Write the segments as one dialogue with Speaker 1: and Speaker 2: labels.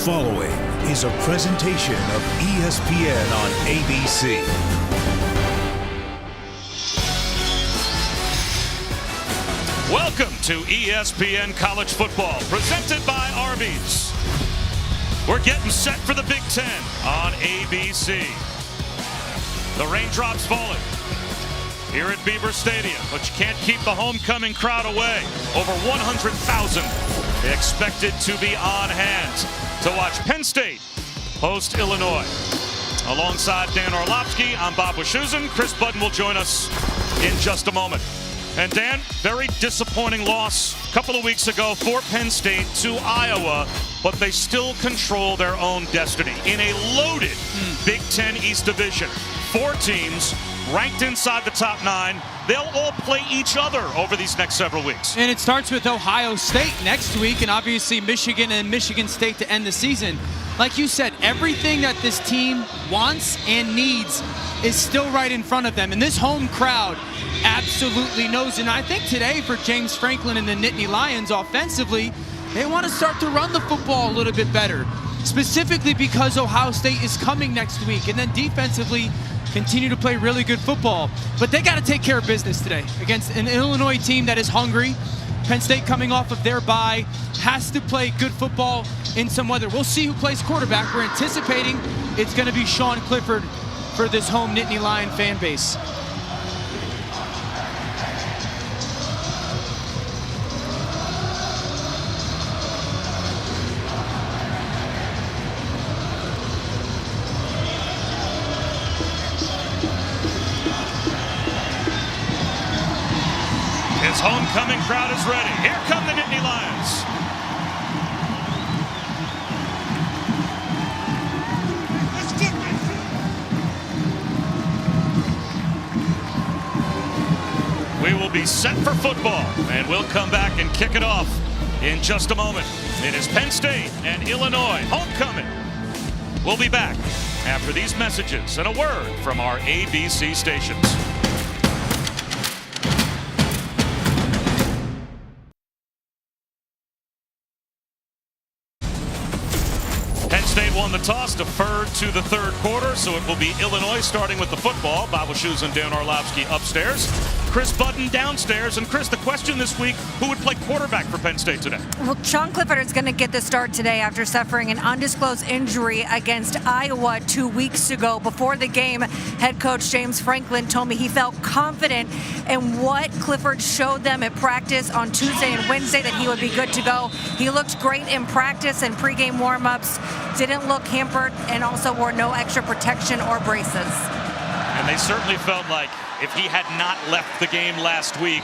Speaker 1: Following is a presentation of ESPN on ABC.
Speaker 2: Welcome to ESPN College Football, presented by Arby's. We're getting set for the Big Ten on ABC. The raindrops falling here at Beaver Stadium, but you can't keep the homecoming crowd away. Over 100,000 expected to be on hand to watch Penn State host Illinois. Alongside Dan Orlovsky, I'm Bob Wischusen. Chris Budden will join us in just a moment. And Dan, very disappointing loss a couple of weeks ago for Penn State to Iowa, but they still control their own destiny in a loaded Big Ten East Division. 4 teams ranked inside the top 9. They'll all play each other over these next several weeks.
Speaker 3: And it starts with Ohio State next week, and obviously Michigan and Michigan State to end the season. Like you said, everything that this team wants and needs is still right in front of them. And this home crowd absolutely knows. And I think today for James Franklin and the Nittany Lions offensively, they want to start to run the football a little bit better, specifically because Ohio State is coming next week. And then defensively, continue to play really good football. But they got to take care of business today against an Illinois team that is hungry. Penn State, coming off of their bye, has to play good football in some weather. We'll see who plays quarterback. We're anticipating it's going to be Sean Clifford for this home Nittany Lion fan base.
Speaker 2: His homecoming crowd is ready. Here come the Nittany Lions. We will be set for football, and we'll come back and kick it off in just a moment. It is Penn State and Illinois homecoming. We'll be back after these messages and a word from our ABC stations. Penn State won the toss, deferred to the third quarter, so it will be Illinois starting with the football. Bob Wischusen and Dan Orlovsky upstairs. Chris Budden downstairs. And Chris, the question this week, who would play quarterback for Penn State today?
Speaker 4: Well, Sean Clifford is going to get the start today after suffering an undisclosed injury against Iowa 2 weeks ago. Before the game, head coach James Franklin told me he felt confident in what Clifford showed them at practice on Tuesday and Wednesday, that he would be good to go. He looked great in practice and pregame warm-ups, didn't look hampered, and also wore no extra protection or braces.
Speaker 2: And they certainly felt like if he had not left the game last week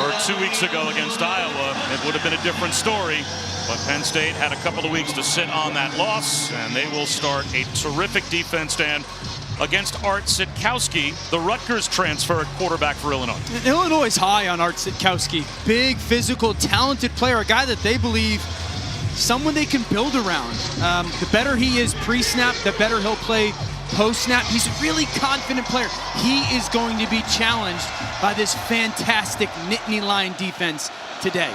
Speaker 2: or 2 weeks ago against Iowa, it would have been a different story. But Penn State had a couple of weeks to sit on that loss, and they will start a terrific defense stand against Art Sitkowski, the Rutgers transfer at quarterback for Illinois.
Speaker 3: Illinois is high on Art Sitkowski. Big, physical, talented player, a guy that they believe someone they can build around. The better he is pre-snap, the better he'll play post-snap. He's a really confident player. He is going to be challenged by this fantastic Nittany Lion defense today.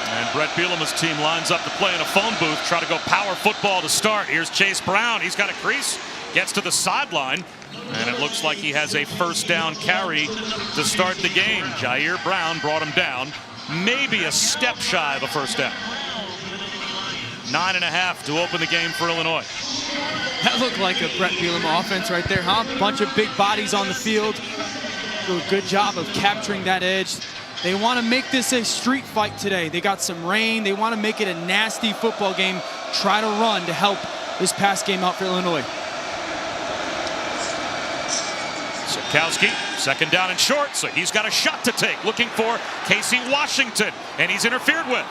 Speaker 2: And Brett Bielema's team lines up to play in a phone booth, try to go power football to start. Here's Chase Brown. He's got a crease, gets to the sideline, and it looks like he has a first down carry to start the game. Jair Brown brought him down, maybe a step shy of a first down. 9.5 to open the game for Illinois.
Speaker 3: That looked like a Brett Bielema offense right there, huh? Bunch of big bodies on the field. Do a good job of capturing that edge. They want to make this a street fight today. They got some rain. They want to make it a nasty football game. Try to run to help this pass game out for Illinois.
Speaker 2: Sitkowski, second down and short, so he's got a shot to take, looking for Casey Washington, and he's interfered with.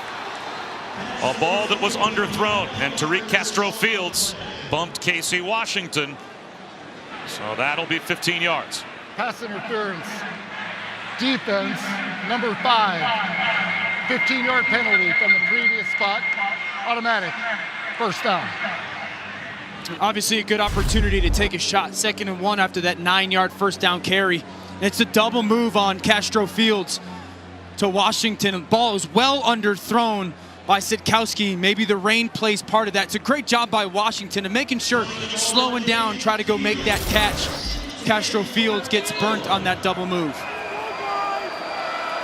Speaker 2: A ball that was underthrown, and Tariq Castro-Fields bumped Casey Washington, so that'll be 15 yards.
Speaker 5: Pass interference, defense, number 5, 15-yard penalty from the previous spot, automatic, first down.
Speaker 3: Obviously a good opportunity to take a shot, 2nd and 1 after that 9-yard first down carry. It's a double move on Castro-Fields to Washington. The ball is well underthrown by Sitkowski. Maybe the rain plays part of that. It's a great job by Washington of making sure, slowing down, try to go make that catch. Castro Fields gets burnt on that double move.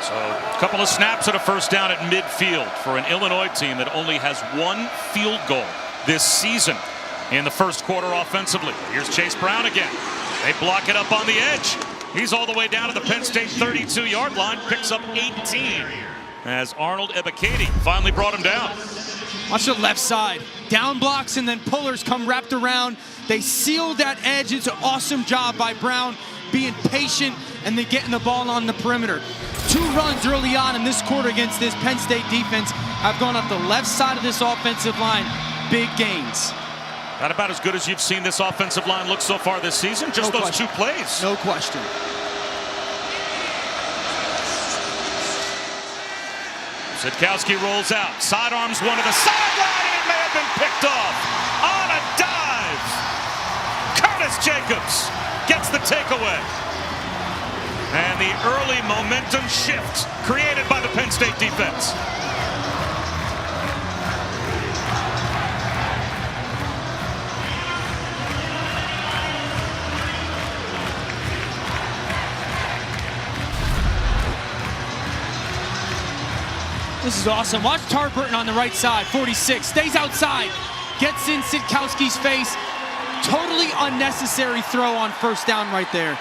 Speaker 2: So a couple of snaps at a first down at midfield for an Illinois team that only has one field goal this season in the first quarter offensively. Here's Chase Brown again. They block it up on the edge. He's all the way down to the Penn State 32-yard line, picks up 18 as Arnold Ebiketie finally brought him down.
Speaker 3: Watch the left side. Down blocks and then pullers come wrapped around. They seal that edge. It's an awesome job by Brown being patient and then getting the ball on the perimeter. 2 runs early on in this quarter against this Penn State defense have gone up the left side of this offensive line. Big gains.
Speaker 2: Not about as good as you've seen this offensive line look so far this season. Just those 2 plays.
Speaker 3: No question.
Speaker 2: Sitkowski rolls out, sidearms one to the sideline, and it may have been picked off on a dive. Curtis Jacobs gets the takeaway. And the early momentum shift created by the Penn State defense.
Speaker 3: This is awesome. Watch Tarburton on the right side, 46, stays outside, gets in Sitkowski's face. Totally unnecessary throw on first down right there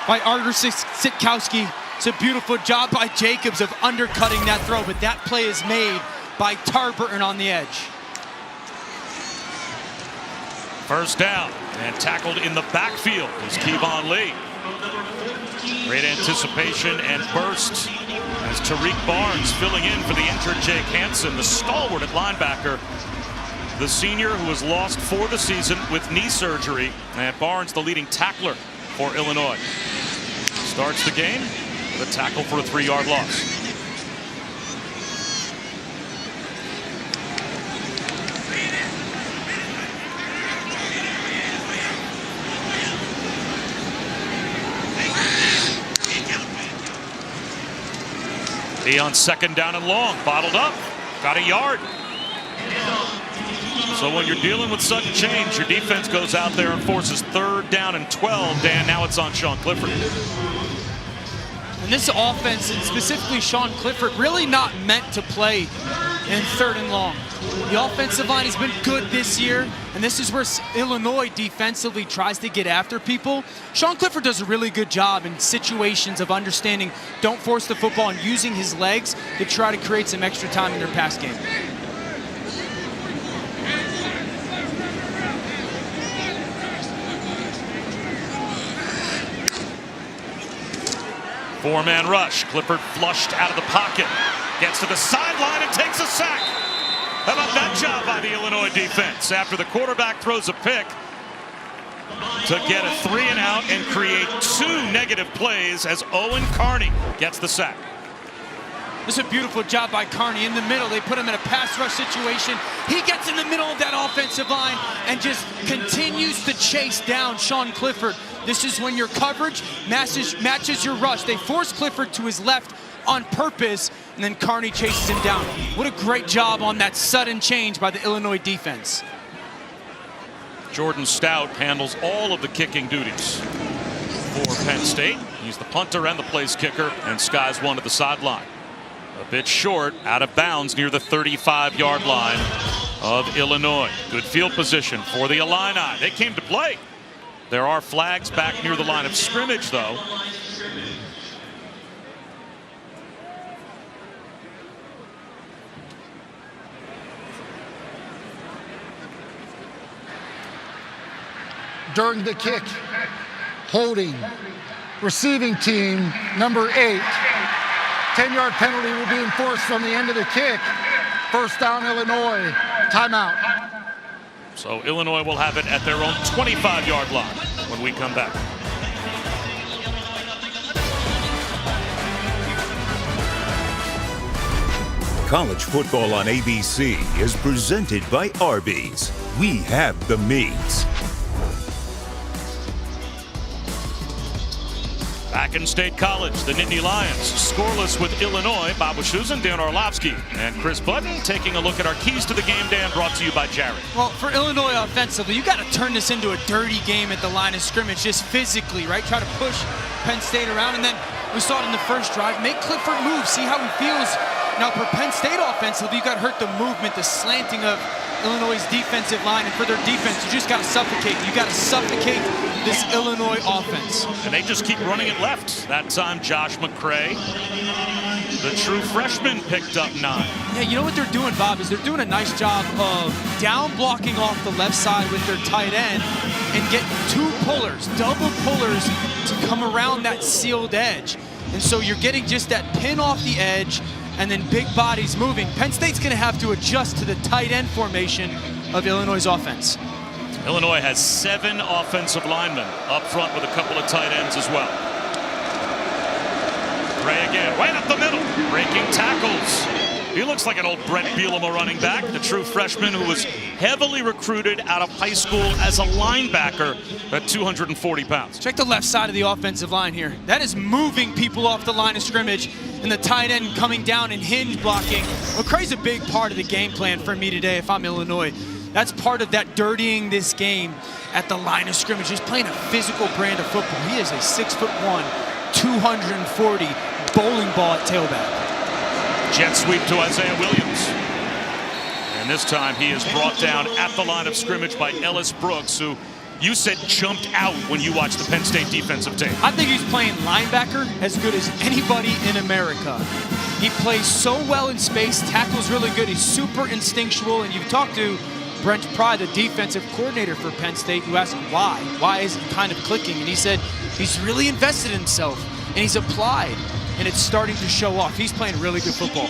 Speaker 3: by Artur Sitkowski. It's a beautiful job by Jacobs of undercutting that throw, but that play is made by Tarburton on the edge.
Speaker 2: First down and tackled in the backfield is Kevon Lee. Great anticipation and burst as Tariq Barnes filling in for the injured Jake Hansen, the stalwart at linebacker. The senior who was lost for the season with knee surgery, and Barnes the leading tackler for Illinois. Starts the game with a tackle for a 3-yard loss. He on second down and long, bottled up, got a yard. So when you're dealing with sudden change, your defense goes out there and forces 3rd down and 12. Dan, now it's on Sean Clifford.
Speaker 3: And this offense, and specifically Sean Clifford, really not meant to play in 3rd and long. The offensive line has been good this year, and this is where Illinois defensively tries to get after people. Sean Clifford does a really good job in situations of understanding, don't force the football, and using his legs to try to create some extra time in their pass game.
Speaker 2: Four-man rush. Clifford flushed out of the pocket. Gets to the sideline and takes a sack. How about that job by the Illinois defense after the quarterback throws a pick to get a 3-and-out and create 2 negative plays as Owen Carney gets the sack.
Speaker 3: This is a beautiful job by Carney in the middle. They put him in a pass rush situation. He gets in the middle of that offensive line and just continues to chase down Sean Clifford. This is when your coverage matches your rush. They force Clifford to his left on purpose, and then Carney chases him down. What a great job on that sudden change by the Illinois defense.
Speaker 2: Jordan Stout handles all of the kicking duties for Penn State. He's the punter and the place kicker, and skies one to the sideline. A bit short, out of bounds near the 35-yard line of Illinois. Good field position for the Illini. They came to play. There are flags back near the line of scrimmage, though.
Speaker 5: During the kick, holding, receiving team, number 8. 10-yard penalty will be enforced from the end of the kick. First down, Illinois. Timeout.
Speaker 2: So Illinois will have it at their own 25-yard line when we come back.
Speaker 1: College football on ABC is presented by Arby's. We have the meats.
Speaker 2: Back in State College, the Nittany Lions scoreless with Illinois. Bob Wischusen, Dan Orlovsky, and Chris Button taking a look at our keys to the game, Dan, brought to you by Jared.
Speaker 3: Well, for Illinois offensively, you got to turn this into a dirty game at the line of scrimmage, just physically, right? Try to push Penn State around, and then we saw it in the first drive. Make Clifford move, see how he feels. Now, for Penn State offensively, you got to hurt the movement, the slanting of Illinois' defensive line, and for their defense, you just got to suffocate. You got to suffocate this Illinois offense.
Speaker 2: And they just keep running it left. That time, Josh McCray, the true freshman, picked up 9.
Speaker 3: Yeah, you know what they're doing, Bob, is they're doing a nice job of down blocking off the left side with their tight end and getting 2 pullers, double pullers, to come around that sealed edge. And so you're getting just that pin off the edge and then big bodies moving. Penn State's going to have to adjust to the tight end formation of Illinois' offense.
Speaker 2: Illinois has 7 offensive linemen up front with a couple of tight ends as well. Ray again, right up the middle, breaking tackles. He looks like an old Brett Bielema running back, the true freshman who was heavily recruited out of high school as a linebacker at 240 pounds.
Speaker 3: Check the left side of the offensive line here. That is moving people off the line of scrimmage, and the tight end coming down and hinge blocking. McCray's a big part of the game plan for me today if I'm Illinois. That's part of that dirtying this game at the line of scrimmage, just playing a physical brand of football. He is a 6'1", 240 bowling ball at tailback.
Speaker 2: Jet sweep to Isaiah Williams. And this time he is brought down at the line of scrimmage by Ellis Brooks, who you said jumped out when you watched the Penn State defensive tape.
Speaker 3: I think he's playing linebacker as good as anybody in America. He plays so well in space, tackles really good, he's super instinctual, and you've talked to Brent Pry, the defensive coordinator for Penn State, you asked him why. Why is it kind of clicking? And he said he's really invested in himself, and he's applied, and it's starting to show off. He's playing really good football.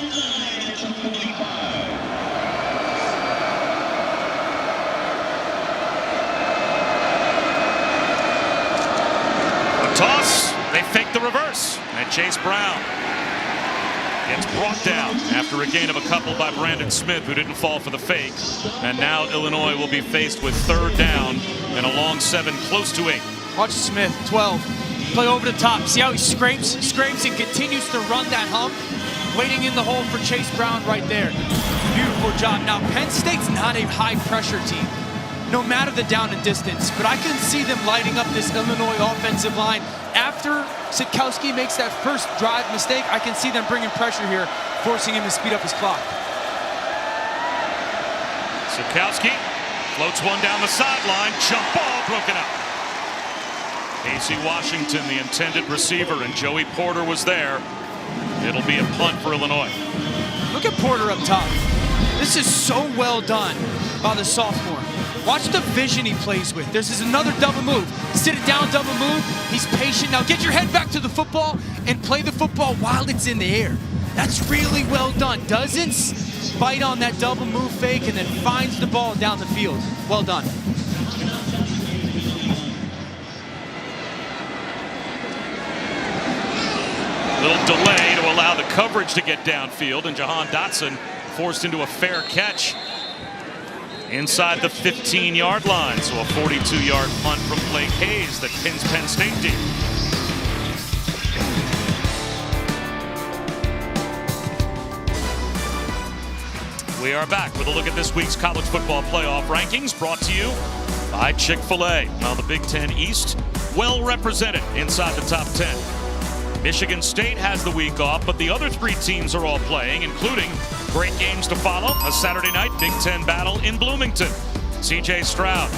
Speaker 2: A toss, they fake the reverse, and Chase Brown gets brought down after a gain of a couple by Brandon Smith, who didn't fall for the fake. And now Illinois will be faced with 3rd down and a long 7, close to 8.
Speaker 3: Watch Smith, 12. Play over the top. See how he scrapes and continues to run that hump, waiting in the hole for Chase Brown right there. Beautiful job. Now, Penn State's not a high-pressure team, no matter the down and distance, but I can see them lighting up this Illinois offensive line. After Sitkowski makes that first drive mistake, I can see them bringing pressure here, forcing him to speed up his clock.
Speaker 2: Sitkowski floats one down the sideline. Jump ball broken up. Casey Washington, the intended receiver, and Joey Porter was there. It'll be a punt for Illinois.
Speaker 3: Look at Porter up top. This is so well done by the sophomore. Watch the vision he plays with. This is another double move. Sit it down, double move. He's patient. Now get your head back to the football and play the football while it's in the air. That's really well done. Doesn't bite on that double move fake and then finds the ball down the field. Well done.
Speaker 2: Little delay to allow the coverage to get downfield, and Jahan Dotson forced into a fair catch inside the 15-yard line. So a 42-yard punt from Blake Hayes that pins Penn State deep. We are back with a look at this week's college football playoff rankings, brought to you by Chick-fil-A. Well, the Big Ten East well represented inside the top 10. Michigan State has the week off, but the other 3 teams are all playing, including great games to follow. A Saturday night Big Ten battle in Bloomington. C.J. Stroud,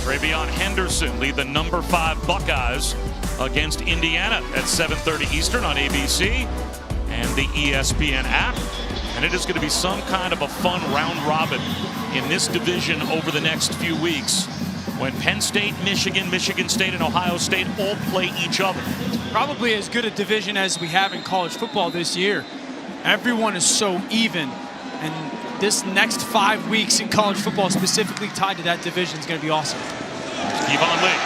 Speaker 2: Travion Henderson lead the number 5 Buckeyes against Indiana at 7:30 Eastern on ABC and the ESPN app. And it is going to be some kind of a fun round robin in this division over the next few weeks, when Penn State, Michigan, Michigan State, and Ohio State all play each other.
Speaker 3: Probably as good a division as we have in college football this year. Everyone is so even, and this next 5 weeks in college football specifically tied to that division is going to be awesome.
Speaker 2: Kevon Lee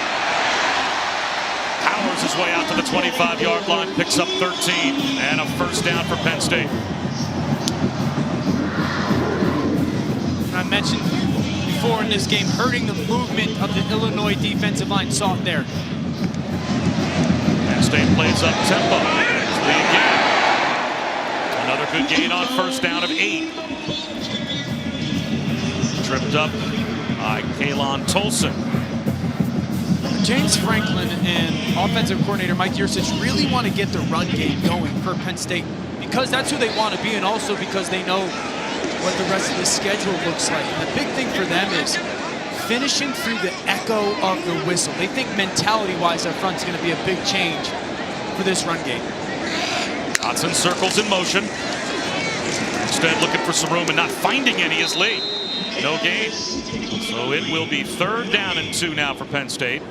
Speaker 2: powers his way out to the 25-yard line, picks up 13, and a first down for Penn State.
Speaker 3: I mentioned before in this game, hurting the movement of the Illinois defensive line. Saw it there.
Speaker 2: Penn State State plays up tempo. Lee again. Another good gain on first down of 8. Tripped up by Kalon Tolson.
Speaker 3: James Franklin and offensive coordinator Mike Yurcich really want to get the run game going for Penn State because that's who they want to be, and also because they know what the rest of the schedule looks like. And the big thing for them is finishing through the echo of the whistle. They think mentality-wise up front is going to be a big change for this run game.
Speaker 2: Dotson circles in motion. Instead looking for some room and not finding any is Lee. No gain. So it will be 3rd down and 2 now for Penn State.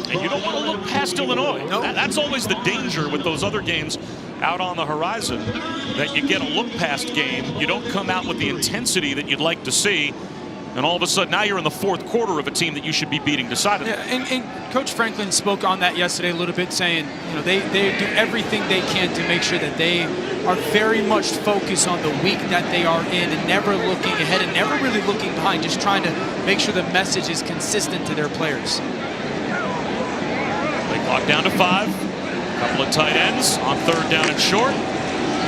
Speaker 2: And you don't want to look past Illinois.
Speaker 3: Nope.
Speaker 2: That's always the danger with those other games out on the horizon, that you get a look past game. You don't come out with the intensity that you'd like to see. And all of a sudden, now you're in the 4th quarter of a team that you should be beating decidedly.
Speaker 3: Yeah, and Coach Franklin spoke on that yesterday a little bit, saying, you know, they do everything they can to make sure that they are very much focused on the week that they are in and never looking ahead and never really looking behind, just trying to make sure the message is consistent to their players.
Speaker 2: They clock down to 5. A couple of tight ends on 3rd down and short.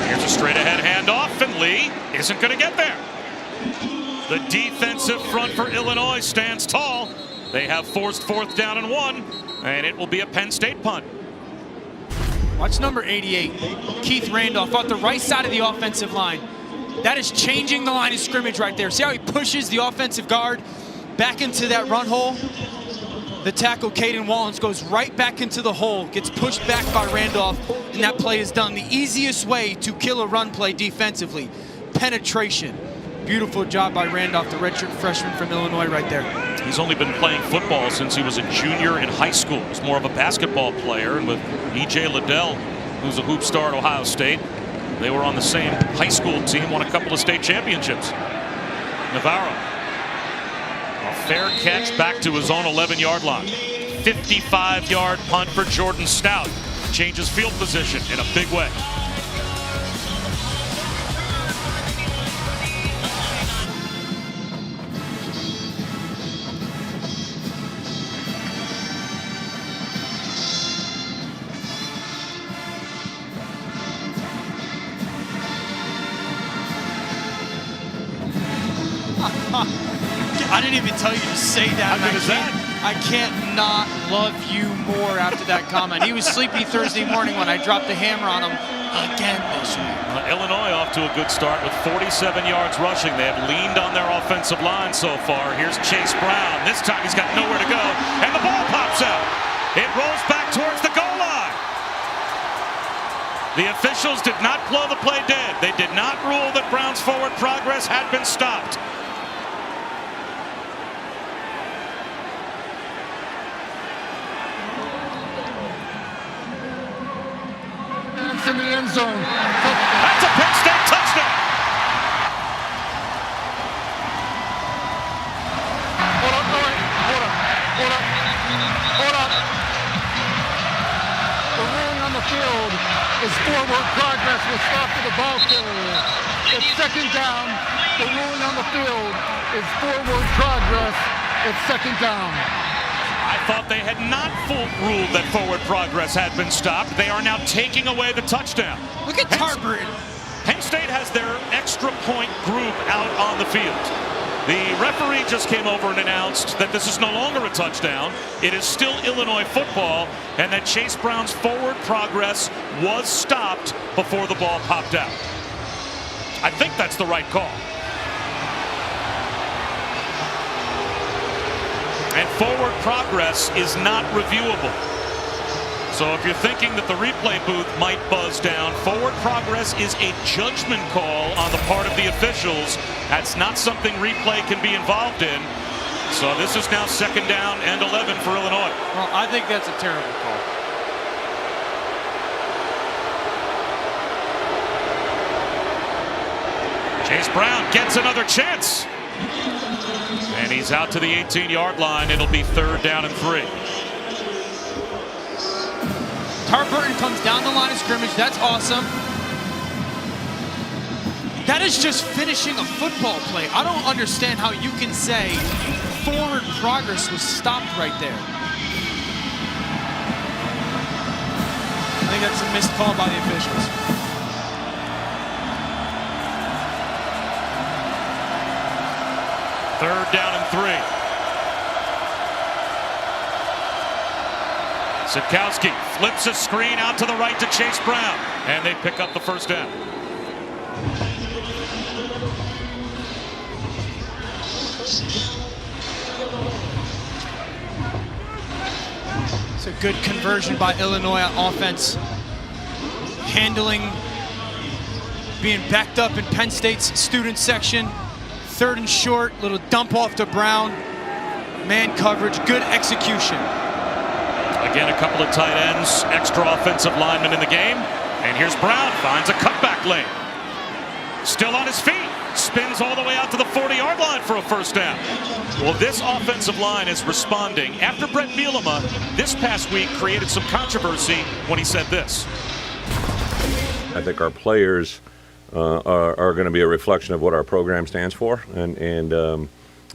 Speaker 2: Here's a straight ahead handoff, and Lee isn't going to get there. The defensive front for Illinois stands tall. They have forced 4th down and 1, and it will be a Penn State punt.
Speaker 3: Watch number 88, Keith Randolph, off the right side of the offensive line. That is changing the line of scrimmage right there. See how he pushes the offensive guard back into that run hole? The tackle, Caden Wallens, goes right back into the hole, gets pushed back by Randolph, and that play is done. The easiest way to kill a run play defensively, penetration. Beautiful job by Randolph, the redshirt freshman from Illinois right there.
Speaker 2: He's only been playing football since he was a junior in high school. He's more of a basketball player, and with E.J. Liddell, who's a hoop star at Ohio State, they were on the same high school team, won a couple of state championships. Navarro, a fair catch back to his own 11-yard line. 55-yard punt for Jordan Stout. Changes field position in a big way.
Speaker 3: I didn't even tell you to say that.
Speaker 2: How good is that?
Speaker 3: I can't not love you more after that comment. He was sleepy Thursday morning when I dropped the hammer on him again this week.
Speaker 2: Illinois off to a good start with 47 yards rushing. They have leaned on their offensive line so far. Here's Chase Brown. This time he's got nowhere to go, and the ball pops out. It rolls back towards the goal line. The officials did not blow the play dead. They did not rule that Brown's forward progress had been stopped.
Speaker 5: In the end zone.
Speaker 2: That's a Penn State touchdown.
Speaker 5: Hold up. The ruling on the field is forward progress with stop to the ball carrier. It's 2nd down. The ruling on the field is forward progress. It's 2nd down.
Speaker 2: I thought they had not ruled that forward progress had been stopped. They are now taking away the touchdown.
Speaker 3: Look at Tarburton.
Speaker 2: Penn State has their extra point group out on the field. The referee just came over and announced that this is no longer a touchdown. It is still Illinois football, and that Chase Brown's forward progress was stopped before the ball popped out. I think that's the right call. And forward progress is not reviewable. So if you're thinking that the replay booth might buzz down, forward progress is a judgment call on the part of the officials. That's not something replay can be involved in. So this is now 2nd down and 11 for Illinois.
Speaker 3: Well, I think that's a terrible call.
Speaker 2: Chase Brown gets another chance. And he's out to the 18-yard line. It'll be 3rd down and 3.
Speaker 3: Tarburton comes down the line of scrimmage. That's awesome. That is just finishing a football play. I don't understand how you can say forward progress was stopped right there. think that's a missed call by the officials.
Speaker 2: Third down and 3. Sikowski flips a screen out to the right to Chase Brown, and they pick up the first down.
Speaker 3: It's a good conversion by Illinois on offense. Handling, being backed up in Penn State's student section. Third and short, little dump off to Brown. Man coverage, good execution.
Speaker 2: Again, a couple of tight ends, extra offensive linemen in the game. And here's Brown, finds a cutback lane. Still on his feet, spins all the way out to the 40-yard line for a first down. Well, this offensive line is responding. After Brett Bielema this past week created some controversy when he said this.
Speaker 6: I think our players are going to be a reflection of what our program stands for.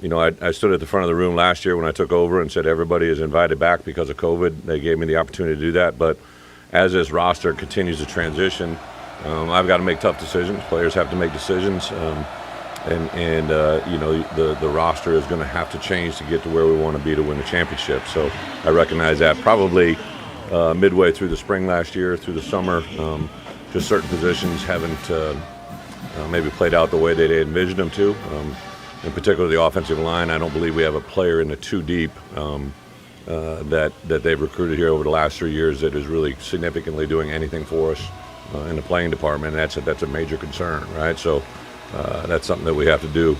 Speaker 6: You know, I stood at the front of the room last year when I took over and said everybody is invited back because of COVID. They gave me the opportunity to do that. But as this roster continues to transition, I've got to make tough decisions. Players have to make decisions. You know, the roster is going to have to change to get to where we want to be to win the championship. So I recognize that probably midway through the spring last year, through the summer, just certain positions haven't maybe played out the way they envisioned them to. In particular, the offensive line, I don't believe we have a player in the two deep that they've recruited here over the last 3 years that is really significantly doing anything for us in the playing department. And that's a major concern, right? So that's something that we have to do.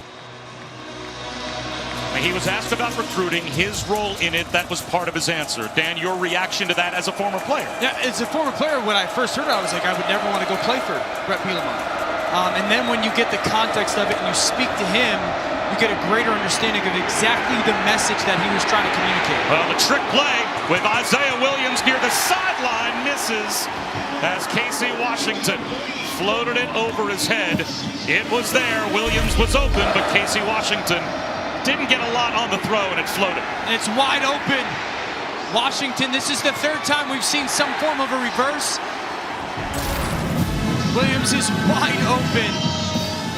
Speaker 2: He was asked about recruiting, his role in it. That was part of his answer. Dan, your reaction to that as a former player?
Speaker 3: Yeah, as a former player, when I first heard it, I was like, I would never want to go play for Brett Bielema. And then when you get the context of it and you speak to him, you get a greater understanding of exactly the message that he was trying to communicate.
Speaker 2: Well, the trick play with Isaiah Williams near the sideline misses as Casey Washington floated it over his head. It was there. Williams was open, but Casey Washington didn't get a lot on the throw, and it floated.
Speaker 3: And it's wide open. Washington, this is the third time we've seen some form of a reverse. Williams is wide open.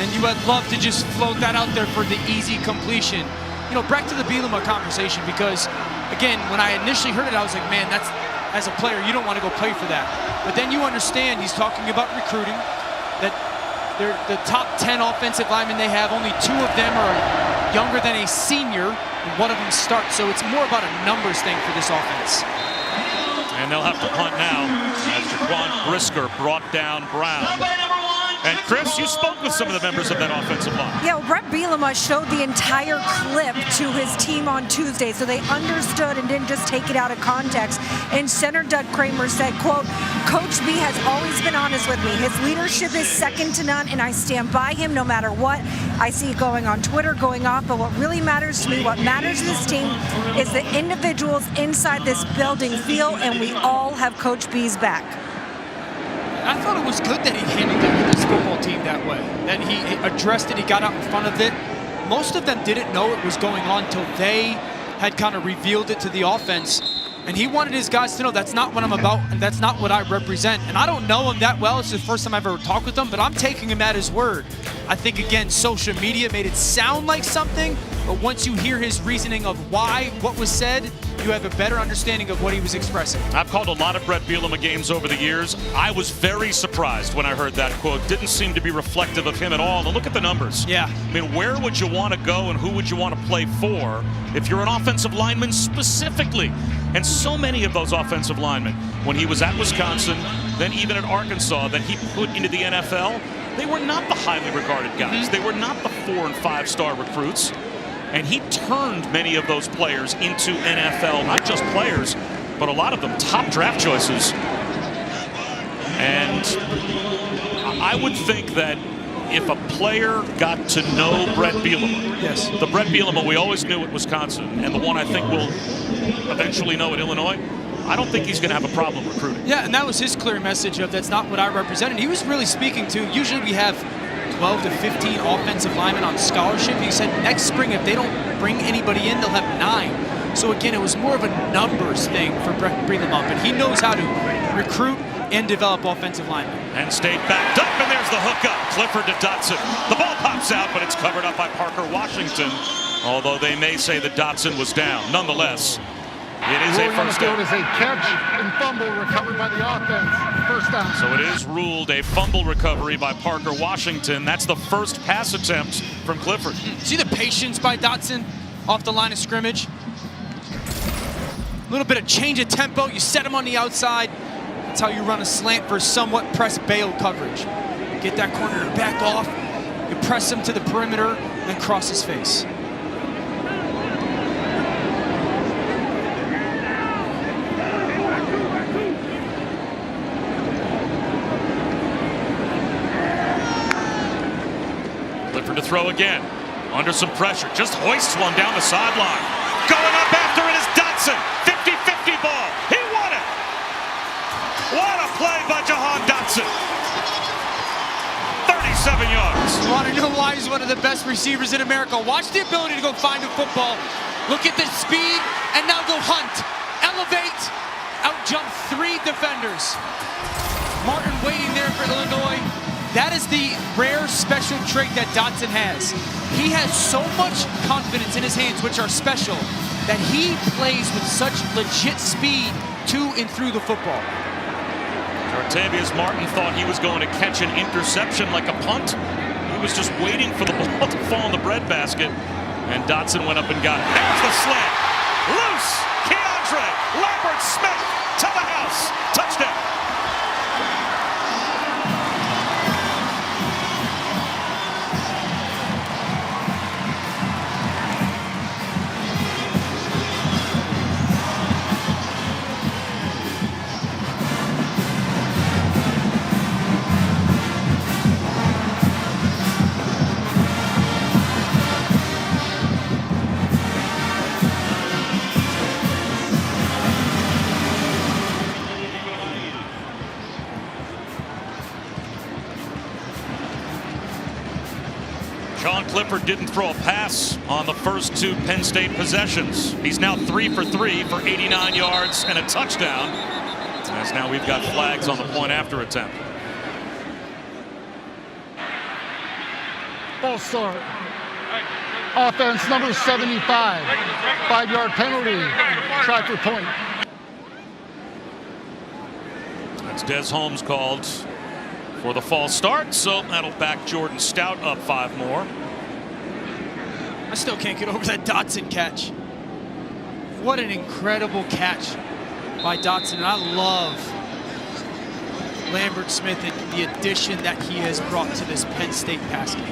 Speaker 3: And you would love to just float that out there for the easy completion. You know, back to the Bielema conversation, because, again, when I initially heard it, I was like, man, that's, as a player, you don't want to go play for that. But then you understand he's talking about recruiting, that they're the top 10 offensive linemen they have, only 2 of them are younger than a senior, and 1 of them starts. So it's more about a numbers thing for this offense.
Speaker 2: And they'll have to punt now as Jaquan Brisker brought down Brown. And Chris, you spoke with some of the members of that offensive line.
Speaker 4: Yeah, well, Brett Bielema showed the entire clip to his team on Tuesday, so they understood and didn't just take it out of context. And center Doug Kramer said, quote, Coach B has always been honest with me. His leadership is second to none, and I stand by him no matter what. I see it going on Twitter, going off, but what really matters to me, what matters to this team, is the individuals inside this building feel, and we all have Coach B's back.
Speaker 3: I thought it was good that he handled it with his football team that way, that he addressed it, he got out in front of it. Most of them didn't know it was going on until they had kind of revealed it to the offense. And he wanted his guys to know that's not what I'm about and that's not what I represent. And I don't know him that well. It's the first time I've ever talked with him, but I'm taking him at his word. I think, again, social media made it sound like something, but once you hear his reasoning of why, what was said, you have a better understanding of what he was expressing.
Speaker 2: I've called a lot of Brett Bielema games over the years. I was very surprised when I heard that quote. Didn't seem to be reflective of him at all. And look at the numbers.
Speaker 3: Yeah.
Speaker 2: I mean, where would you want to go and who would you want to play for if you're an offensive lineman specifically? And so many of those offensive linemen, when he was at Wisconsin, then even at Arkansas, that he put into the NFL, they were not the highly regarded guys. They were not the 4- and 5-star recruits. And he turned many of those players into NFL, not just players, but a lot of them top draft choices. And I would think that if a player got to know Brett Bielema,
Speaker 3: yes,
Speaker 2: the Brett Bielema we always knew at Wisconsin, and the one I think we'll eventually know at Illinois, I don't think he's going to have a problem recruiting.
Speaker 3: Yeah, and that was his clear message of that's not what I represent. And he was really speaking to, usually we have 12 to 15 offensive linemen on scholarship. He said next spring, if they don't bring anybody in, they'll have 9. So again, it was more of a numbers thing for Brett Bielema, but he knows how to recruit and develop offensive linemen.
Speaker 2: Penn State backed up, and there's the hookup. Clifford to Dotson. The ball pops out, but it's covered up by Parker Washington, although they may say that Dotson was down. Nonetheless, it is a first down.
Speaker 5: It is a catch and fumble recovered by the offense. First down.
Speaker 2: So it is ruled a fumble recovery by Parker Washington. That's the first pass attempt from Clifford.
Speaker 3: See the patience by Dotson off the line of scrimmage? A little bit of change of tempo. You set him on the outside. That's how you run a slant for somewhat press bail coverage. Get that corner to back off. You press him to the perimeter and cross his face.
Speaker 2: Clifford to throw again. Under some pressure. Just hoists one down the sideline. Going up after it is Dotson. 50-50 ball. He won it. What a play by Jahan Dotson. 37 yards.
Speaker 3: You want to know why he's one of the best receivers in America? Watch the ability to go find a football. Look at the speed, and now go hunt. Elevate, out-jump 3 defenders. Martin waiting there for Illinois. That is the rare special trait that Dotson has. He has so much confidence in his hands, which are special, that he plays with such legit speed to and through the football.
Speaker 2: Artavius Martin thought he was going to catch an interception like a punt. He was just waiting for the ball to fall in the breadbasket, and Dotson went up and got it. There's the slant. Loose. Keandre Lambert-Smith to the house. Touchdown. Sean Clifford didn't throw a pass on the first 2 Penn State possessions. He's now 3 for 3 for 89 yards and a touchdown. As now we've got flags on the point after attempt.
Speaker 5: False start. Offense number 75. 5-yard penalty. Try for point.
Speaker 2: That's Des Holmes called for the false start, so that'll back Jordan Stout up 5 more.
Speaker 3: I still can't get over that Dotson catch. What an incredible catch by Dotson, and I love Lambert-Smith and the addition that he has brought to this Penn State pass game.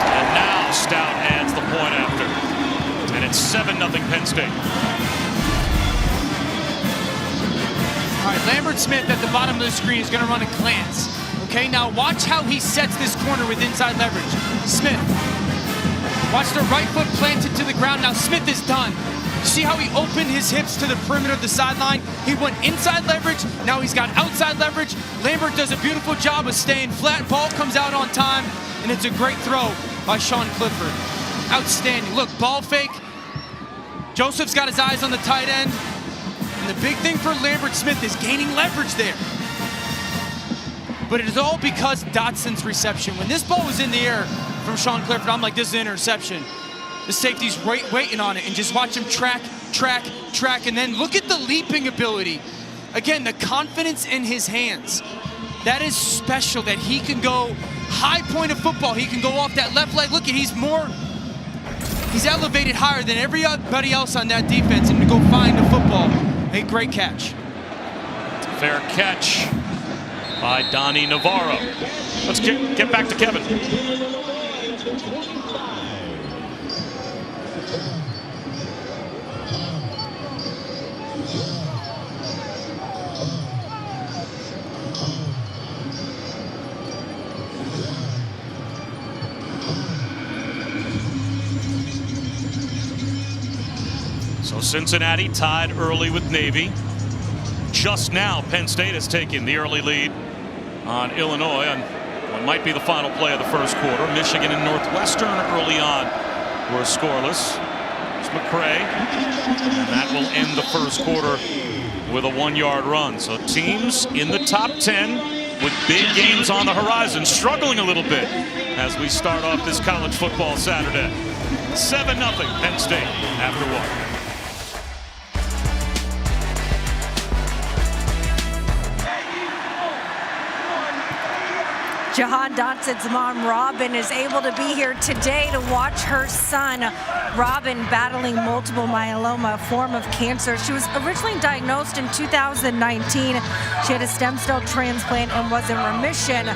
Speaker 2: And now Stout adds the point after. And it's 7-0 Penn State.
Speaker 3: All right, Lambert-Smith at the bottom of the screen is going to run a glance. Okay, now watch how he sets this corner with inside leverage. Smith, watch the right foot planted to the ground. Now Smith is done. You see how he opened his hips to the perimeter of the sideline? He went inside leverage, now he's got outside leverage. Lambert does a beautiful job of staying flat. Ball comes out on time, and it's a great throw by Sean Clifford. Outstanding. Look, ball fake. Joseph's got his eyes on the tight end. And the big thing for Lambert-Smith is gaining leverage there. But it is all because Dotson's reception. When this ball was in the air from Sean Clifford, I'm like, this is an interception. The safety's waiting on it, and just watch him track, and then look at the leaping ability. Again, the confidence in his hands. That is special, that he can go high point of football. He can go off that left leg. Look at, he's elevated higher than everybody else on that defense, and to go find a football. A great catch.
Speaker 2: Fair catch by Donnie Navarro. Let's get back to Kevin. So Cincinnati tied early with Navy. Just now, Penn State has taken the early lead on Illinois on What might be the final play of the first quarter. Michigan and Northwestern early on were scoreless. It's McCray. And that will end the first quarter with a 1-yard run. So teams in the top 10 with big games on the horizon, struggling a little bit as we start off this college football Saturday. 7-0 Penn State after 1.
Speaker 4: Jahan Dotson's mom, Robin, is able to be here today to watch her son, Robin, battling multiple myeloma, a form of cancer. She was originally diagnosed in 2019. She had a stem cell transplant and was in remission,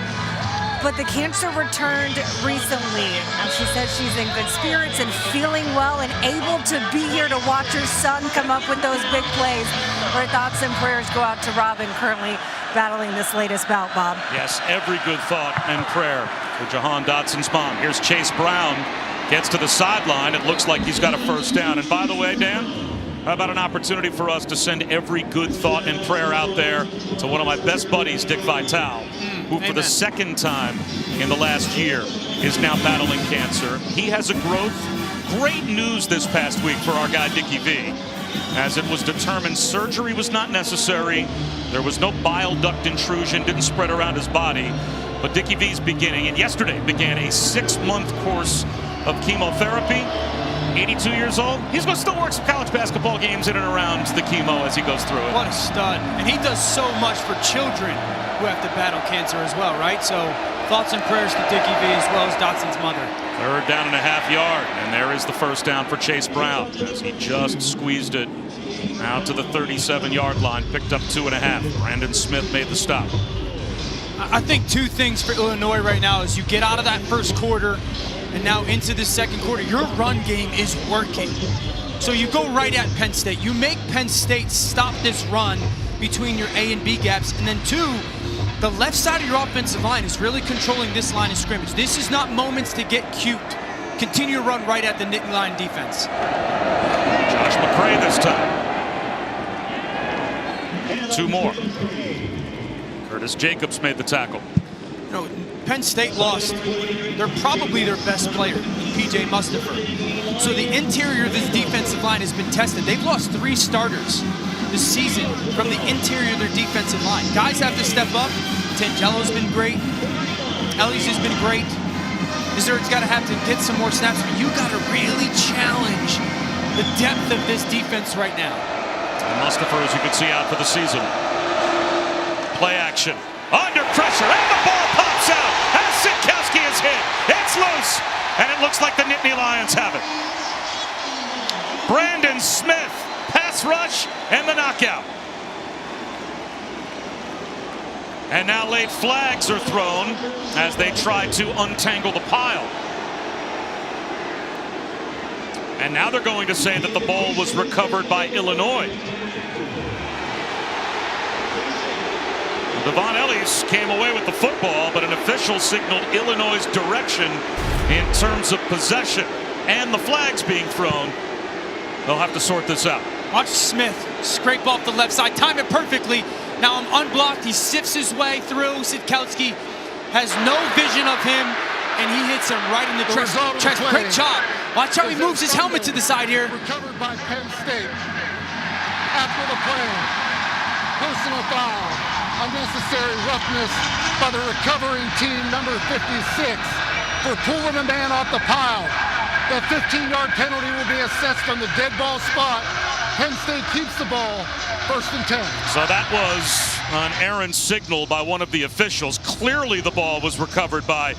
Speaker 4: but the cancer returned recently. And she says she's in good spirits and feeling well and able to be here to watch her son come up with those big plays. Our thoughts and prayers go out to Robin, currently battling this latest bout, Bob.
Speaker 2: Yes, every good thought and prayer for Jahan Dotson's mom. Here's Chase Brown, gets to the sideline. It looks like he's got a first down. And by the way, Dan, how about an opportunity for us to send every good thought and prayer out there to one of my best buddies, Dick Vitale, who for the second time in the last year is now battling cancer. He has a growth. Great news this past week for our guy, Dickie V, as it was determined surgery was not necessary. There was no bile duct intrusion, didn't spread around his body. But Dickie V's beginning, and yesterday began a 6-month course of chemotherapy. 82 years old. He's going to still work some college basketball games in and around the chemo as he goes through it.
Speaker 3: What a stud. And he does so much for children who have to battle cancer as well, right? So thoughts and prayers to Dickie V as well as Dotson's mother.
Speaker 2: 3rd down and a half yard. And there is the first down for Chase Brown as he just squeezed it out to the 37-yard line. Picked up 2.5. Brandon Smith made the stop.
Speaker 3: I think two things for Illinois right now is you get out of that first quarter and now into the second quarter, your run game is working. So you go right at Penn State. You make Penn State stop this run between your A and B gaps. And then 2, the left side of your offensive line is really controlling this line of scrimmage. This is not moments to get cute. Continue to run right at the Nittany Lion defense.
Speaker 2: Josh McCray this time. 2 more. Curtis Jacobs made the tackle.
Speaker 3: You know, Penn State lost. They're probably their best player, P.J. Mustafa. So the interior of this defensive line has been tested. They've lost 3 starters this season from the interior of their defensive line. Guys have to step up. Tangelo's been great. Ellie's has been great. Izzard's got to have to get some more snaps, but you got to really challenge the depth of this defense right now.
Speaker 2: And Mustafa, as you can see, out for the season. Play action. Under pressure, and the ball pops out as Sitkowski is hit. It's loose, and it looks like the Nittany Lions have it. Brandon Smith, pass rush, and the knockout. And now late flags are thrown as they try to untangle the pile. And now they're going to say that the ball was recovered by Illinois. Devon Ellis came away with the football, but an official signaled Illinois' direction in terms of possession and the flags being thrown. They'll have to sort this out.
Speaker 3: Watch Smith scrape off the left side, time it perfectly. Now I'm unblocked, he sifts his way through. Sitkowski has no vision of him, and he hits him right in the chest. Great job. Watch how he moves his helmet to the side here.
Speaker 5: Recovered by Penn State. After the play, personal foul. Unnecessary roughness by the recovering team, number 56, for pulling a man off the pile. The 15-yard penalty will be assessed on the dead ball spot. Penn State keeps the ball, 1st and 10.
Speaker 2: So that was an errant signal by one of the officials. Clearly the ball was recovered by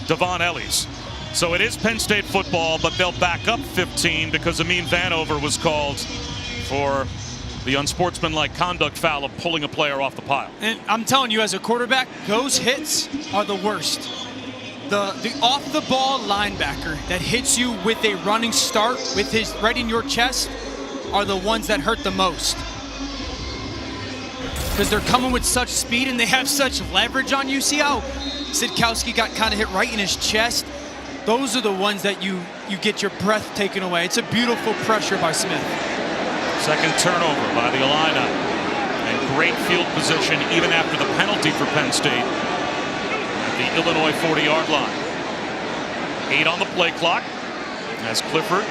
Speaker 2: Devon Ellis. So it is Penn State football, but they'll back up 15 because Amin Vanover was called for the unsportsmanlike conduct foul of pulling a player off the pile.
Speaker 3: And I'm telling you, as a quarterback, those hits are the worst. The off-the-ball linebacker that hits you with a running start with his right in your chest are the ones that hurt the most. Because they're coming with such speed and they have such leverage on you. See how Sitkowski got kind of hit right in his chest? Those are the ones that you get your breath taken away. It's a beautiful pressure by Smith.
Speaker 2: Second turnover by the Illini. And great field position even after the penalty for Penn State. the Illinois 40-yard line. 8 on the play clock as Clifford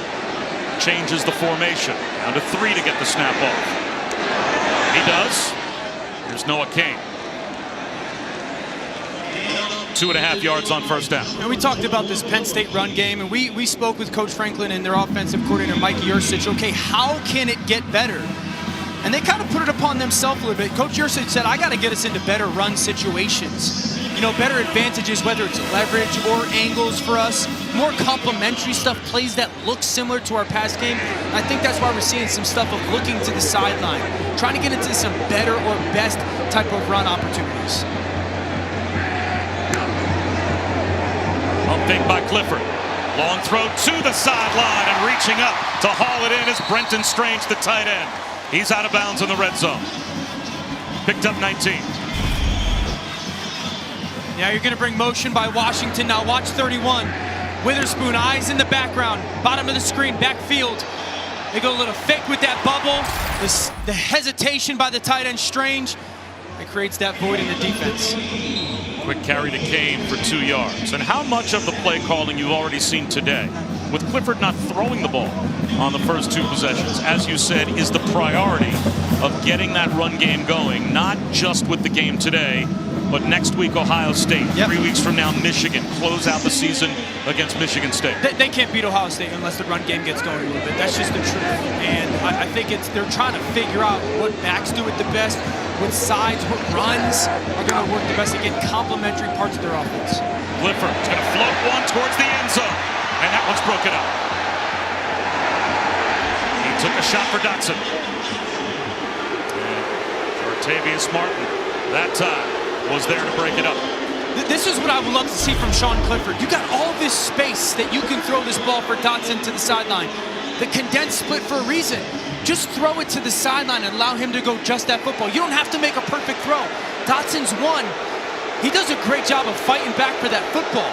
Speaker 2: changes the formation. Down to 3 to get the snap off. He does. Here's Noah Cain. 2.5 yards on first down.
Speaker 3: And we talked about this Penn State run game, and we spoke with Coach Franklin and their offensive coordinator, Mikey Yursich. Okay, how can it get better? And they kind of put it upon themselves a little bit. Coach Yursich said, I got to get us into better run situations. You know, better advantages, whether it's leverage or angles for us, more complementary stuff, plays that look similar to our pass game. I think that's why we're seeing some stuff of looking to the sideline, trying to get into some better or best type of run opportunities.
Speaker 2: Pump fake by Clifford. Long throw to the sideline, and reaching up to haul it in is Brenton Strange, the tight end. He's out of bounds in the red zone. Picked up 19.
Speaker 3: Yeah, you're going to bring motion by Washington. Now watch 31. Witherspoon, eyes in the background. Bottom of the screen, backfield. They go a little fake with that bubble. The hesitation by the tight end, Strange. It creates that void in the defense.
Speaker 2: Quick carry to Cain for 2 yards. And how much of the play calling you've already seen today, with Clifford not throwing the ball on the first 2 possessions, as you said, is the priority of getting that run game going, not just with the game today, but next week Ohio State, 3 weeks from now Michigan, close out the season against Michigan State.
Speaker 3: They can't beat Ohio State unless the run game gets going a little bit. That's just the truth. And I think they're trying to figure out what backs do it the best, what sides, what runs are going to work the best to get complementary parts of their offense.
Speaker 2: Clifford's going to float one towards the end zone, and that one's broken up. He took a shot for Dotson. And Artavius Martin, that time, was there to break it up.
Speaker 3: This is what I would love to see from Sean Clifford. You got all this space that you can throw this ball for Dotson to the sideline. The condensed split for a reason. Just throw it to the sideline and allow him to go just that football. You don't have to make a perfect throw. Dotson's one. He does a great job of fighting back for that football.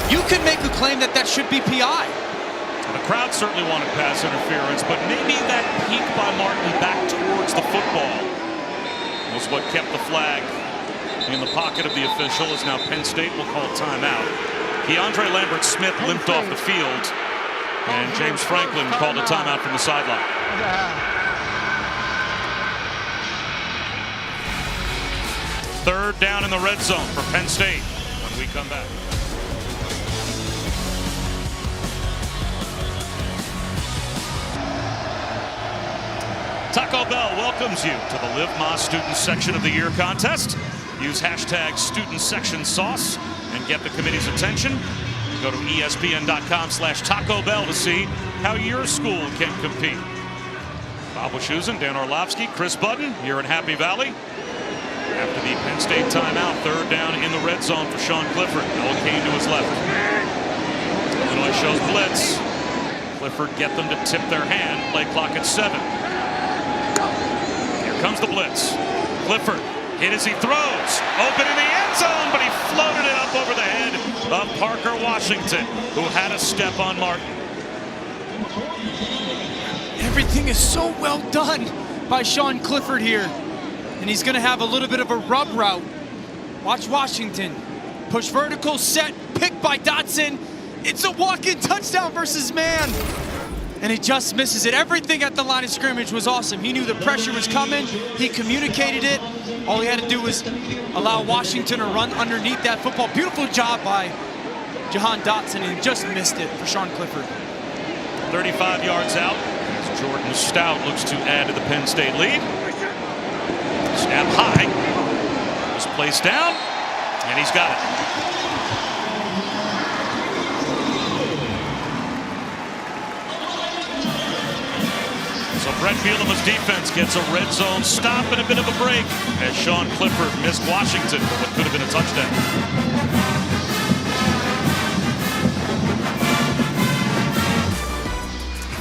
Speaker 3: You can make a claim that that should be PI.
Speaker 2: The crowd certainly wanted pass interference, but maybe that peek by Martin back towards the football was what kept the flag in the pocket of the official, as now Penn State will call timeout. Keandre Lambert-Smith limped off the field, and James Franklin called a timeout from the sideline. Third down in the red zone for Penn State when we come back. Taco Bell welcomes you to the Live Más Student Section of the Year contest. Use hashtag StudentSectionSauce and get the committee's attention. Go to ESPN.com/Taco Bell to see how your school can compete. Bob Wischusen, Dan Orlovsky, Chris Budden here in Happy Valley. After the Penn State timeout, third down in the red zone for Sean Clifford. Noah Cain to his left. Illinois shows blitz. Clifford get them to tip their hand. Play clock at 7. Comes the blitz. Clifford hit as he throws. Open in the end zone, but he floated it up over the head of Parker Washington, who had a step on Martin.
Speaker 3: Everything is so well done by Sean Clifford here. And he's going to have a little bit of a rub route. Watch Washington. Push vertical, set, picked by Dotson. It's a walk-in touchdown versus man. And he just misses it. Everything at the line of scrimmage was awesome. He knew the pressure was coming. He communicated it. All he had to do was allow Washington to run underneath that football. Beautiful job by Jahan Dotson, and he just missed it for Sean Clifford.
Speaker 2: 35 yards out. Jordan Stout looks to add to the Penn State lead. Snap high. Was placed down, and he's got it. So Brett Bielema's defense gets a red zone stop and a bit of a break as Sean Clifford missed Washington for what could have been a touchdown.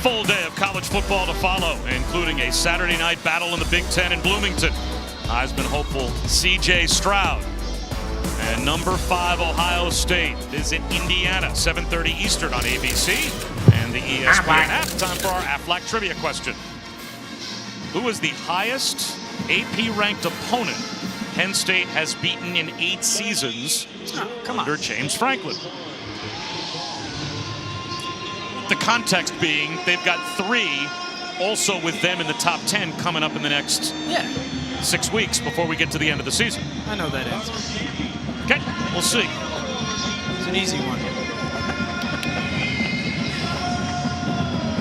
Speaker 2: Full day of college football to follow, including a Saturday night battle in the Big Ten in Bloomington. Heisman hopeful C.J. Stroud and number 5 Ohio State visit Indiana, 7:30 Eastern on ABC and the ESPN app. Time for our Aflac trivia question. Who is the highest AP-ranked opponent Penn State has beaten in 8 seasons under James Franklin. The context being they've got 3 also with them in the top 10 coming up in the next 6 weeks before we get to the end of the season.
Speaker 3: I know that answer.
Speaker 2: Okay, we'll see.
Speaker 3: It's an easy one.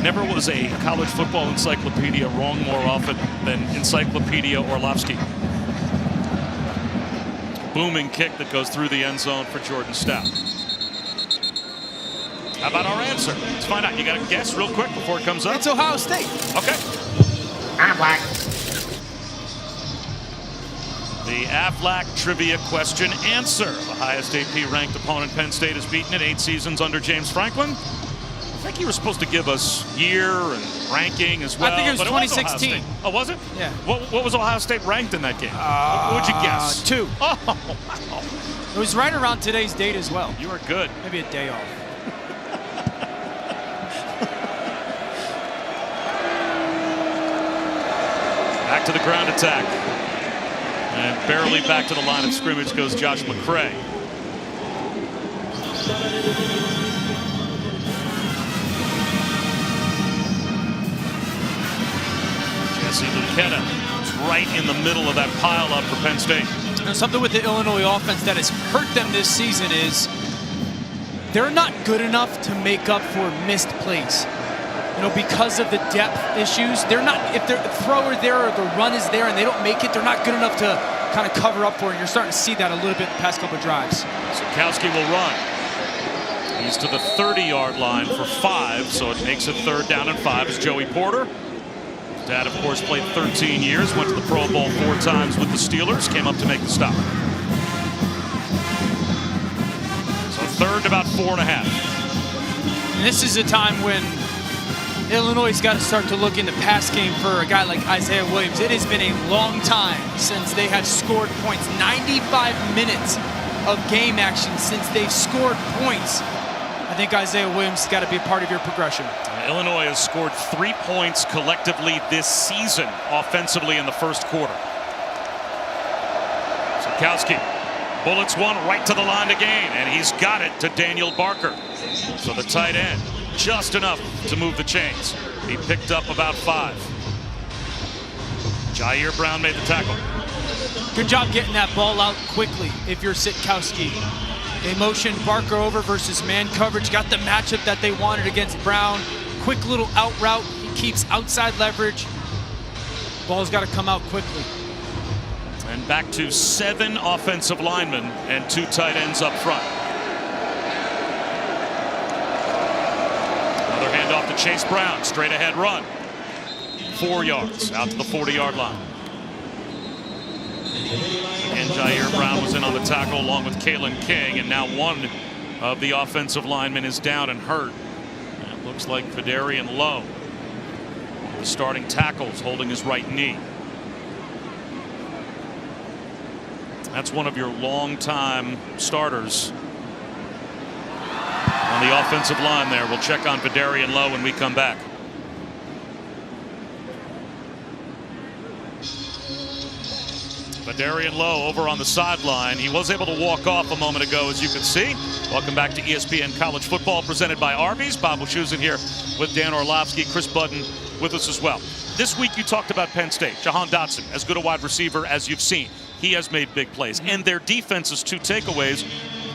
Speaker 2: Never was a college football encyclopedia wrong more often than Encyclopedia Orlovsky. Booming kick that goes through the end zone for Jordan Stout. How about our answer? Let's find out. You got to guess real quick before it comes up.
Speaker 3: It's Ohio State.
Speaker 2: Okay.
Speaker 7: Aflac.
Speaker 2: The Aflac trivia question answer. The highest AP ranked opponent Penn State has beaten in 8 seasons under James Franklin. I think you were supposed to give us year and ranking as well.
Speaker 3: I think it was
Speaker 2: but
Speaker 3: 2016.
Speaker 2: Oh, was it?
Speaker 3: Yeah.
Speaker 2: What was Ohio State ranked in that game? What would you guess?
Speaker 3: 2.
Speaker 2: Oh, wow.
Speaker 3: It was right around today's date as well.
Speaker 2: You are good.
Speaker 3: Maybe a day off.
Speaker 2: Back to the ground attack. And barely back to the line of scrimmage goes Josh McCray. Jesse Lucetta is right in the middle of that pile-up for Penn State.
Speaker 3: You know, something with the Illinois offense that has hurt them this season is they're not good enough to make up for missed plays. You know, because of the depth issues, they're not, if the thrower there or the run is there and they don't make it, they're not good enough to kind of cover up for it. You're starting to see that a little bit the past couple of drives.
Speaker 2: Sikowski will run. He's to the 30-yard line for 5, so it makes it 3rd down and 5 as Joey Porter. His dad, of course, played 13 years, went to the Pro Bowl 4 times with the Steelers, came up to make the stop. So 3rd, about 4.5.
Speaker 3: And this is a time when Illinois has got to start to look in the pass game for a guy like Isaiah Williams. It has been a long time since they have scored points. 95 minutes of game action since they've scored points. I think Isaiah Williams has got to be a part of your progression.
Speaker 2: Illinois has scored 3 points collectively this season offensively in the first quarter. Sikowski bullets one right to the line to gain, and he's got it to Daniel Barker. So the tight end, just enough to move the chains. He picked up about 5. Jair Brown made the tackle.
Speaker 3: Good job getting that ball out quickly if you're Sikowski. They motioned Barker over versus man coverage, got the matchup that they wanted against Brown. Quick little out route, he keeps outside leverage. Ball's got to come out quickly.
Speaker 2: And back to 7 offensive linemen and 2 tight ends up front. Another handoff to Chase Brown, straight ahead run. 4 yards out to the 40-yard line. Again, Jair Brown was in on the tackle along with Kalen King, and now one of the offensive linemen is down and hurt. And it looks like Vidarian Lowe, the starting tackles, holding his right knee. That's one of your longtime starters on the offensive line there. We'll check on Vidarian Lowe when we come back. Vidarian Lowe over on the sideline. He was able to walk off a moment ago, as you can see. Welcome back to ESPN College Football, presented by Arby's. Bob Wischusen here with Dan Orlovsky, Chris Budden with us as well. This week you talked about Penn State. Jahan Dotson, as good a wide receiver as you've seen. He has made big plays. And their defense's 2 takeaways,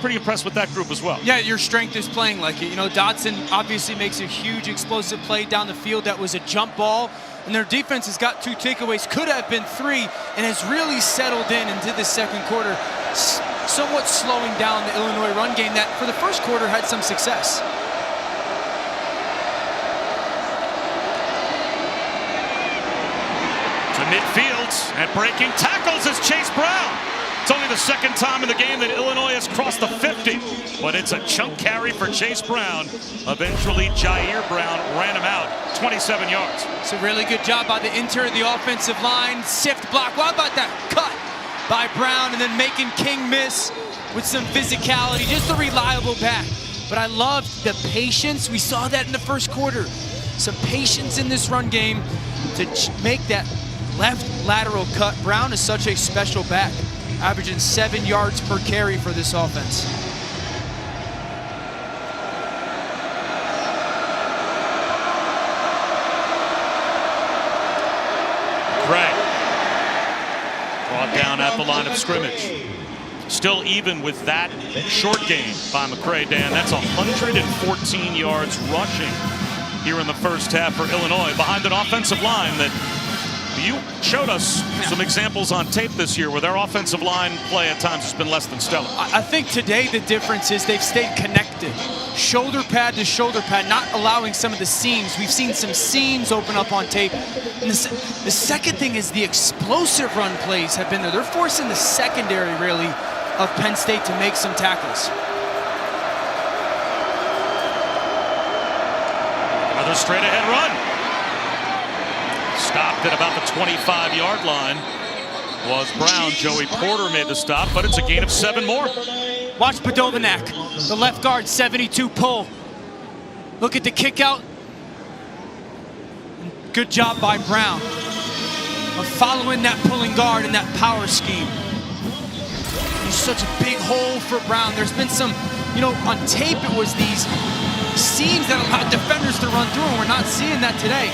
Speaker 2: pretty impressed with that group as well.
Speaker 3: Yeah, your strength is playing like it. You know, Dotson obviously makes a huge explosive play down the field. That was a jump ball. And their defense has got 2 takeaways, could have been 3, and has really settled in into the second quarter, somewhat slowing down the Illinois run game that for the first quarter had some success.
Speaker 2: To midfield, and breaking tackles is Chase Brown. It's only the 2nd time in the game that Illinois has crossed the 50, but it's a chunk carry for Chase Brown. Eventually, Jair Brown ran him out, 27 yards.
Speaker 3: It's a really good job by the interior of the offensive line. Sift block. What about that cut by Brown, and then making King miss with some physicality. Just a reliable back. But I love the patience. We saw that in the first quarter. Some patience in this run game to make that left lateral cut. Brown is such a special back. averaging 7 yards per carry for this offense.
Speaker 2: Gray brought down at the line of scrimmage. Still even with that short game by McCray, Dan. That's 114 yards rushing here in the first half for Illinois behind an offensive line that you showed us some examples on tape this year where their offensive line play at times has been less than stellar.
Speaker 3: I think today the difference is they've stayed connected. Shoulder pad to shoulder pad, not allowing some of the seams. We've seen some seams open up on tape. And the second thing is the explosive run plays have been there. They're forcing the secondary, really, of Penn State to make some tackles.
Speaker 2: Another straight ahead run. Stopped at about the 25-yard line was Brown. Joey Porter made the stop, but it's a gain of 7 more.
Speaker 3: Watch Badovanak, the left guard, 72 pull. Look at the kick out. Good job by Brown of following that pulling guard and that power scheme. There's such a big hole for Brown. There's been some, on tape it was these seams that allowed defenders to run through, and we're not seeing that today.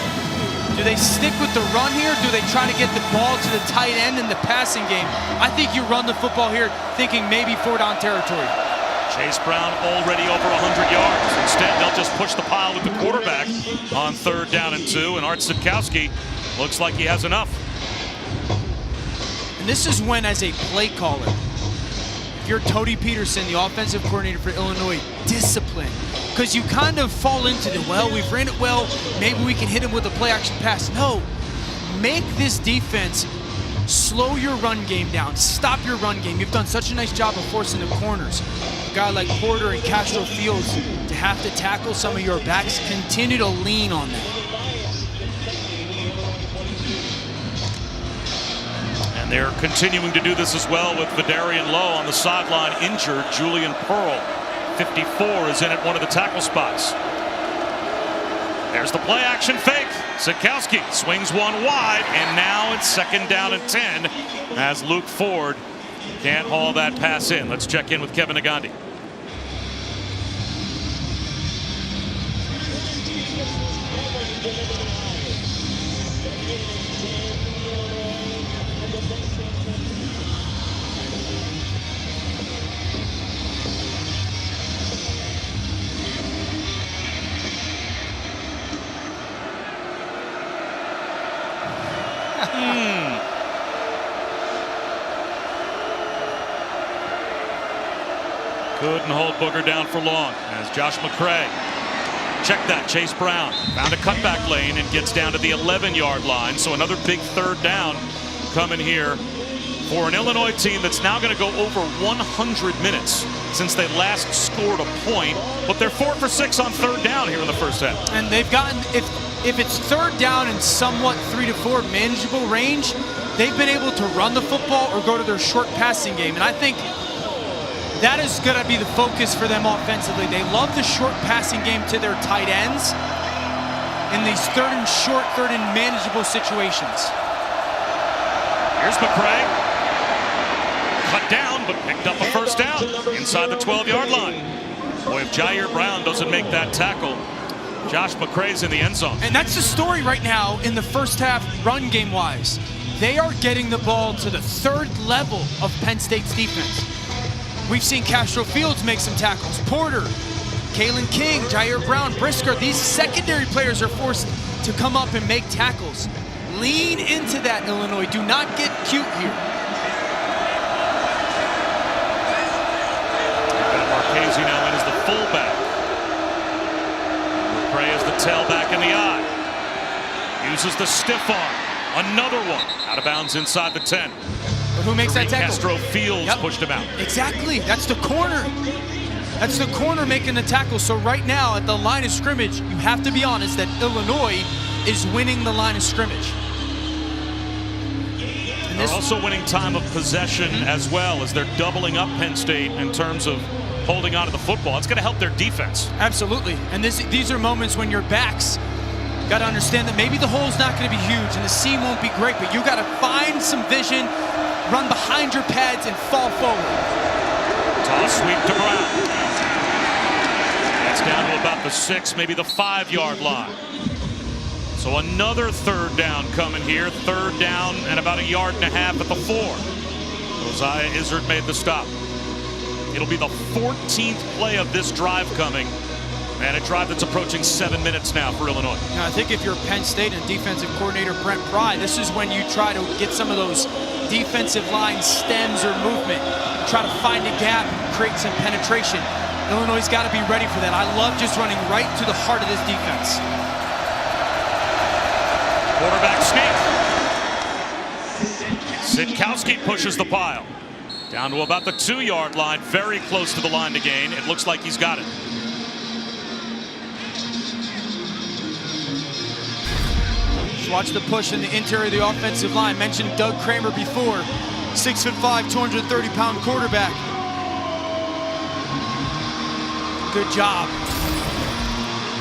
Speaker 3: Do they stick with the run here? Do they try to get the ball to the tight end in the passing game? I think you run the football here thinking maybe 4-down territory.
Speaker 2: Chase Brown already over 100 yards. Instead, they'll just push the pile with the quarterback on 3rd down and 2, and Art Sitkowski looks like he has enough.
Speaker 3: And this is when, as a play caller, if you're Tony Peterson, the offensive coordinator for Illinois, discipline. Because you kind of fall into the, well, we've ran it well, maybe we can hit him with a play-action pass. No, make this defense slow your run game down, stop your run game. You've done such a nice job of forcing the corners. A guy like Porter and Castro Fields to have to tackle some of your backs, continue to lean on that.
Speaker 2: And they're continuing to do this as well with Vidarian Lowe on the sideline injured. Julian Pearl, 54, is in at one of the tackle spots. There's the play action fake. Sitkowski swings one wide, and now it's 2nd down and 10 as Luke Ford can't haul that pass in. Let's check in with Kevin Nagandi. Couldn't hold Booger down for long as Josh McCray. Check that, Chase Brown found a cutback lane and gets down to the 11-yard line. So another big 3rd down coming here for an Illinois team that's now going to go over 100 minutes since they last scored a point. But they're 4 for 6 on 3rd down here in the first half.
Speaker 3: And they've gotten, if it's 3rd down in somewhat 3 to 4 manageable range, they've been able to run the football or go to their short passing game. And I think that is going to be the focus for them offensively. They love the short passing game to their tight ends in these 3rd and short, 3rd and manageable situations.
Speaker 2: Here's McCray. Cut down, but picked up a 1st down inside the 12-yard line. Boy, if Jair Brown doesn't make that tackle, Josh McCray's in the end zone.
Speaker 3: And that's the story right now in the first half run game-wise. They are getting the ball to the 3rd level of Penn State's defense. We've seen Castro Fields make some tackles. Porter, Kalen King, Jair Brown, Brisker. These secondary players are forced to come up and make tackles. Lean into that, Illinois. Do not get cute here.
Speaker 2: Marchese now in as the fullback. McCray is the tailback in the eye. Uses the stiff arm. Another one out of bounds inside the 10.
Speaker 3: But who makes that tackle?
Speaker 2: Castro Fields pushed him out.
Speaker 3: Exactly. That's the corner. That's the corner making the tackle. So right now at the line of scrimmage, you have to be honest that Illinois is winning the line of scrimmage. And
Speaker 2: they're also winning time of possession as well as they're doubling up Penn State in terms of holding on to the football. It's going to help their defense.
Speaker 3: Absolutely. And these are moments when your backs got to understand that maybe the hole's not going to be huge and the seam won't be great, but you got to find some vision, run behind your pads and fall forward.
Speaker 2: Toss sweep to Brown. That's down to about the 6, maybe the 5-yard line. So another third down coming here. Third down and about 1.5 yards at the 4. Josiah Izzard made the stop. It'll be the 14th play of this drive coming. And a drive that's approaching 7 minutes now for Illinois.
Speaker 3: Now, I think if you're Penn State and defensive coordinator Brent Pry, this is when you try to get some of those defensive line stems or movement. Try to find a gap, create some penetration. Illinois' got to be ready for that. I love just running right to the heart of this defense.
Speaker 2: Quarterback sneak. Sitkowski pushes the pile. Down to about the 2-yard line, very close to the line to gain. It looks like he's got it.
Speaker 3: Watch the push in the interior of the offensive line. Mentioned Doug Kramer before. 6'5", 230-pound quarterback. Good job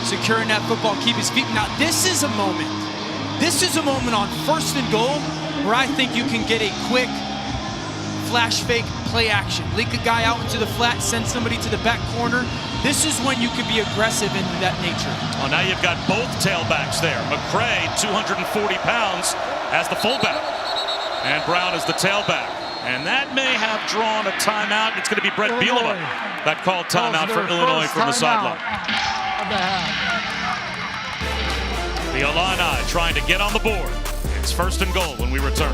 Speaker 3: securing that football, keep his feet. Now this is a moment. This is a moment on 1st and goal where I think you can get a quick flash fake play action. Leak a guy out into the flat, send somebody to the back corner. This is when you can be aggressive in that nature.
Speaker 2: Oh, now you've got both tailbacks there. McCray, 240 pounds, as the fullback. And Brown is the tailback. And that may have drawn a timeout. It's going to be Brett Bielema that called timeout for Illinois from the sideline. The Illini trying to get on the board. It's 1st and goal when we return.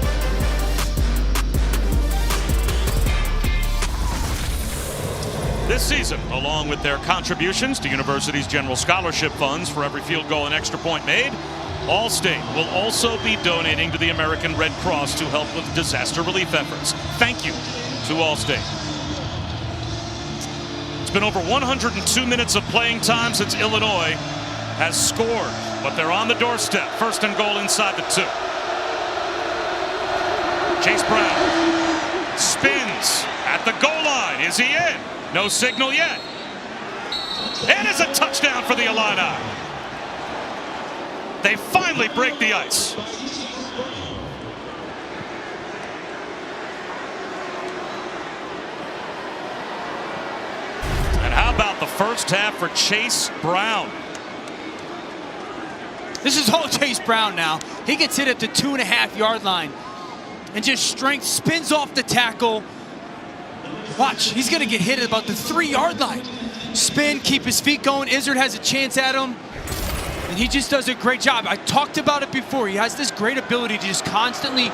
Speaker 2: This season, along with their contributions to universities' general scholarship funds for every field goal and extra point made, Allstate will also be donating to the American Red Cross to help with disaster relief efforts. Thank you to Allstate. It's been over 102 minutes of playing time since Illinois has scored, but they're on the doorstep. 1st and goal inside the 2. Chase Brown spins at the goal line. Is he in? No signal yet. And it's a touchdown for the Illini. They finally break the ice. And how about the first half for Chase Brown?
Speaker 3: This is all Chase Brown now. He gets hit at the 2.5-yard line and just strength spins off the tackle. Watch, he's going to get hit at about the 3-yard line. Spin, keep his feet going. Izzard has a chance at him, and he just does a great job. I talked about it before. He has this great ability to just constantly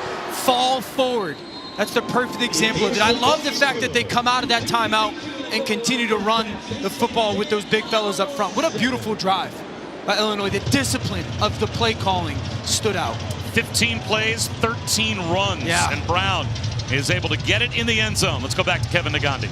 Speaker 3: fall forward. That's the perfect example of it. I love the fact that they come out of that timeout and continue to run the football with those big fellas up front. What a beautiful drive by Illinois. The discipline of the play calling stood out.
Speaker 2: 15 plays, 13 runs,
Speaker 3: yeah.
Speaker 2: And Brown is able to get it in the end zone. Let's go back to Kevin Negandhi.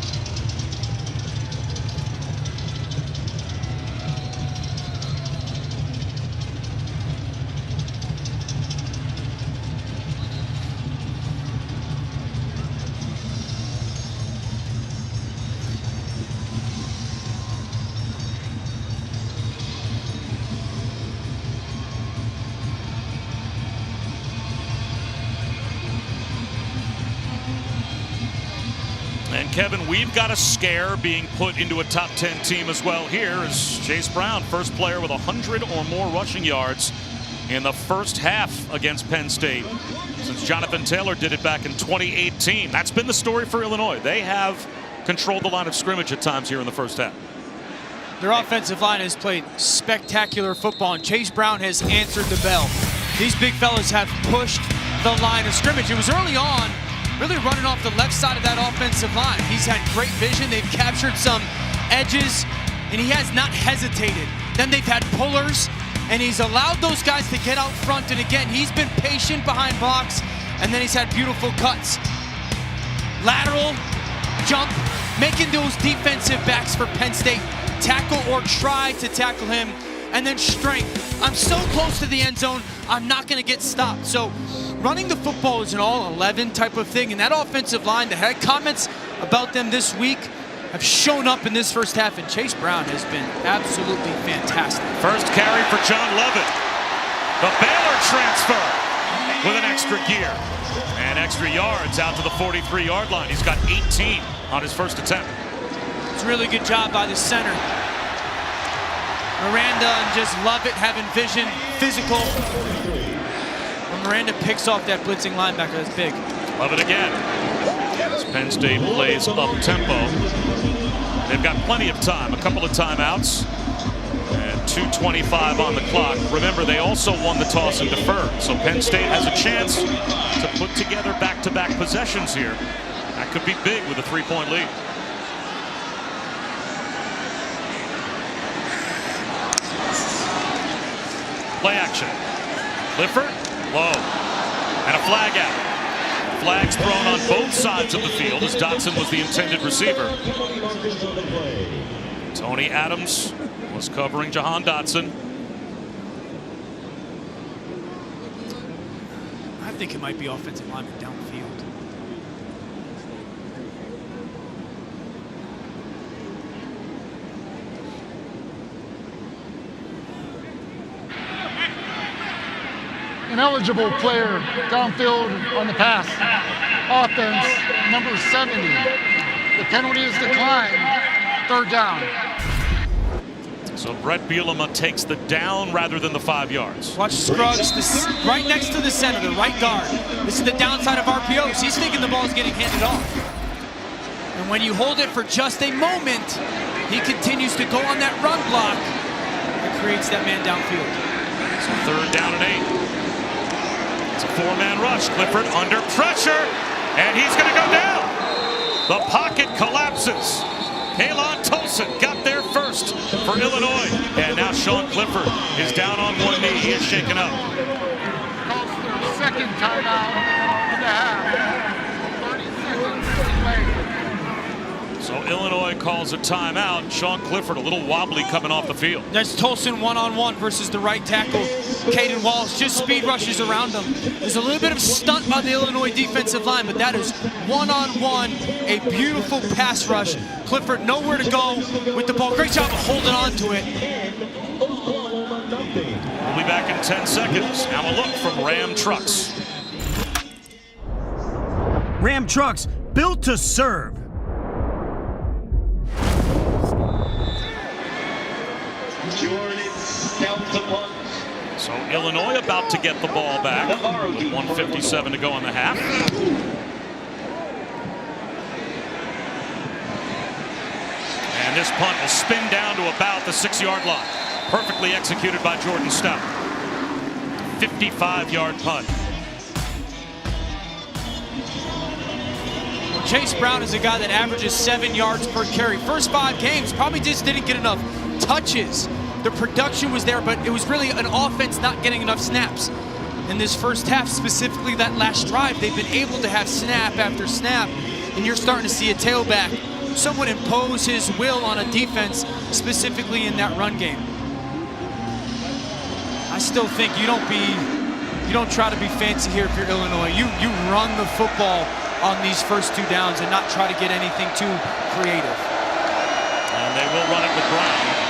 Speaker 2: And Kevin, we've got a scare being put into a top 10 team as well here is Chase Brown, first player with 100 or more rushing yards in the first half against Penn State since Jonathan Taylor did it back in 2018. That's been the story for Illinois. They have controlled the line of scrimmage at times here in the first half.
Speaker 3: Their offensive line has played spectacular football, and Chase Brown has answered the bell. These big fellas have pushed the line of scrimmage. It was early on, really running off the left side of that offensive line. He's had great vision. They've captured some edges, and he has not hesitated. Then they've had pullers, and he's allowed those guys to get out front. And again, he's been patient behind blocks, and then he's had beautiful cuts. Lateral, jump, making those defensive backs for Penn State tackle or try to tackle him, and then strength. I'm so close to the end zone, I'm not going to get stopped. So running the football is an all-11 type of thing, and that offensive line, the head comments about them this week have shown up in this first half, and Chase Brown has been absolutely fantastic.
Speaker 2: First carry for John Lovett. The Baylor transfer with an extra gear. And extra yards out to the 43-yard line. He's got 18 on his first attempt.
Speaker 3: It's a really good job by the center. Miranda and just love it, having vision, physical. When Miranda picks off that blitzing linebacker, that's big.
Speaker 2: Love it again. As Penn State plays up-tempo. They've got plenty of time, a couple of timeouts. And 2:25 on the clock. Remember, they also won the toss and deferred. So Penn State has a chance to put together back-to-back possessions here. That could be big with a 3-point lead. Play action. Clifford, low. And a flag out. Flags thrown on both sides of the field as Dotson was the intended receiver. Tony Adams was covering Jahan Dotson.
Speaker 3: I think it might be offensive lineman downfield.
Speaker 5: An eligible player downfield on the pass. Offense, number 70. The penalty is declined. 3rd down.
Speaker 2: So Brett Bielema takes the down rather than the 5 yards.
Speaker 3: Watch Scruggs, right next to the center, the right guard. This is the downside of RPOs. He's thinking the ball's getting handed off. And when you hold it for just a moment, he continues to go on that run block. It creates that man downfield.
Speaker 2: So 3rd down and 8. It's a 4-man rush. Clifford under pressure, and he's going to go down. The pocket collapses. Kalon Tolson got there first for Illinois. And now Sean Clifford is down on one knee. He is shaken up.
Speaker 5: Calls their 2nd timeout of the half. 30 seconds late.
Speaker 2: So Illinois calls a timeout. Sean Clifford a little wobbly coming off the field.
Speaker 3: That's Tolson one-on-one versus the right tackle, Caden Wallace. Just speed rushes around him. There's a little bit of stunt by the Illinois defensive line, but that is one-on-one, a beautiful pass rush. Clifford nowhere to go with the ball. Great job of holding on to it.
Speaker 2: We'll be back in 10 seconds. Now a look from Ram Trucks.
Speaker 7: Ram Trucks, built to serve.
Speaker 2: So Illinois about to get the ball back with 1:57 to go in the half. And this punt will spin down to about the 6-yard line. Perfectly executed by Jordan Stout. 55-yard punt.
Speaker 3: Well, Chase Brown is a guy that averages 7 yards per carry. First 5 games, probably just didn't get enough touches. The production was there, but it was really an offense not getting enough snaps. In this first half, specifically that last drive, they've been able to have snap after snap, and you're starting to see a tailback somewhat impose his will on a defense, specifically in that run game. I still think you don't try to be fancy here if you're Illinois. You run the football on these first 2 downs and not try to get anything too creative.
Speaker 2: And they will run it with Brown.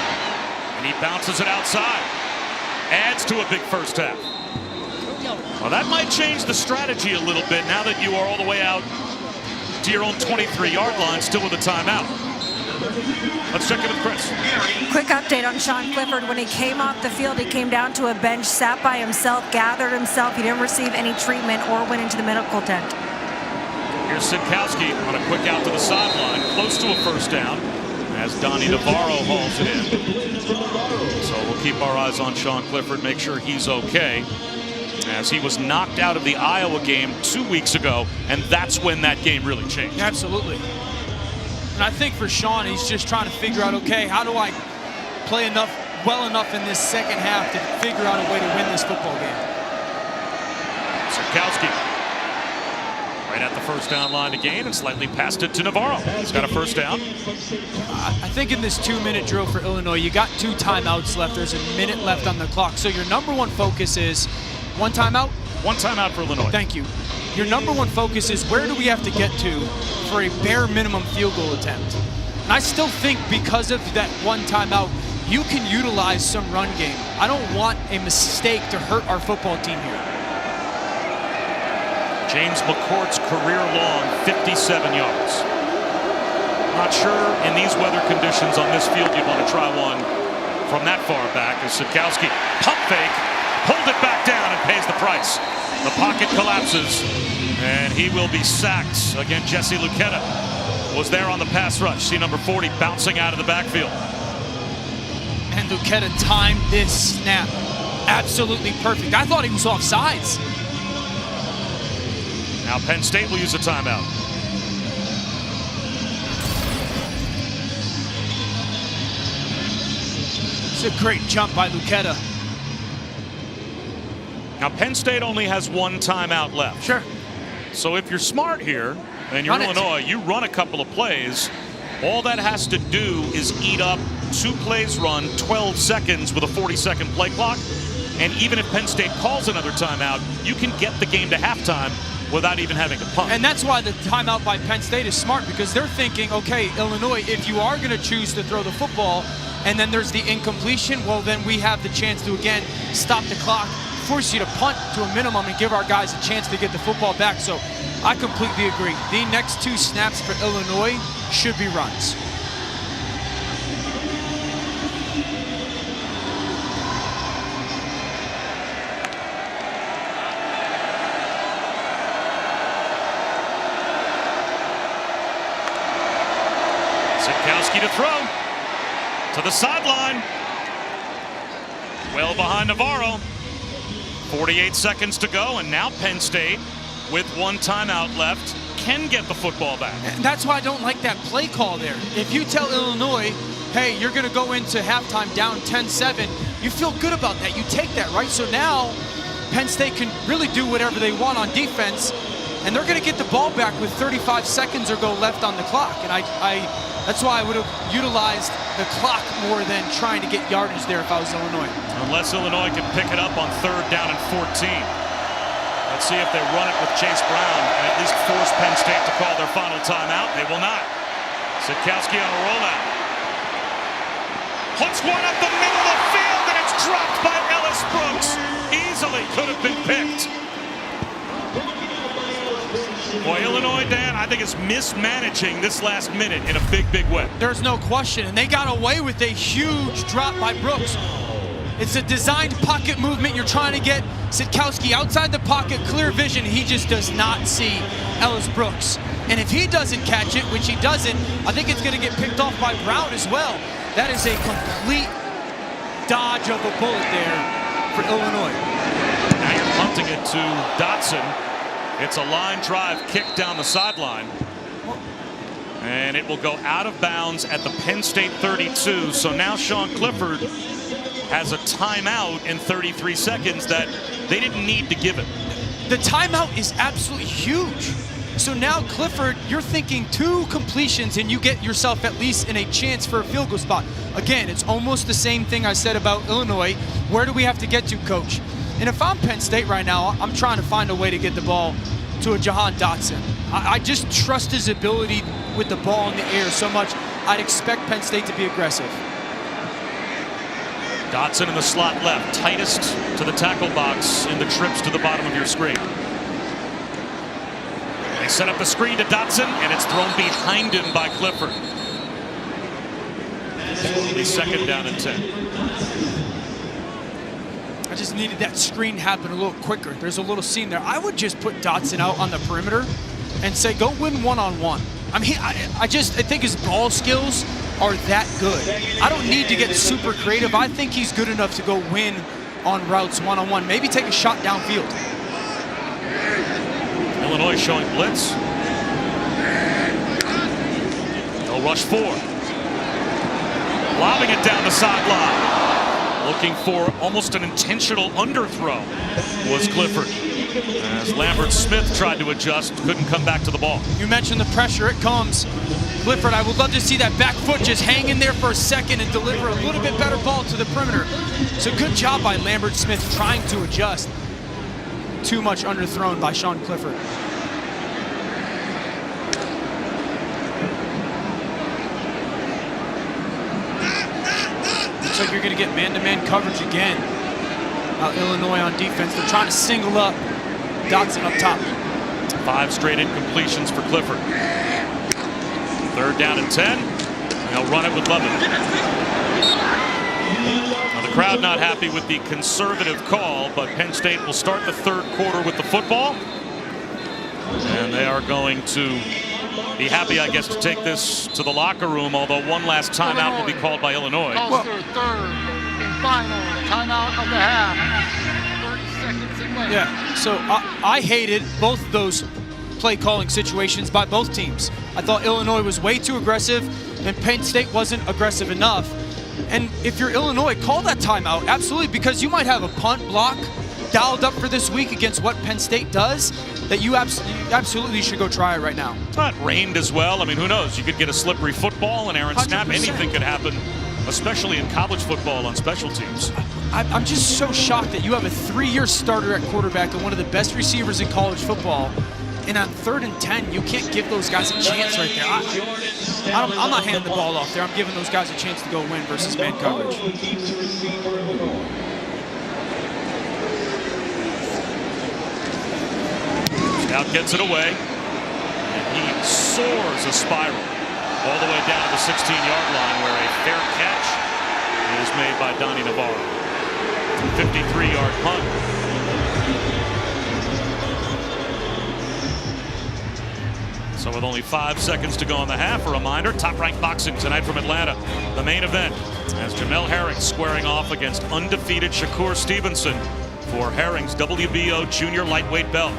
Speaker 2: And he bounces it outside. Adds to a big first half. Well, that might change the strategy a little bit now that you are all the way out to your own 23-yard line, still with a timeout. Let's check in with Chris.
Speaker 4: Quick update on Sean Clifford. When he came off the field, he came down to a bench, sat by himself, gathered himself. He didn't receive any treatment or went into the medical tent.
Speaker 2: Here's Sitkowski on a quick out to the sideline, close to a first down, as Donnie Navarro hauls it in. So we'll keep our eyes on Sean Clifford, make sure he's okay, as he was knocked out of the Iowa game 2 weeks ago, and that's when that game really changed.
Speaker 3: Absolutely. And I think for Sean, he's just trying to figure out, okay, how do I play well enough in this second half to figure out a way to win this football game?
Speaker 2: Sitkowski right at the first down line to gain and slightly passed it to Navarro. He's got a first down.
Speaker 3: I think in this 2-minute drill for Illinois, you got 2 timeouts left. There's a minute left on the clock. So your number one focus is one timeout?
Speaker 2: One timeout for Illinois.
Speaker 3: Thank you. Your number one focus is where do we have to get to for a bare minimum field goal attempt? And I still think because of that one timeout, you can utilize some run game. I don't want a mistake to hurt our football team here.
Speaker 2: James McCourt's career-long 57 yards. Not sure in these weather conditions on this field you'd want to try one from that far back as Sitkowski pump fake, pulled it back down and pays the price. The pocket collapses and he will be sacked. Again, Jesse Luketa was there on the pass rush. See number 40 bouncing out of the backfield.
Speaker 3: And Luketa timed this snap absolutely perfect. I thought he was offsides.
Speaker 2: Now Penn State will use a timeout.
Speaker 3: It's a great jump by Luketa.
Speaker 2: Now Penn State only has one timeout left.
Speaker 3: Sure.
Speaker 2: So if you're smart here and you're
Speaker 3: Run it.
Speaker 2: Illinois, you run a couple of plays. All that has to do is eat up 2 plays run, 12 seconds with a 40-second play clock. And even if Penn State calls another timeout, you can get the game to halftime without even having to punt.
Speaker 3: And that's why the timeout by Penn State is smart, because they're thinking, okay, Illinois, if you are going to choose to throw the football and then there's the incompletion, well, then we have the chance to, again, stop the clock, force you to punt to a minimum and give our guys a chance to get the football back. So I completely agree. The next 2 snaps for Illinois should be runs.
Speaker 2: Sitkowski to throw to the sideline. Well behind Navarro. 48 seconds to go, and now Penn State, with 1 timeout left, can get the football back.
Speaker 3: And that's why I don't like that play call there. If you tell Illinois, hey, you're going to go into halftime down 10-7, you feel good about that. You take that, right? So now Penn State can really do whatever they want on defense, and they're going to get the ball back with 35 seconds or go left on the clock. And that's why I would have utilized the clock more than trying to get yardage there if I was Illinois.
Speaker 2: Unless Illinois can pick it up on 3rd down and 14. Let's see if they run it with Chase Brown and at least force Penn State to call their final timeout. They will not. Sitkowski on a rollout. Puts one up the middle of the field, and it's dropped by Ellis Brooks. Easily could have been picked. Boy, Illinois, Dan, I think is mismanaging this last minute in a big, big way.
Speaker 3: There's no question, and they got away with a huge drop by Brooks. It's a designed pocket movement. You're trying to get Sitkowski outside the pocket, clear vision. He just does not see Ellis Brooks. And if he doesn't catch it, which he doesn't, I think it's going to get picked off by Brown as well. That is a complete dodge of a bullet there for Illinois.
Speaker 2: Now you're punting it to Dotson. It's a line drive kick down the sideline. And it will go out of bounds at the Penn State 32. So now Sean Clifford has a timeout in 33 seconds that they didn't need to give it.
Speaker 3: The timeout is absolutely huge. So now Clifford, you're thinking 2 completions and you get yourself at least in a chance for a field goal spot. Again, it's almost the same thing I said about Illinois. Where do we have to get to, coach? And if I'm Penn State right now, I'm trying to find a way to get the ball to a Jahan Dotson. I just trust his ability with the ball in the air so much. I'd expect Penn State to be aggressive.
Speaker 2: Dotson in the slot left, tightest to the tackle box in the trips to the bottom of your screen. They set up the screen to Dotson, and it's thrown behind him by Clifford. It'll be 2nd down and 10.
Speaker 3: I just needed that screen to happen a little quicker. There's a little seam there. I would just put Dotson out on the perimeter and say, go win one-on-one. I mean, I think his ball skills are that good. I don't need to get super creative. I think he's good enough to go win on routes one-on-one. Maybe take a shot downfield.
Speaker 2: Illinois showing blitz. They'll rush 4. Lobbing it down the sideline. Looking for almost an intentional underthrow was Clifford. As Lambert Smith tried to adjust, couldn't come back to the ball.
Speaker 3: You mentioned the pressure, it comes. Clifford, I would love to see that back foot just hang in there for a second and deliver a little bit better ball to the perimeter. So good job by Lambert Smith trying to adjust. Too much underthrown by Sean Clifford. Looks like you're going to get man-to-man coverage again. Illinois on defense. They're trying to single up Dotson up top.
Speaker 2: 5 straight incompletions for Clifford. 3rd down and 10. They'll run it with Lovett. Now the crowd not happy with the conservative call, but Penn State will start the 3rd quarter with the football. And they are going to be happy, I guess, to take this to the locker room, although one last timeout will be called by Illinois.
Speaker 5: Calls their 3rd and final timeout of the half. 30 seconds and left.
Speaker 3: Yeah, so I hated both those play calling situations by both teams. I thought Illinois was way too aggressive and Penn State wasn't aggressive enough. And if you're Illinois, call that timeout, absolutely, because you might have a punt block dialed up for this week against what Penn State does that you absolutely should go try it right now.
Speaker 2: It's not rained as well. I mean, who knows? You could get a slippery football, an errant snap.
Speaker 3: 100%.
Speaker 2: Anything could happen, especially in college football on special teams.
Speaker 3: I'm just so shocked that you have a 3-year starter at quarterback and one of the best receivers in college football. And on 3rd and 10, you can't give those guys a chance right there. I'm not handing the ball off there. I'm giving those guys a chance to go win versus man coverage.
Speaker 2: Scout gets it away, and he soars a spiral all the way down to the 16-yard line where a fair catch is made by Donnie Navarro. 53-yard punt. So with only 5 seconds to go in the half, a reminder, Top Rank Boxing tonight from Atlanta. The main event as Jamel Herring squaring off against undefeated Shakur Stevenson for Herring's WBO junior lightweight belt.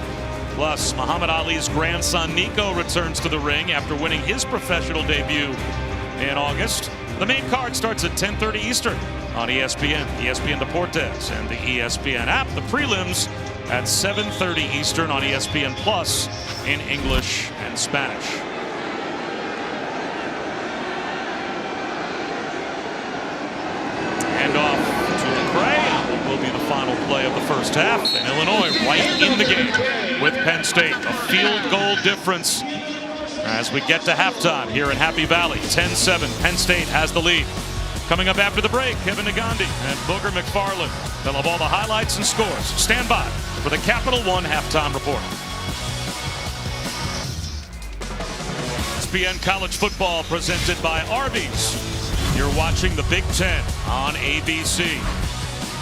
Speaker 2: Plus, Muhammad Ali's grandson Nico returns to the ring after winning his professional debut in August. The main card starts at 10:30 Eastern on ESPN, ESPN Deportes, and the ESPN app. The prelims at 7:30 Eastern on ESPN Plus in English and Spanish. Hand off to McCray. Will be the final play of the first half, and Illinois right in the game with Penn State. A field goal difference as we get to halftime here in Happy Valley. 10-7, Penn State has the lead. Coming up after the break, Kevin Nagandi and Booger McFarland. They'll have all the highlights and scores. Stand by for the Capital One halftime report. ESPN College Football presented by Arby's. You're watching the Big Ten on ABC.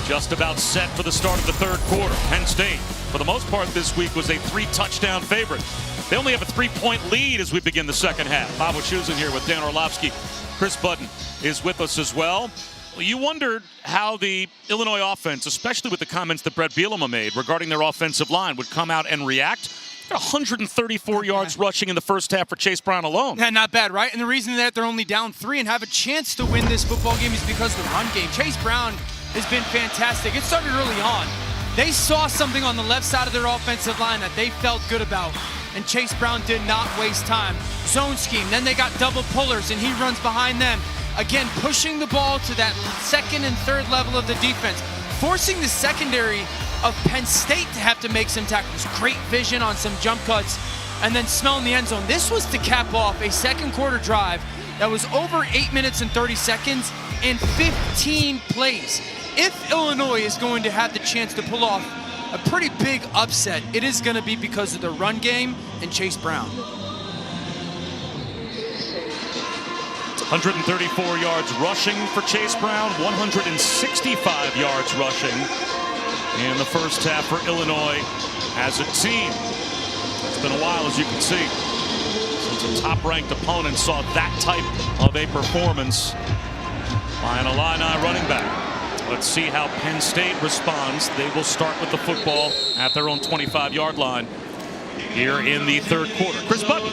Speaker 2: Just about set for the start of the 3rd quarter. Penn State, for the most part this week, was a 3-touchdown favorite. They only have a 3-point lead as we begin the second half. Bob Wischusen here with Dan Orlovsky. Chris Button is with us as well. You wondered how the Illinois offense, especially with the comments that Brett Bielema made regarding their offensive line, would come out and react. 134 yards rushing in the first half for Chase Brown alone.
Speaker 3: Yeah, not bad, right? And the reason that they're only down 3 and have a chance to win this football game is because of the run game. Chase Brown has been fantastic. It started early on. They saw something on the left side of their offensive line that they felt good about, and Chase Brown did not waste time. Zone scheme, then they got double pullers, and he runs behind them. Again, pushing the ball to that 2nd and 3rd level of the defense, forcing the secondary of Penn State to have to make some tackles. Great vision on some jump cuts, and then smelling the end zone. This was to cap off a 2nd quarter drive that was over 8 minutes and 30 seconds and 15 plays. If Illinois is going to have the chance to pull off a pretty big upset, it is going to be because of the run game and Chase Brown.
Speaker 2: 134 yards rushing for Chase Brown, 165 yards rushing in the first half for Illinois as a team. It's been a while, as you can see, since a top-ranked opponent saw that type of a performance by an Illini running back. Let's see how Penn State responds. They will start with the football at their own 25-yard line here in the 3rd quarter. Chris Button.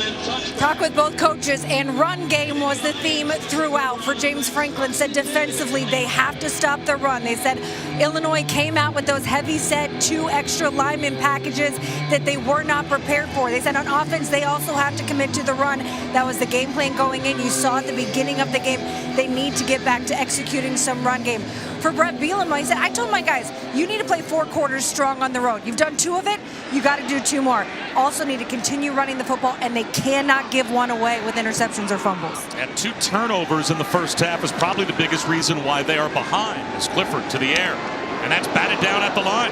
Speaker 4: Talk with both coaches, and run game was the theme throughout. For James Franklin, said defensively they have to stop the run. They said Illinois came out with those heavy set 2 extra lineman packages that they were not prepared for. They said on offense they also have to commit to the run. That was the game plan going in. You saw at the beginning of the game they need to get back to executing some run game. For Brett Bielema, he said, I told my guys, you need to play 4 quarters strong on the road. You've done 2 of it, you got to do 2 more. Also need to continue running the football, and they cannot give one away with interceptions or fumbles.
Speaker 2: And 2 turnovers in the first half is probably the biggest reason why they are behind. As Clifford to the air, and that's batted down at the line.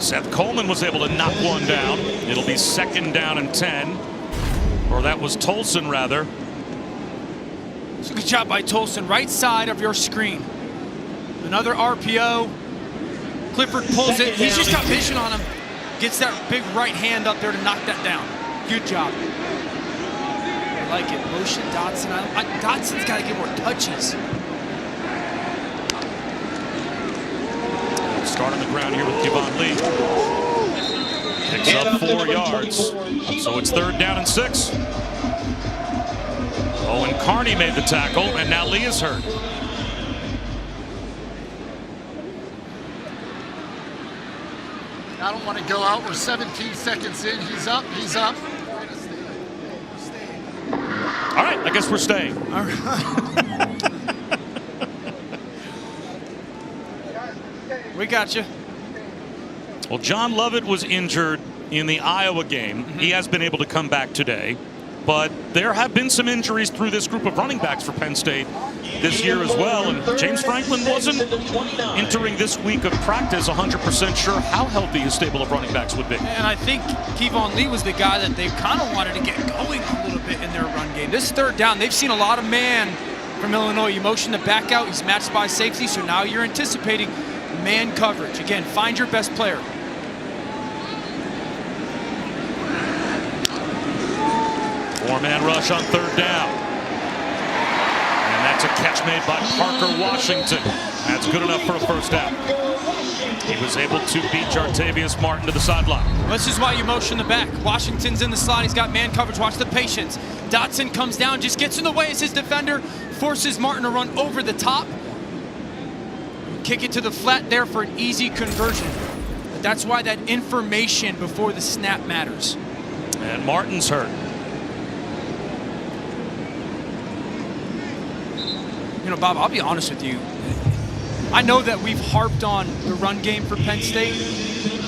Speaker 2: Seth Coleman was able to knock one down. It'll be 2nd down and 10. Or that was Tolson, rather.
Speaker 3: It's a good job by Tolson. Right side of your screen. Another RPO. Clifford pulls it. He's just got vision on him. Gets that big right hand up there to knock that down. Good job. I like it. Motion Dotson. Dotson's got to get more touches.
Speaker 2: Start on the ground here with Kevon Lee. Picks up 4 yards. So it's 3rd down and 6. Owen Carney made the tackle, and now Lee is hurt.
Speaker 5: I don't want to go out. We're 17 seconds in. He's up. He's up.
Speaker 2: All right, I guess we're staying.
Speaker 3: All right. We got you.
Speaker 2: Well, John Lovett was injured in the Iowa game. He has been able to come back today. But there have been some injuries through this group of running backs for Penn State this year as well. And James Franklin wasn't entering this week of practice 100% sure how healthy his stable of running backs would be.
Speaker 3: And I think Kevon Lee was the guy that they kind of wanted to get going a little bit in their run game. This 3rd down, they've seen a lot of man from Illinois. You motion the back out. He's matched by safety. So now you're anticipating man coverage. Again, find your best player.
Speaker 2: Four-man rush on 3rd down. And that's a catch made by Parker Washington. That's good enough for a 1st down. He was able to beat Jartavius Martin to the sideline.
Speaker 3: This is why you motion the back. Washington's in the slot. He's got man coverage. Watch the patience. Dotson comes down, just gets in the way as his defender, forces Martin to run over the top. Kick it to the flat there for an easy conversion. But that's why that information before the snap matters.
Speaker 2: And Martin's hurt.
Speaker 3: You know, Bob, I'll be honest with you. I know that we've harped on the run game for Penn State.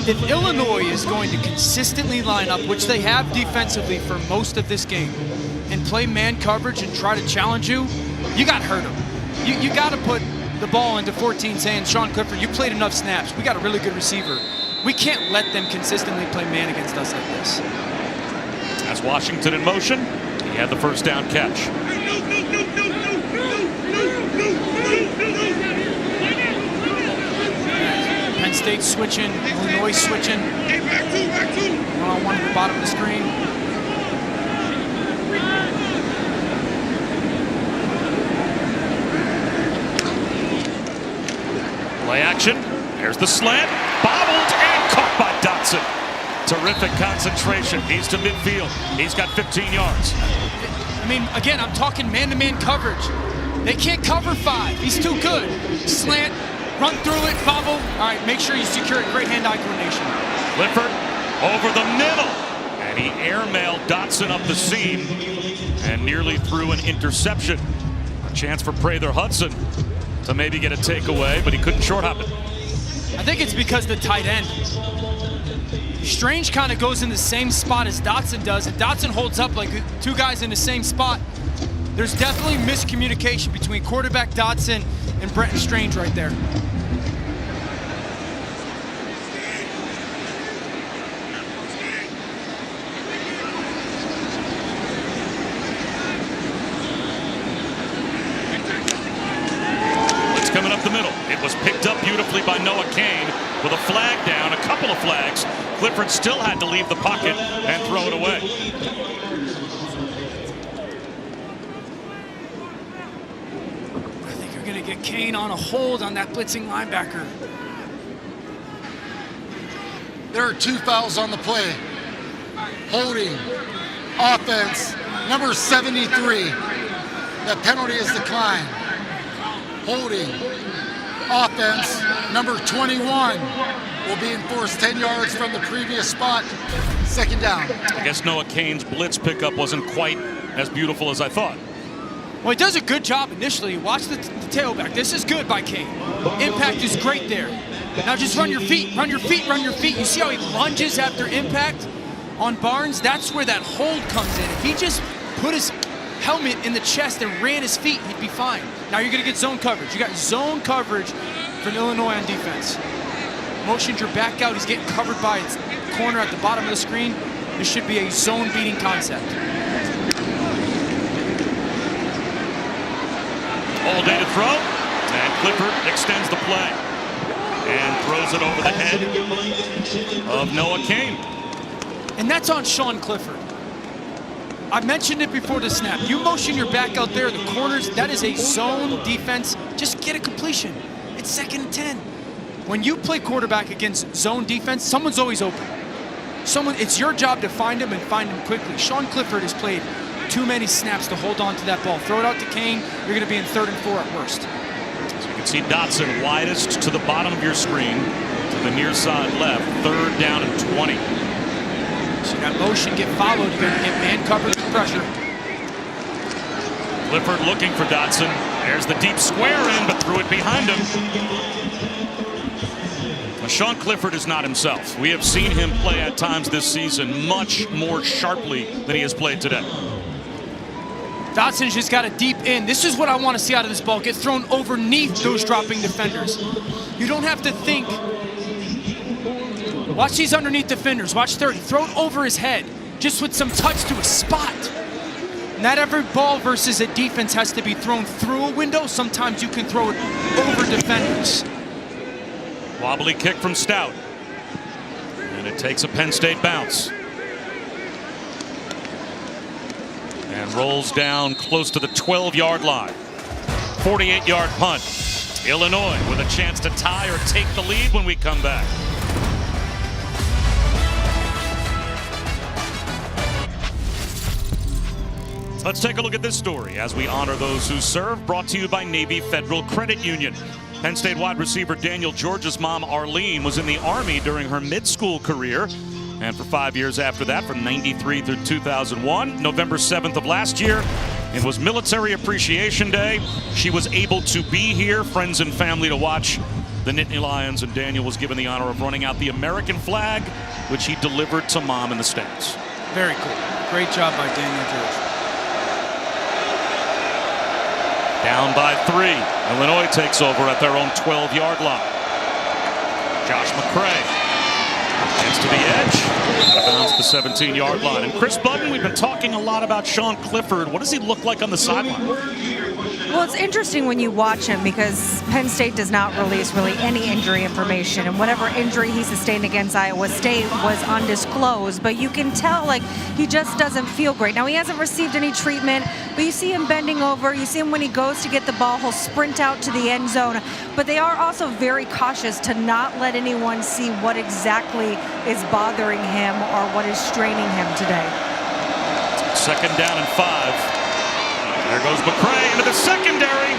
Speaker 3: If Illinois is going to consistently line up, which they have defensively for most of this game, and play man coverage and try to challenge you, you got to hurt them. You got to put the ball into 14's hands. Sean Clifford, you played enough snaps. We got a really good receiver. We can't let them consistently play man against us like this.
Speaker 2: As Washington in motion, he had the 1st down catch.
Speaker 3: Penn State switching, Illinois switching. One-on-one at the bottom of the screen.
Speaker 2: Play action. There's the slant. Bobbled and caught by Dotson. Terrific concentration. He's to midfield. He's got 15 yards.
Speaker 3: I mean, again, I'm talking man-to-man coverage. They can't cover 5. He's too good. Slant, run through it, bobble. All right, make sure you secure it. Great hand-eye coordination.
Speaker 2: Clifford over the middle. And he airmailed Dotson up the seam and nearly threw an interception. A chance for Prather Hudson to maybe get a takeaway, but he couldn't short hop it.
Speaker 3: I think it's because the tight end. Strange kind of goes in the same spot as Dotson does, and Dotson holds up like 2 guys in the same spot. There's definitely miscommunication between quarterback Dotson and Brenton Strange right there.
Speaker 2: Blitz coming up the middle. It was picked up beautifully by Noah Kane with a flag down, a couple of flags. Clifford still had to leave the pocket and throw it away.
Speaker 3: I think you're going to get Kane on a hold on that blitzing linebacker.
Speaker 5: There are 2 fouls on the play. Holding, offense, number 73. That penalty is declined. Holding, offense, number 21 will be enforced 10 yards from the previous spot. 2nd down.
Speaker 2: I guess Noah Kane's blitz pickup wasn't quite as beautiful as I thought.
Speaker 3: Well, he does a good job initially. Watch the tailback. This is good by Kane. Impact is great there. Now just run your feet, run your feet, run your feet. You see how he lunges after impact on Barnes? That's where that hold comes in. If he just put his helmet in the chest and ran his feet, he'd be fine. Now you're going to get zone coverage. You got zone coverage from Illinois on defense. motioned your back out. He's getting covered by its corner at the bottom of the screen. This should be a zone beating concept.
Speaker 2: All day to throw, and Clifford extends the play and throws it over the head of Noah Cain.
Speaker 3: And that's on Sean Clifford. I mentioned it before the snap. You motion your back out there, the corners, that is a zone defense. Just get a completion. It's 2nd and 10. When you play quarterback against zone defense, someone's always open. It's your job to find him and find him quickly. Sean Clifford has played too many snaps to hold on to that ball. Throw it out to Cain, you're going to be in 3rd and 4 at worst.
Speaker 2: So you can see Dotson widest to the bottom of your screen, to the near side left, 3rd down and 20.
Speaker 3: So that motion get followed, you're going to get man coverage and pressure.
Speaker 2: Clifford looking for Dotson. There's the deep square in, but threw it behind him. Now, Sean Clifford is not himself. We have seen him play at times this season much more sharply than he has played today.
Speaker 3: Dotson's just got a deep in. This is what I want to see out of this ball. Get thrown underneath those dropping defenders. You don't have to think. Watch these underneath defenders. Watch 30. Throw it over his head, just with some touch to a spot. Not every ball versus a defense has to be thrown through a window. Sometimes you can throw it over defenders.
Speaker 2: Wobbly kick from Stout. And it takes a Penn State bounce. And rolls down close to the 12-yard line. 48-yard punt. Illinois with a chance to tie or take the lead when we come back. Let's take a look at this story as we honor those who serve. Brought to you by Navy Federal Credit Union. Penn State wide receiver Daniel George's mom, Arlene, was in the Army during her mid-school career. And for 5 years after that, from 93 through 2001, November 7th of last year, it was Military Appreciation Day. She was able to be here, friends and family to watch the Nittany Lions, and Daniel was given the honor of running out the American flag, which he delivered to mom in the stands.
Speaker 3: Very cool. Great job by Daniel George.
Speaker 2: Down by 3. Illinois takes over at their own 12-yard line. Josh McCray gets to the edge, out of bounds the 17-yard line. And Chris Budden, we've been talking a lot about Sean Clifford. What does he look like on the sideline?
Speaker 4: Well, it's interesting when you watch him because Penn State does not release really any injury information, and whatever injury he sustained against Iowa State was undisclosed, but you can tell like he just doesn't feel great. Now, he hasn't received any treatment, but you see him bending over, you see him when he goes to get the ball, he'll sprint out to the end zone, but they are also very cautious to not let anyone see what exactly is bothering him or what is straining him today.
Speaker 2: 2nd down and 5. There goes McCray into the secondary.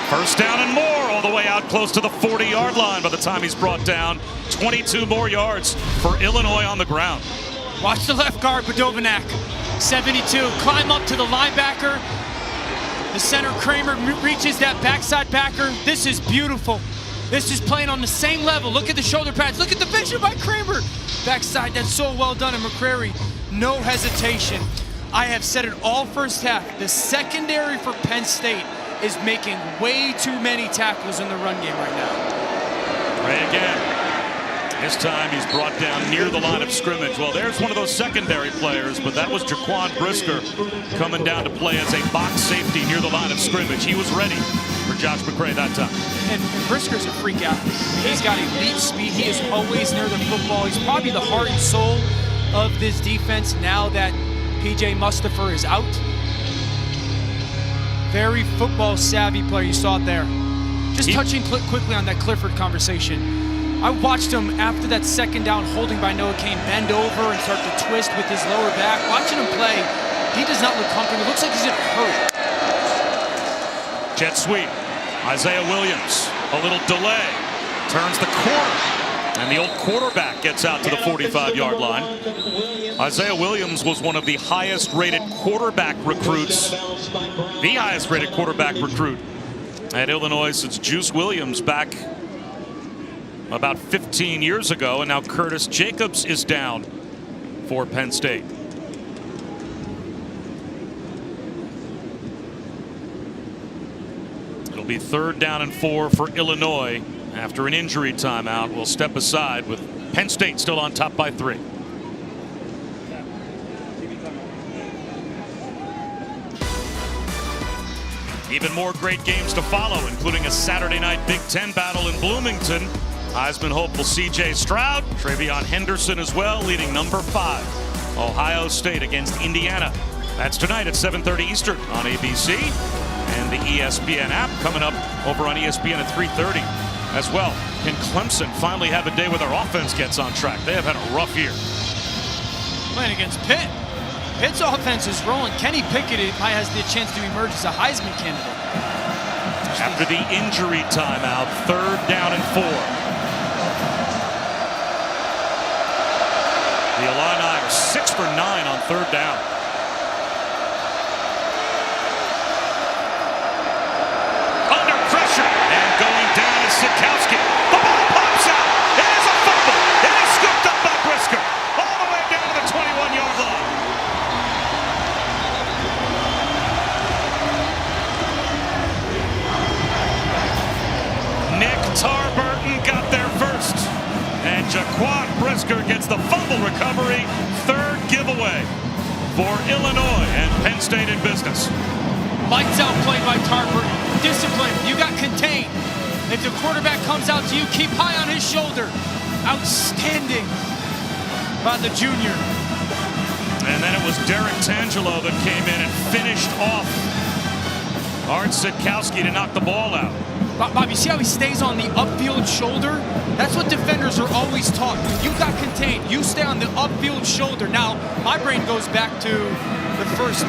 Speaker 2: 1st down and more, all the way out close to the 40-yard line by the time he's brought down. 22 more yards for Illinois on the ground.
Speaker 3: Watch the left guard, Badovanak. 72, climb up to the linebacker. The center, Kramer, reaches that backside backer. This is beautiful. This is playing on the same level. Look at the shoulder pads. Look at the vision by Kramer. Backside, that's so well done. And McCrary, no hesitation. I have said it all first half. The secondary for Penn State is making way too many tackles in the run game right now.
Speaker 2: Ray again. This time he's brought down near the line of scrimmage. Well, there's one of those secondary players, but that was Jaquan Brisker coming down to play as a box safety near the line of scrimmage. He was ready for Josh McCray that time.
Speaker 3: And Brisker's a freak athlete. He's got elite speed. He is always near the football. He's probably the heart and soul of this defense now that P.J. Mustipher is out. Very football savvy player. You saw it there. Just touching quickly on that Clifford conversation. I watched him after that 2nd down holding by Noah Cain bend over and start to twist with his lower back. Watching him play, he does not look comfortable. It looks like he's in a hurry.
Speaker 2: Jet sweep. Isaiah Williams, a little delay. Turns the corner. And the old quarterback gets out to the 45-yard line. Isaiah Williams was one of the highest-rated quarterback recruits, the highest-rated quarterback recruit at Illinois since Juice Williams back about 15 years ago. And now Curtis Jacobs is down for Penn State. It'll be 3rd down and 4 for Illinois after an injury timeout, will step aside with Penn State still on top by 3. Even more great games to follow, including a Saturday night Big Ten battle in Bloomington. Heisman hopeful C.J. Stroud, Travion Henderson as well, leading number 5. Ohio State against Indiana. That's tonight at 7:30 Eastern on ABC. And the ESPN app coming up over on ESPN at 3:30 as well. Can Clemson finally have a day where their offense gets on track? They have had a rough year.
Speaker 3: Playing against Pitt. Pitt's offense is rolling. Kenny Pickett has the chance to emerge as a Heisman candidate.
Speaker 2: After the injury timeout, 3rd down and 4. The Illini are 6 for 9 on 3rd down. Under pressure and going down is Sikowski. The ball pops out. It is a fumble. It is scooped up by Brisker all the way down to the 21-yard line. Nick Tarburton got there first. And Jaquan Brisker gets the fumble recovery. 3rd giveaway for Illinois, and Penn State in business.
Speaker 3: Lights out play by Tarburton. Discipline. You got contained. If the quarterback comes out to you, keep high on his shoulder. Outstanding by the junior.
Speaker 2: And then it was Derek Tangelo that came in and finished off Art Sitkowski to knock the ball out.
Speaker 3: Bob, you see how he stays on the upfield shoulder? That's what defenders are always taught. You got contained. You stay on the upfield shoulder. Now, my brain goes back to the first.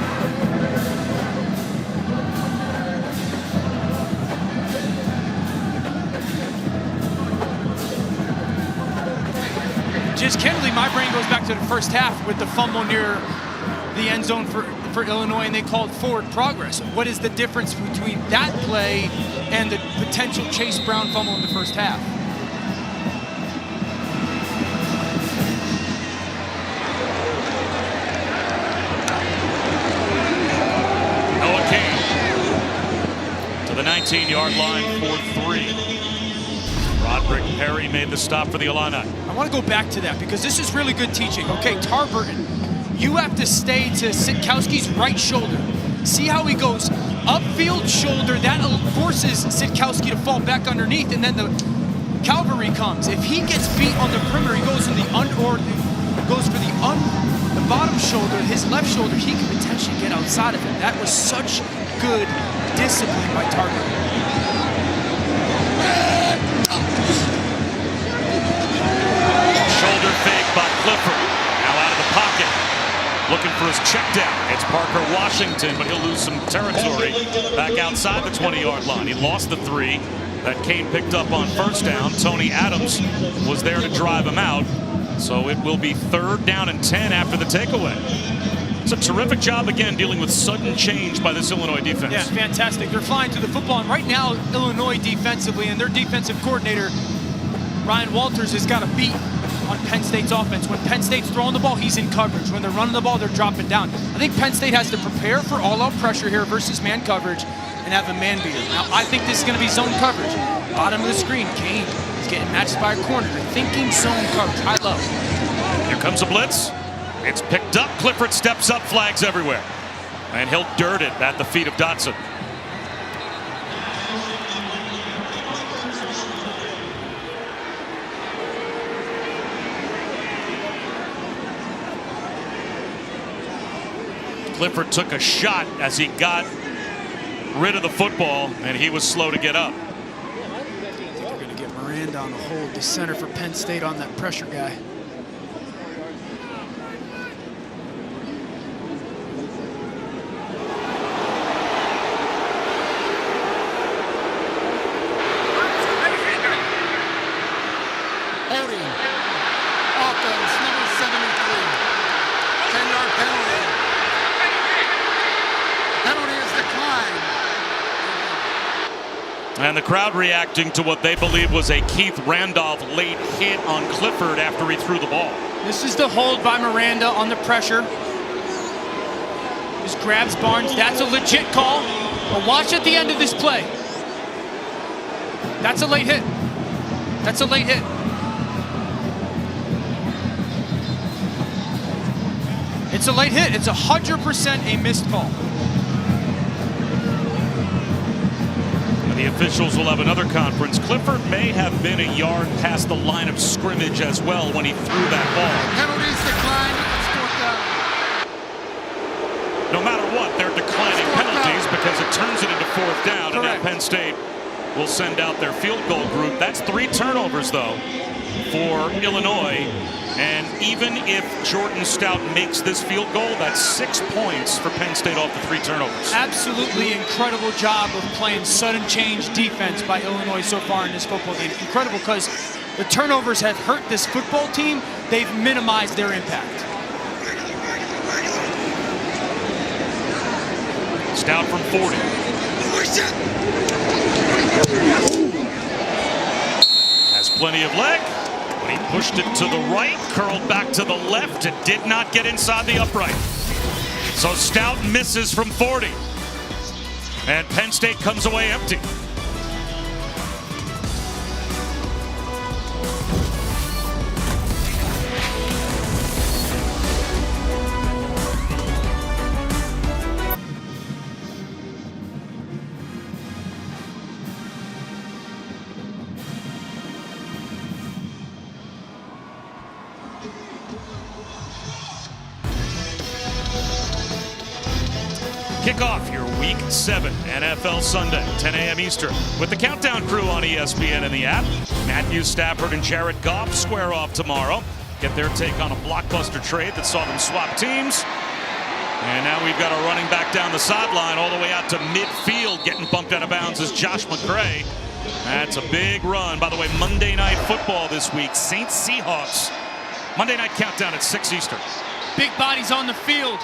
Speaker 3: Just candidly, my brain goes back to the first half with the fumble near the end zone for Illinois, and they called forward progress. What is the difference between that play and the potential Chase Brown fumble in the first half?
Speaker 2: Noah Kane to the 19-yard line for 3. Roderick Perry made the stop for the Illini.
Speaker 3: I want to go back to that because this is really good teaching. Okay, Tarburton, you have to stay to Sitkowski's right shoulder. See how he goes upfield shoulder. That forces Sitkowski to fall back underneath, and then the cavalry comes. If he gets beat on the perimeter, he goes in the goes for the bottom shoulder, his left shoulder. He could potentially get outside of it. That was such good discipline by Tarburton.
Speaker 2: Shoulder fake by Clifford. Now out of the pocket. Looking for his check down. It's Parker Washington, but he'll lose some territory back outside the 20-yard line. He lost the 3 that Kane picked up on 1st down. Tony Adams was there to drive him out. So it will be 3rd down and 10 after the takeaway. It's a terrific job again dealing with sudden change by this Illinois defense.
Speaker 3: Yeah, fantastic. They're flying to the football, and right now Illinois defensively and their defensive coordinator Ryan Walters has got a beat on Penn State's offense. When Penn State's throwing the ball, he's in coverage. When they're running the ball, they're dropping down. I think Penn State has to prepare for all-out pressure here versus man coverage and have a man beater. Now, I think this is going to be zone coverage. Bottom of the screen, Kane is getting matched by a corner. They're thinking zone coverage, high-low.
Speaker 2: Here comes a blitz. It's picked up. Clifford steps up, flags everywhere. And he'll dirt it at the feet of Dotson. Clifford took a shot as he got rid of the football, and he was slow to get up.
Speaker 3: I think they're going to get Miranda on the hold, the center for Penn State on that pressure guy.
Speaker 5: Holding. Offense, number 73. 10-yard penalty. Penalty is declined.
Speaker 2: And the crowd reacting to what they believe was a Keith Randolph late hit on Clifford after he threw the ball.
Speaker 3: This is the hold by Miranda on the pressure. Just grabs Barnes. That's a legit call. But watch at the end of this play. That's a late hit. That's a late hit. It's a late hit. It's 100% a missed call.
Speaker 2: The officials will have another conference. Clifford may have been a yard past the line of scrimmage as well when he threw that ball.
Speaker 5: Penalties declined. Fourth down.
Speaker 2: No matter what, they're declining penalties because it turns it into fourth down.
Speaker 3: Correct.
Speaker 2: And now Penn State will send out their field goal group. That's 3 turnovers, though, for Illinois. And even if Jordan Stout makes this field goal, that's 6 points for Penn State off the 3 turnovers.
Speaker 3: Absolutely incredible job of playing sudden change defense by Illinois so far in this football game. Incredible because the turnovers have hurt this football team. They've minimized their impact.
Speaker 2: Stout from 40. Has plenty of leg. He pushed it to the right, curled back to the left, and did not get inside the upright. So Stout misses from 40. And Penn State comes away empty. Kick off your Week 7 NFL Sunday, 10 a.m. Eastern, with the Countdown crew on ESPN and the app. Matthew Stafford and Jared Goff square off tomorrow. Get their take on a blockbuster trade that saw them swap teams. And now we've got a running back down the sideline all the way out to midfield. Getting bumped out of bounds is Josh McCray. That's a big run. By the way, Monday Night Football this week. Saints Seahawks. Monday Night Countdown at 6 Eastern.
Speaker 3: Big bodies on the field.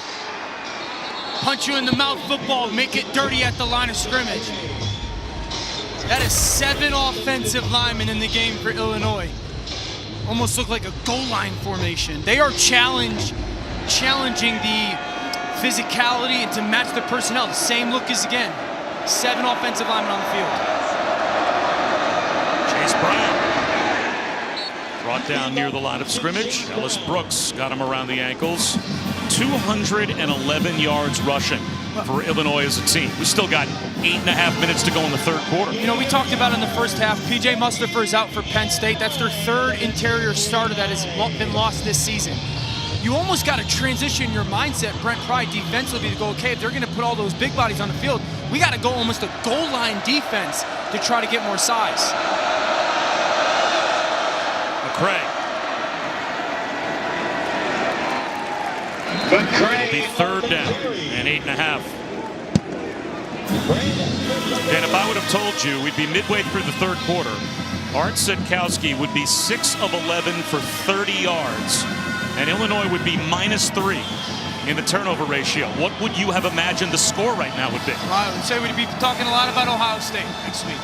Speaker 3: Punch you in the mouth football, make it dirty at the line of scrimmage. That is 7 offensive linemen in the game for Illinois. Almost look like a goal line formation. They are challenging the physicality and to match the personnel. The same look as again. 7 offensive linemen on the field.
Speaker 2: Chase Brown brought down near the line of scrimmage. Ellis Brooks got him around the ankles. 211 yards rushing for Illinois as a team. We still got 8.5 minutes to go in the third quarter.
Speaker 3: You know, we talked about in the first half, P.J. Mustipher is out for Penn State. That's their 3rd interior starter that has been lost this season. You almost got to transition your mindset, Brent Pry, defensively to go, okay, if they're going to put all those big bodies on the field, we got to go almost a goal line defense to try to get more size.
Speaker 2: McCray. It'll be 3rd down and 8.5. And if I would have told you we'd be midway through the third quarter, Art Sitkowski would be 6 of 11 for 30 yards, and Illinois would be -3 in the turnover ratio. What would you have imagined the score right now would be?
Speaker 3: Well, I would say we'd be talking a lot about Ohio State next week.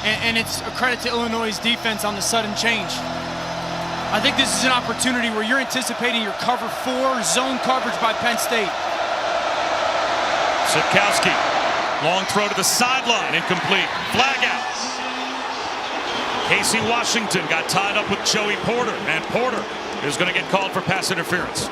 Speaker 3: And it's a credit to Illinois' defense on the sudden change. I think this is an opportunity where you're anticipating your cover 4 zone coverage by Penn State.
Speaker 2: Sitkowski, long throw to the sideline, incomplete. Flag out. Casey Washington got tied up with Joey Porter, and Porter is going to get called for pass interference.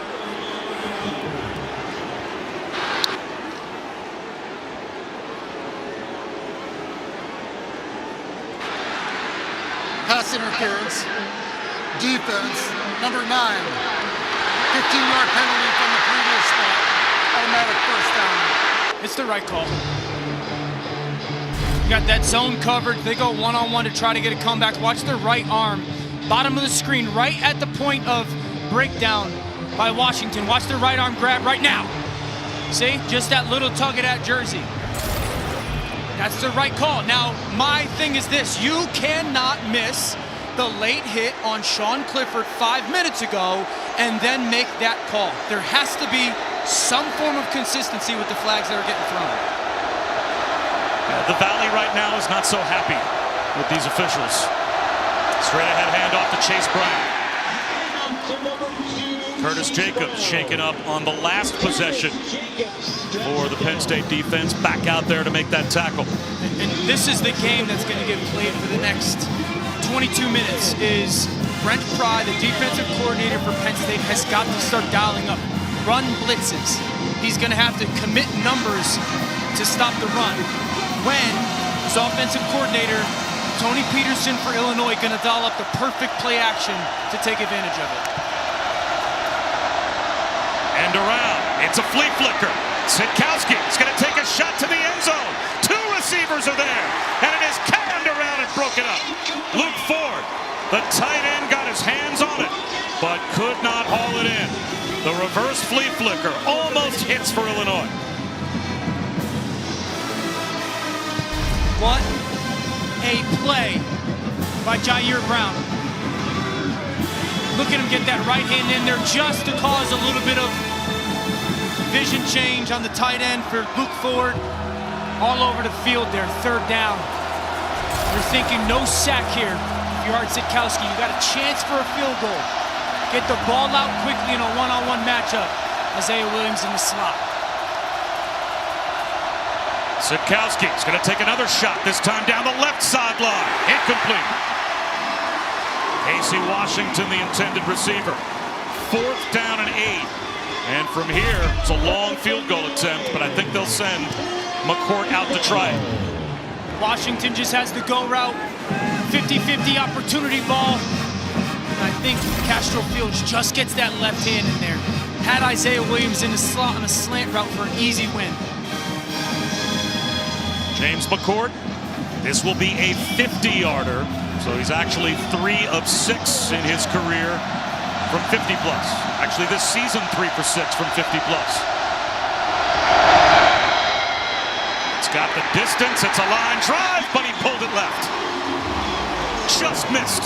Speaker 5: Pass interference. Defense, number 9. 15-yard penalty from the previous spot. Automatic first down.
Speaker 3: It's the right call. You got that zone covered. They go one-on-one to try to get a comeback. Watch their right arm. Bottom of the screen, right at the point of breakdown by Washington. Watch their right arm grab right now. See? Just that little tug of that jersey. That's the right call. Now, my thing is this. You cannot miss the late hit on Sean Clifford 5 minutes ago and then make that call. There has to be some form of consistency with the flags that are getting thrown.
Speaker 2: The Valley right now is not so happy with these officials. Straight ahead handoff to Chase Brown. Curtis Jacobs shaken up on the last possession for the Penn State defense. Back out there to make that tackle.
Speaker 3: And this is the game that's going to get played for the next 22 minutes is Brent Pry, the defensive coordinator for Penn State, has got to start dialing up run blitzes. He's going to have to commit numbers to stop the run. When his offensive coordinator, Tony Peterson for Illinois, going to dial up the perfect play action to take advantage of it.
Speaker 2: And around, it's a flea flicker. Sitkowski is going to take a shot to the end zone. Two receivers are there, and it is canned around and broken up. Luke Ford, the tight end, got his hands on it, but could not haul it in. The reverse flea flicker almost hits for Illinois.
Speaker 3: What a play by Jair Brown. Look at him get that right hand in there just to cause a little bit of vision change on the tight end for Luke Ford. All over the field there, third down. You're thinking no sack here. If you're Art Sitkowski, you got a chance for a field goal. Get the ball out quickly in a one-on-one matchup. Isaiah Williams in the slot.
Speaker 2: Sitkowski is going to take another shot, this time down the left sideline. Incomplete. Casey Washington, the intended receiver. 4th down and 8. And from here, it's a long field goal attempt, but I think they'll send McCourt out to try it.
Speaker 3: Washington just has the go route. 50-50 opportunity ball. And I think Castro Fields just gets that left hand in there. Had Isaiah Williams in the slot on a slant route for an easy win.
Speaker 2: James McCourt, this will be a 50-yarder. So he's actually 3 of 6 in his career from 50 plus. Actually this season 3 for 6 from 50 plus. It's got the distance, it's a line drive, but he pulled it left. Just missed.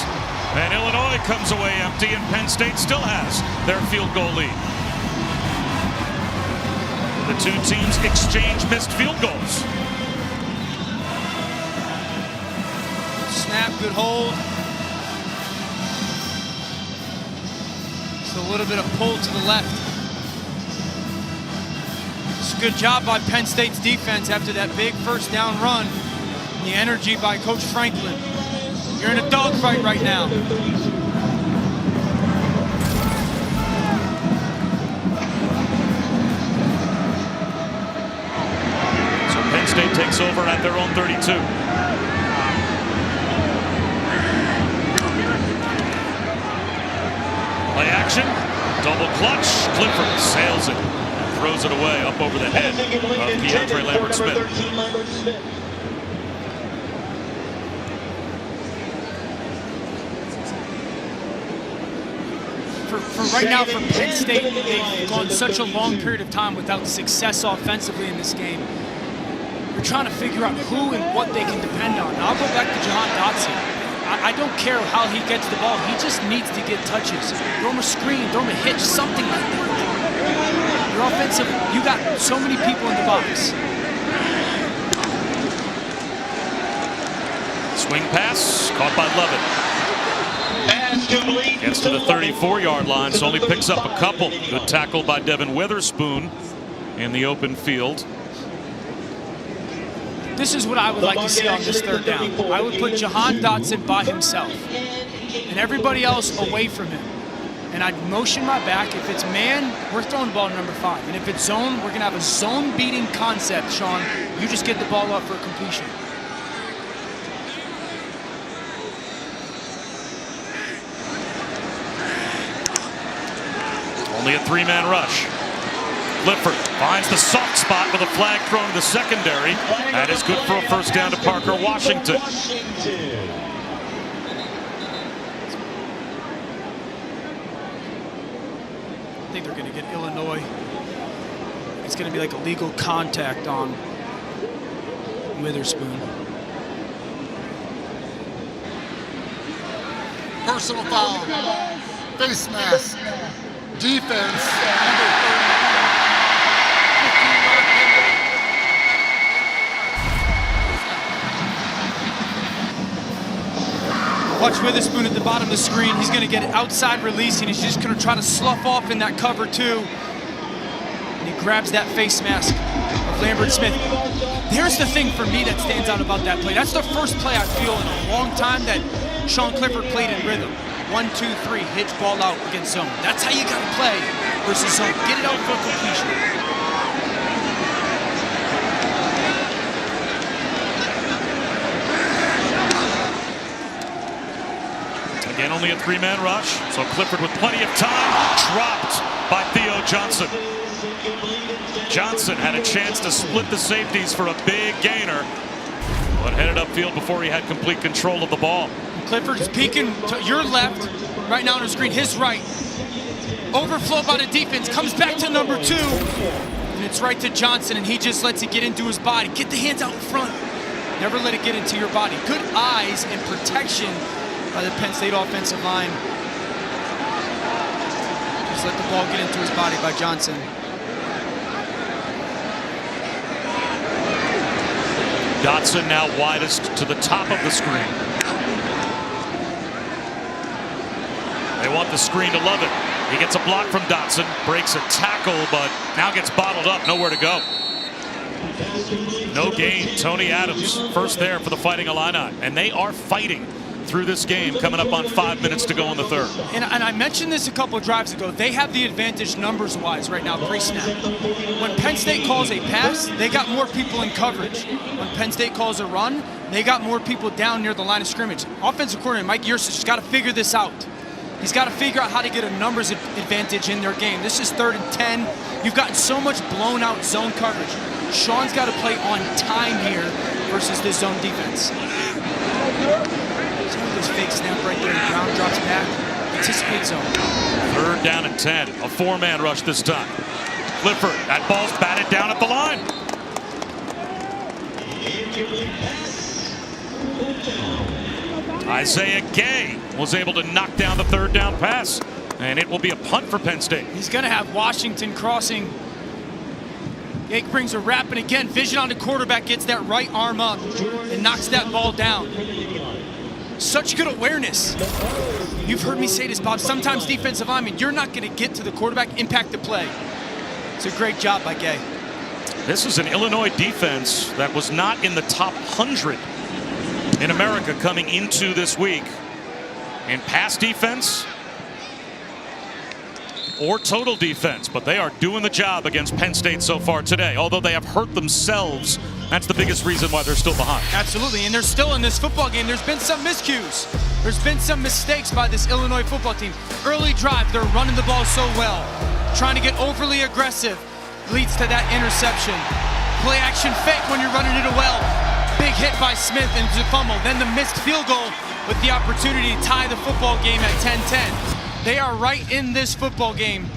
Speaker 2: And Illinois comes away empty, and Penn State still has their field goal lead. The two teams exchange missed field goals.
Speaker 3: Snap, good hold. Just a little bit of pull to the left. It's a good job by Penn State's defense after that big first down run. The energy by Coach Franklin. You're in a dogfight right now.
Speaker 2: So Penn State takes over at their own 32. Play action, double clutch. Clifford sails it, throws it away up over the head of Keandre Lambert-Smith.
Speaker 3: For right now, for Penn State, they've gone such a long period of time without success offensively in this game. They're trying to figure out who and what they can depend on. Now, I'll go back to Jahan Dotson. I don't care how he gets the ball. He just needs to get touches. Throw him a screen, throw him a hitch, something like that. Your offensive, you got so many people in the box.
Speaker 2: Swing pass, caught by Lovett. Gets to the 34-yard line, so only picks up a couple. Good tackle by Devin Witherspoon in the open field.
Speaker 3: This is what I would like to see on this third down. I would put Jahan Dotson by himself and everybody else away from him. And I'd motion my back. If it's man, we're throwing the ball to number 5. And if it's zone, we're going to have a zone-beating concept, Sean. You just get the ball up for completion.
Speaker 2: Only a 3-man rush. Clifford finds the soft spot with a flag thrown to the secondary. That is good for a first down to Parker Washington.
Speaker 3: I think they're going to get Illinois. It's going to be like a legal contact on Witherspoon.
Speaker 5: Personal foul. Face mask. Defense. Number 30.
Speaker 3: Watch Witherspoon at the bottom of the screen. He's going to get it outside release, and he's just going to try to slough off in that cover 2. And he grabs that face mask of Lambert-Smith. Here's the thing for me that stands out about that play. That's the first play I feel in a long time that Sean Clifford played in rhythm. 1, 2, 3, hitch ball out against zone. That's how you got to play versus zone. Get it out for completion.
Speaker 2: Again, only a 3-man rush, so Clifford with plenty of time, dropped by Theo Johnson. Johnson had a chance to split the safeties for a big gainer, but headed upfield before he had complete control of the ball.
Speaker 3: Clifford's peeking to your left, right now on the screen, his right. Overflow by the defense, comes back to number 2, and it's right to Johnson, and he just lets it get into his body. Get the hands out in front. Never let it get into your body. Good eyes and protection by the Penn State offensive line. Just let the ball get into his body by Johnson.
Speaker 2: Dotson now widest to the top of the screen. They want the screen to love it. He gets a block from Dotson, breaks a tackle, but now gets bottled up, nowhere to go. No gain. Tony Adams first there for the Fighting Illini, and they are fighting through this game, coming up on 5 minutes to go in the third.
Speaker 3: And I mentioned this a couple of drives ago. They have the advantage numbers-wise right now, pre-snap. When Penn State calls a pass, they got more people in coverage. When Penn State calls a run, they got more people down near the line of scrimmage. Offensive coordinator Mike Yurcich has got to figure this out. He's got to figure out how to get a numbers advantage in their game. This is 3rd and 10. You've gotten so much blown-out zone coverage. Sean's got to play on time here versus this zone defense. This fake snap right there, and Brown drops back. Anticipate zone.
Speaker 2: 3rd down and 10. A 4-man rush this time. Clifford, that ball's batted down at the line. Isaiah Gay was able to knock down the 3rd down pass, and it will be a punt for Penn State.
Speaker 3: He's going to have Washington crossing. Gay brings a wrap, and again, vision on the quarterback, gets that right arm up and knocks that ball down. Such good awareness. You've heard me say this, Bob. Sometimes defensive linemen, you're not going to get to the quarterback, impact the play. It's a great job by Gay.
Speaker 2: This is an Illinois defense that was not in the top 100 in America coming into this week in pass defense or total defense, but they are doing the job against Penn State so far today. Although they have hurt themselves, that's the biggest reason why they're still behind.
Speaker 3: Absolutely, and they're still in this football game. There's been some miscues. There's been some mistakes by this Illinois football team. Early drive, they're running the ball so well. Trying to get overly aggressive leads to that interception. Play action fake when you're running it well. Big hit by Smith and the fumble. Then the missed field goal with the opportunity to tie the football game at 10-10. They are right in this football game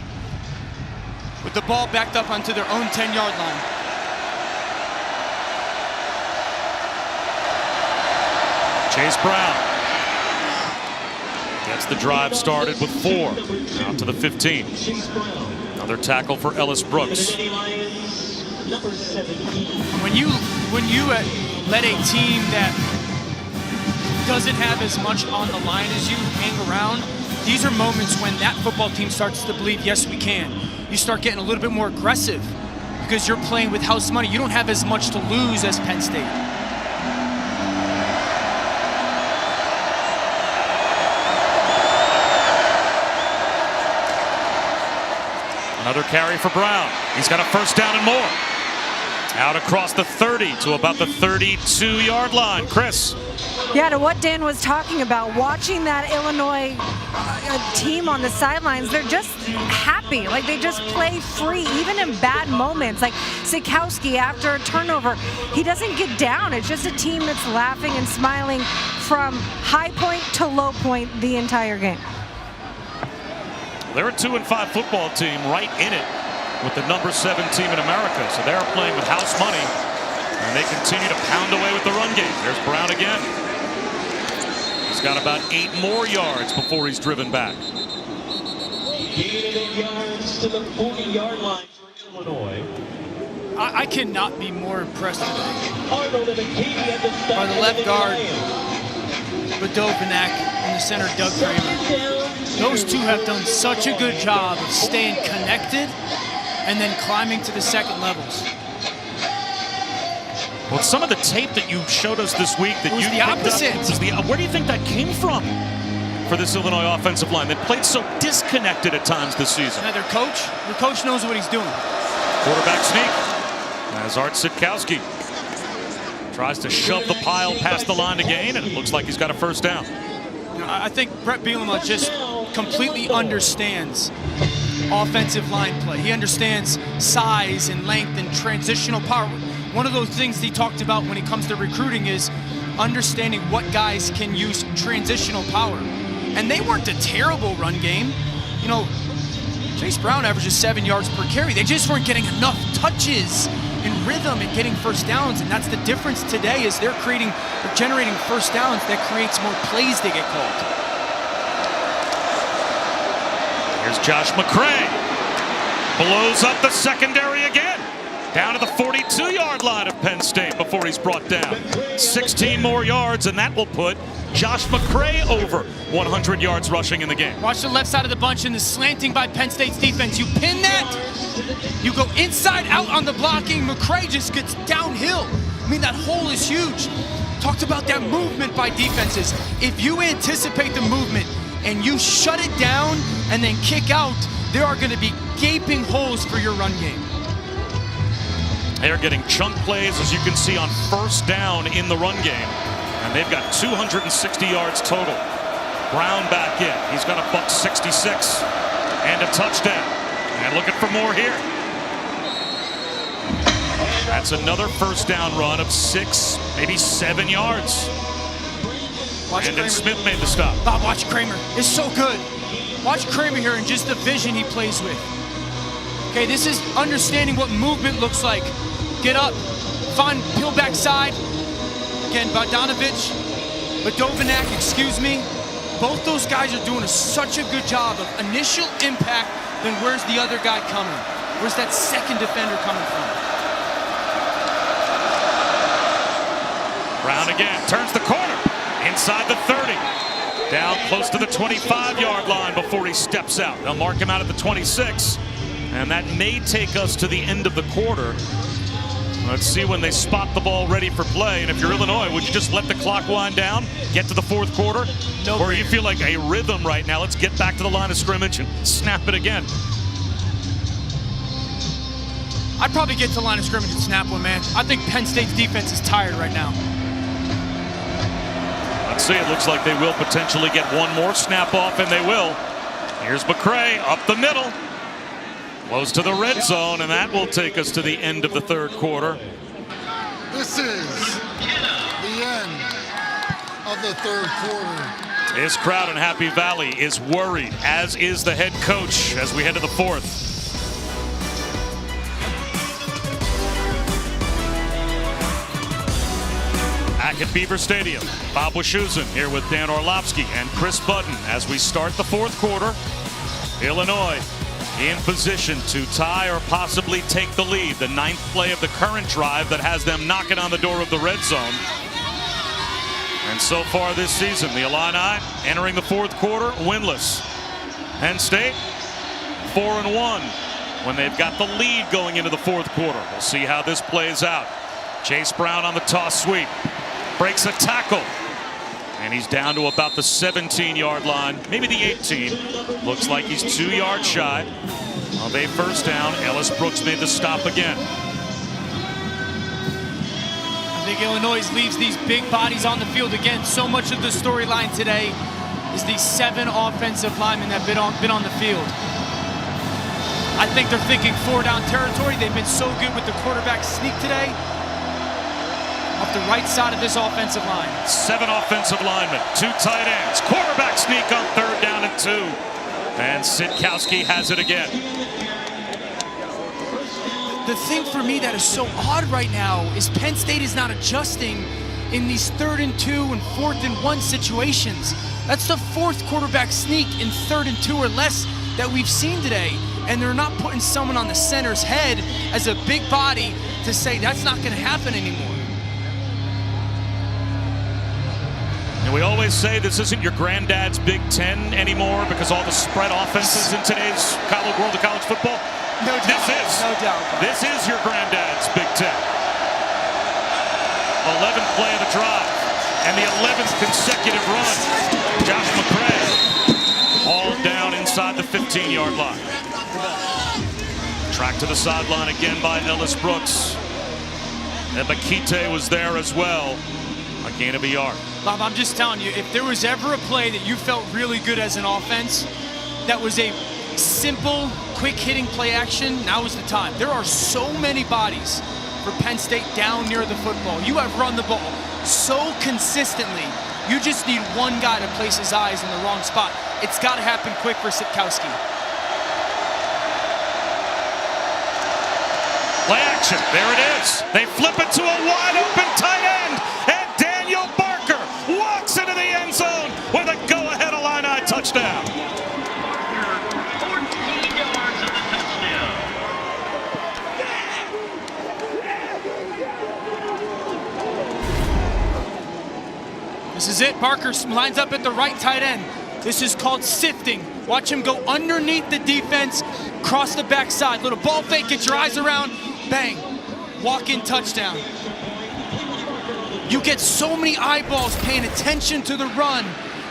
Speaker 3: with the ball backed up onto their own 10-yard line.
Speaker 2: Chase Brown gets the drive started with 4. Out to the 15. Another tackle for Ellis Brooks.
Speaker 3: When you let a team that doesn't have as much on the line as you hang around, these are moments when that football team starts to believe, yes, we can. You start getting a little bit more aggressive because you're playing with house money. You don't have as much to lose as Penn State.
Speaker 2: Another carry for Brown. He's got a 1st down and more. Out across the 30 to about the 32-yard line. Chris.
Speaker 4: Yeah, to what Dan was talking about, watching that Illinois team on the sidelines, they're just happy. Like, they just play free, even in bad moments. Like Sikowski, after a turnover, he doesn't get down. It's just a team that's laughing and smiling from high point to low point the entire game.
Speaker 2: They're a 2-5 football team right in it with the number 7 team in America. So they're playing with house money, and they continue to pound away with the run game. There's Brown again. He's got about 8 more yards before he's driven back.
Speaker 8: 8 yards to the 40-yard line for Illinois.
Speaker 3: I cannot be more impressed today by the left guard, Badovanak, and the center, Doug Kramer. Those two have done such a good job of staying connected and then climbing to the second levels.
Speaker 2: Well, some of the tape that you showed us this week that
Speaker 3: It was
Speaker 2: you
Speaker 3: the
Speaker 2: picked up
Speaker 3: opposite.
Speaker 2: was where do you think that came from for this Illinois offensive line that played so disconnected at times this season?
Speaker 3: Now, their coach knows what he's doing.
Speaker 2: Quarterback sneak as Art Sitkowski tries to shove the pile past the line to gain, and it looks like he's got a first down.
Speaker 3: You know, I think Brett Bielema just completely understands offensive line play. He understands size and length and transitional power. One of those things he talked about when it comes to recruiting is understanding what guys can use transitional power. And they weren't a terrible run game. You know, Chase Brown averages 7 yards per carry. They just weren't getting enough touches and rhythm and getting first downs, and that's the difference today is they're generating first downs that creates more plays to get called.
Speaker 2: Here's Josh McCray. Blows up the secondary again. Down to the 42-yard line of Penn State before he's brought down. 16 more yards, and that will put Josh McCray over 100 yards rushing in the game.
Speaker 3: Watch the left side of the bunch in the slanting by Penn State's defense. You pin that, you go inside out on the blocking. McCray just gets downhill. I mean, that hole is huge. Talked about that movement by defenses. If you anticipate the movement and you shut it down and then kick out, there are going to be gaping holes for your run game.
Speaker 2: They're getting chunk plays, as you can see, on first down in the run game. And they've got 260 yards total. Brown back in. He's got a $166 and a touchdown. And looking for more here. That's another first down run of 6, maybe 7 yards.
Speaker 3: Watch
Speaker 2: and then
Speaker 3: Kramer.
Speaker 2: Smith made the stop.
Speaker 3: Bob, watch Kramer. It's so good. Watch Kramer here and just the vision he plays with. Okay, this is understanding what movement looks like. Get up, find peel back side. Again, Bogdanovich, Badovanak, excuse me. Both those guys are doing such a good job of initial impact, then where's the other guy coming? Where's that second defender coming from?
Speaker 2: Brown again, turns the corner, inside the 30. Down close to the 25-yard line before he steps out. They'll mark him out at the 26, and that may take us to the end of the quarter. Let's see when they spot the ball ready for play. And if you're Illinois, would you just let the clock wind down, get to the fourth quarter?
Speaker 3: No.
Speaker 2: Or you feel like a rhythm right now? Let's get back to the line of scrimmage and snap it again.
Speaker 3: I'd probably get to the line of scrimmage and snap one, man. I think Penn State's defense is tired right now.
Speaker 2: Let's see, it looks like they will potentially get one more snap off, and they will. Here's McCray up the middle. Close to the red zone, and that will take us to the end of the third quarter.
Speaker 5: This is the end of the third quarter.
Speaker 2: This crowd in Happy Valley is worried, as is the head coach, as we head to the fourth. Back at Beaver Stadium, Bob Wischusen here with Dan Orlovsky and Chris Budden as we start the fourth quarter. Illinois in position to tie or possibly take the lead. The 9th play of the current drive that has them knocking on the door of the red zone. And so far this season, the Illini entering the fourth quarter winless. Penn State 4-1 when they've got the lead going into the fourth quarter. We'll see how this plays out. Chase Brown on the toss sweep. Breaks a tackle. And he's down to about the 17-yard line, maybe the 18. Looks like he's 2 yards shy of a first down. Ellis Brooks made the stop again.
Speaker 3: I think Illinois leaves these big bodies on the field again. So much of the storyline today is these 7 offensive linemen that have been on the field. I think they're thinking 4-down territory. They've been so good with the quarterback sneak today. Off the right side of this offensive line. 7
Speaker 2: offensive linemen, 2 tight ends. Quarterback sneak on 3rd down and 2. And Sitkowski has it again.
Speaker 3: The thing for me that is so odd right now is Penn State is not adjusting in these 3rd and 2 and 4th and 1 situations. That's the 4th quarterback sneak in 3rd and 2 or less that we've seen today. And they're not putting someone on the center's head as a big body to say that's not going to happen anymore.
Speaker 2: And we always say this isn't your granddad's Big Ten anymore because all the spread offenses in today's world of college football.
Speaker 3: No doubt.
Speaker 2: This is.
Speaker 3: No doubt.
Speaker 2: This is your granddad's Big Ten. 11th play of the drive and the 11th consecutive run. Josh McCray hauled down inside the 15-yard line. Tracked to the sideline again by Ellis Brooks. And Makite was there as well. A gain of a yard.
Speaker 3: Bob, I'm just telling you, if there was ever a play that you felt really good as an offense, that was a simple, quick-hitting play action, now is the time. There are so many bodies for Penn State down near the football. You have run the ball so consistently. You just need one guy to place his eyes in the wrong spot. It's got to happen quick for Sitkowski.
Speaker 2: Play action. There it is. They flip it to a wide-open tight end, and Daniel Barker walks into the end zone with a go-ahead Illini touchdown.
Speaker 8: 14 yards of the touchdown.
Speaker 3: This is it. Barker lines up at the right tight end. This is called sifting. Watch him go underneath the defense, cross the backside. Little ball fake, get your eyes around, bang. Walk-in touchdown. You get so many eyeballs paying attention to the run.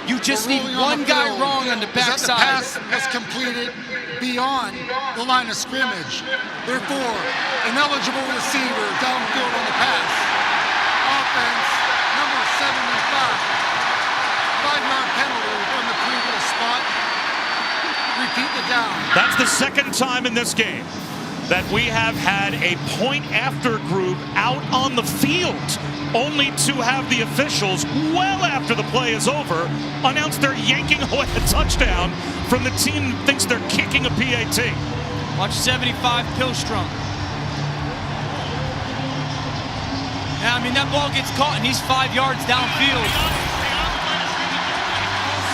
Speaker 3: You just need one guy wrong on the backside.
Speaker 5: The pass was completed beyond the line of scrimmage. Therefore, an eligible receiver downfield on the pass. Offense, number 75. 5-yard penalty from the previous spot. Repeat the down.
Speaker 2: That's the second time in this game that we have had a point-after group out on the field, only to have the officials, well after the play is over, announce they're yanking away a touchdown from the team that thinks they're kicking a PAT.
Speaker 3: Watch 75 Pilstrom. Yeah, I mean, that ball gets caught and he's 5 yards downfield.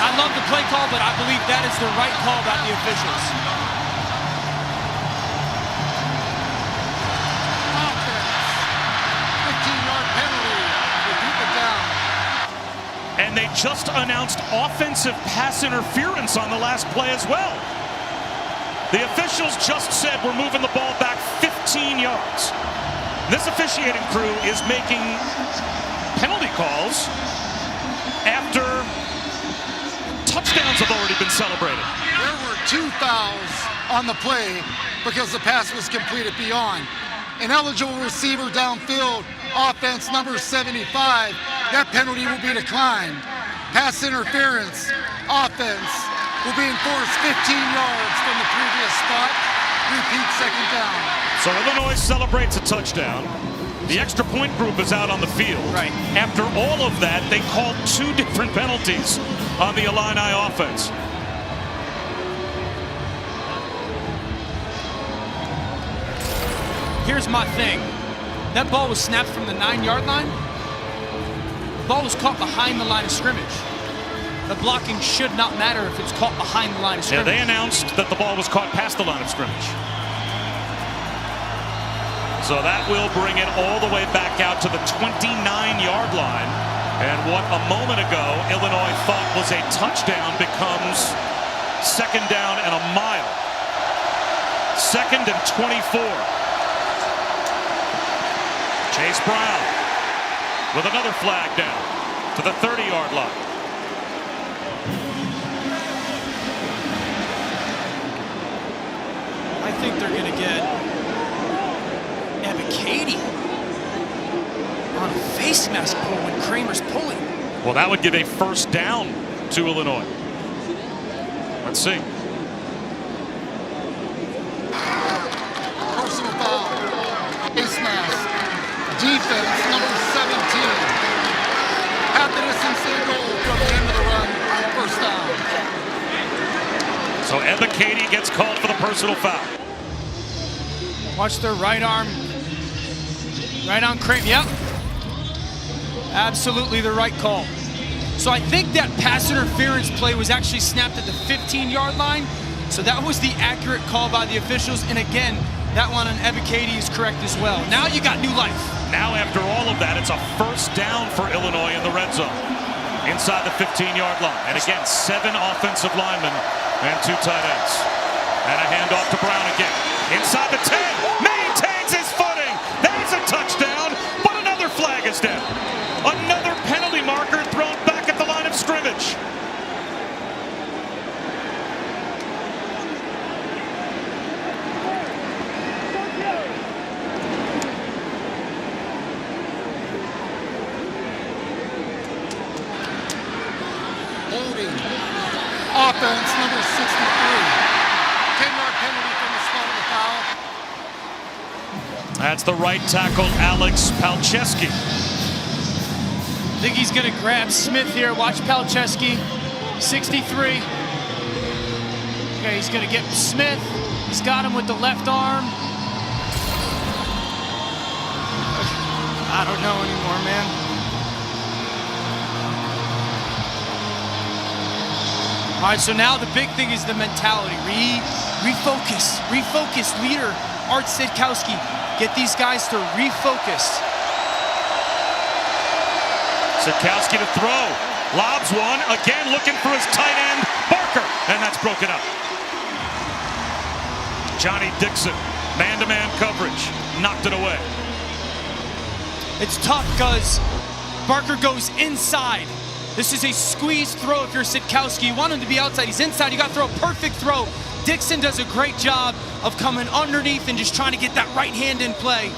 Speaker 3: I love the play call, but I believe that is the right call by the officials.
Speaker 2: And they just announced offensive pass interference on the last play as well. The officials just said we're moving the ball back 15 yards. This officiating crew is making penalty calls after touchdowns have already been celebrated.
Speaker 5: There were 2 fouls on the play because the pass was completed beyond. An eligible receiver downfield, offense number 75, that penalty will be declined. Pass interference, offense will be enforced 15 yards from the previous spot. Repeat, second down.
Speaker 2: So Illinois celebrates a touchdown. The extra point group is out on the field.
Speaker 3: Right.
Speaker 2: After all of that, they called 2 different penalties on the Illini offense.
Speaker 3: Here's my thing. That ball was snapped from the 9-yard line. The ball was caught behind the line of scrimmage. The blocking should not matter if it's caught behind the line of scrimmage.
Speaker 2: Yeah, they announced that the ball was caught past the line of scrimmage. So that will bring it all the way back out to the 29-yard line. And what a moment ago Illinois thought was a touchdown becomes second down and a mile. 2nd and 24. Chase Brown with another flag down to the 30-yard line.
Speaker 3: I think they're going to get Katie on a face mask pull when Kramer's pulling.
Speaker 2: Well, that would give a first down to Illinois. Let's see.
Speaker 5: Personal foul. Face mask. Defense, number 17. Half the distance to the goal from the end of the run. First down.
Speaker 2: So Ebba Katie gets called for the personal foul.
Speaker 3: Watch their right arm. Right on Kramer. Yep. Absolutely the right call. So I think that pass interference play was actually snapped at the 15-yard line. So that was the accurate call by the officials. And again, that one on Ebba Katie is correct as well. Now you got new life.
Speaker 2: Now after all of that, it's a first down for Illinois in the red zone. Inside the 15-yard line. And again, 7 offensive linemen and 2 tight ends. And a handoff to Brown again. Inside the 10. Maintains his footing. That's a touchdown, but another flag is down.
Speaker 5: Offense, number 63. 10-yard penalty from the spot of the foul.
Speaker 2: That's the right tackle, Alex Palczewski.
Speaker 3: I think he's going to grab Smith here. Watch Palczewski, 63. Okay, he's going to get Smith. He's got him with the left arm. I don't know anymore, man. All right, so now the big thing is the mentality. Refocus, leader, Art Sitkowski. Get these guys to refocus.
Speaker 2: Sitkowski to throw. Lobs one. Again looking for his tight end, Barker. And that's broken up. Johnny Dixon, man-to-man coverage. Knocked it away.
Speaker 3: It's tough because Barker goes inside. This is a squeeze throw if you're Sitkowski. You want him to be outside. He's inside. You got to throw a perfect throw. Dixon does a great job of coming underneath and just trying to get that right hand in play.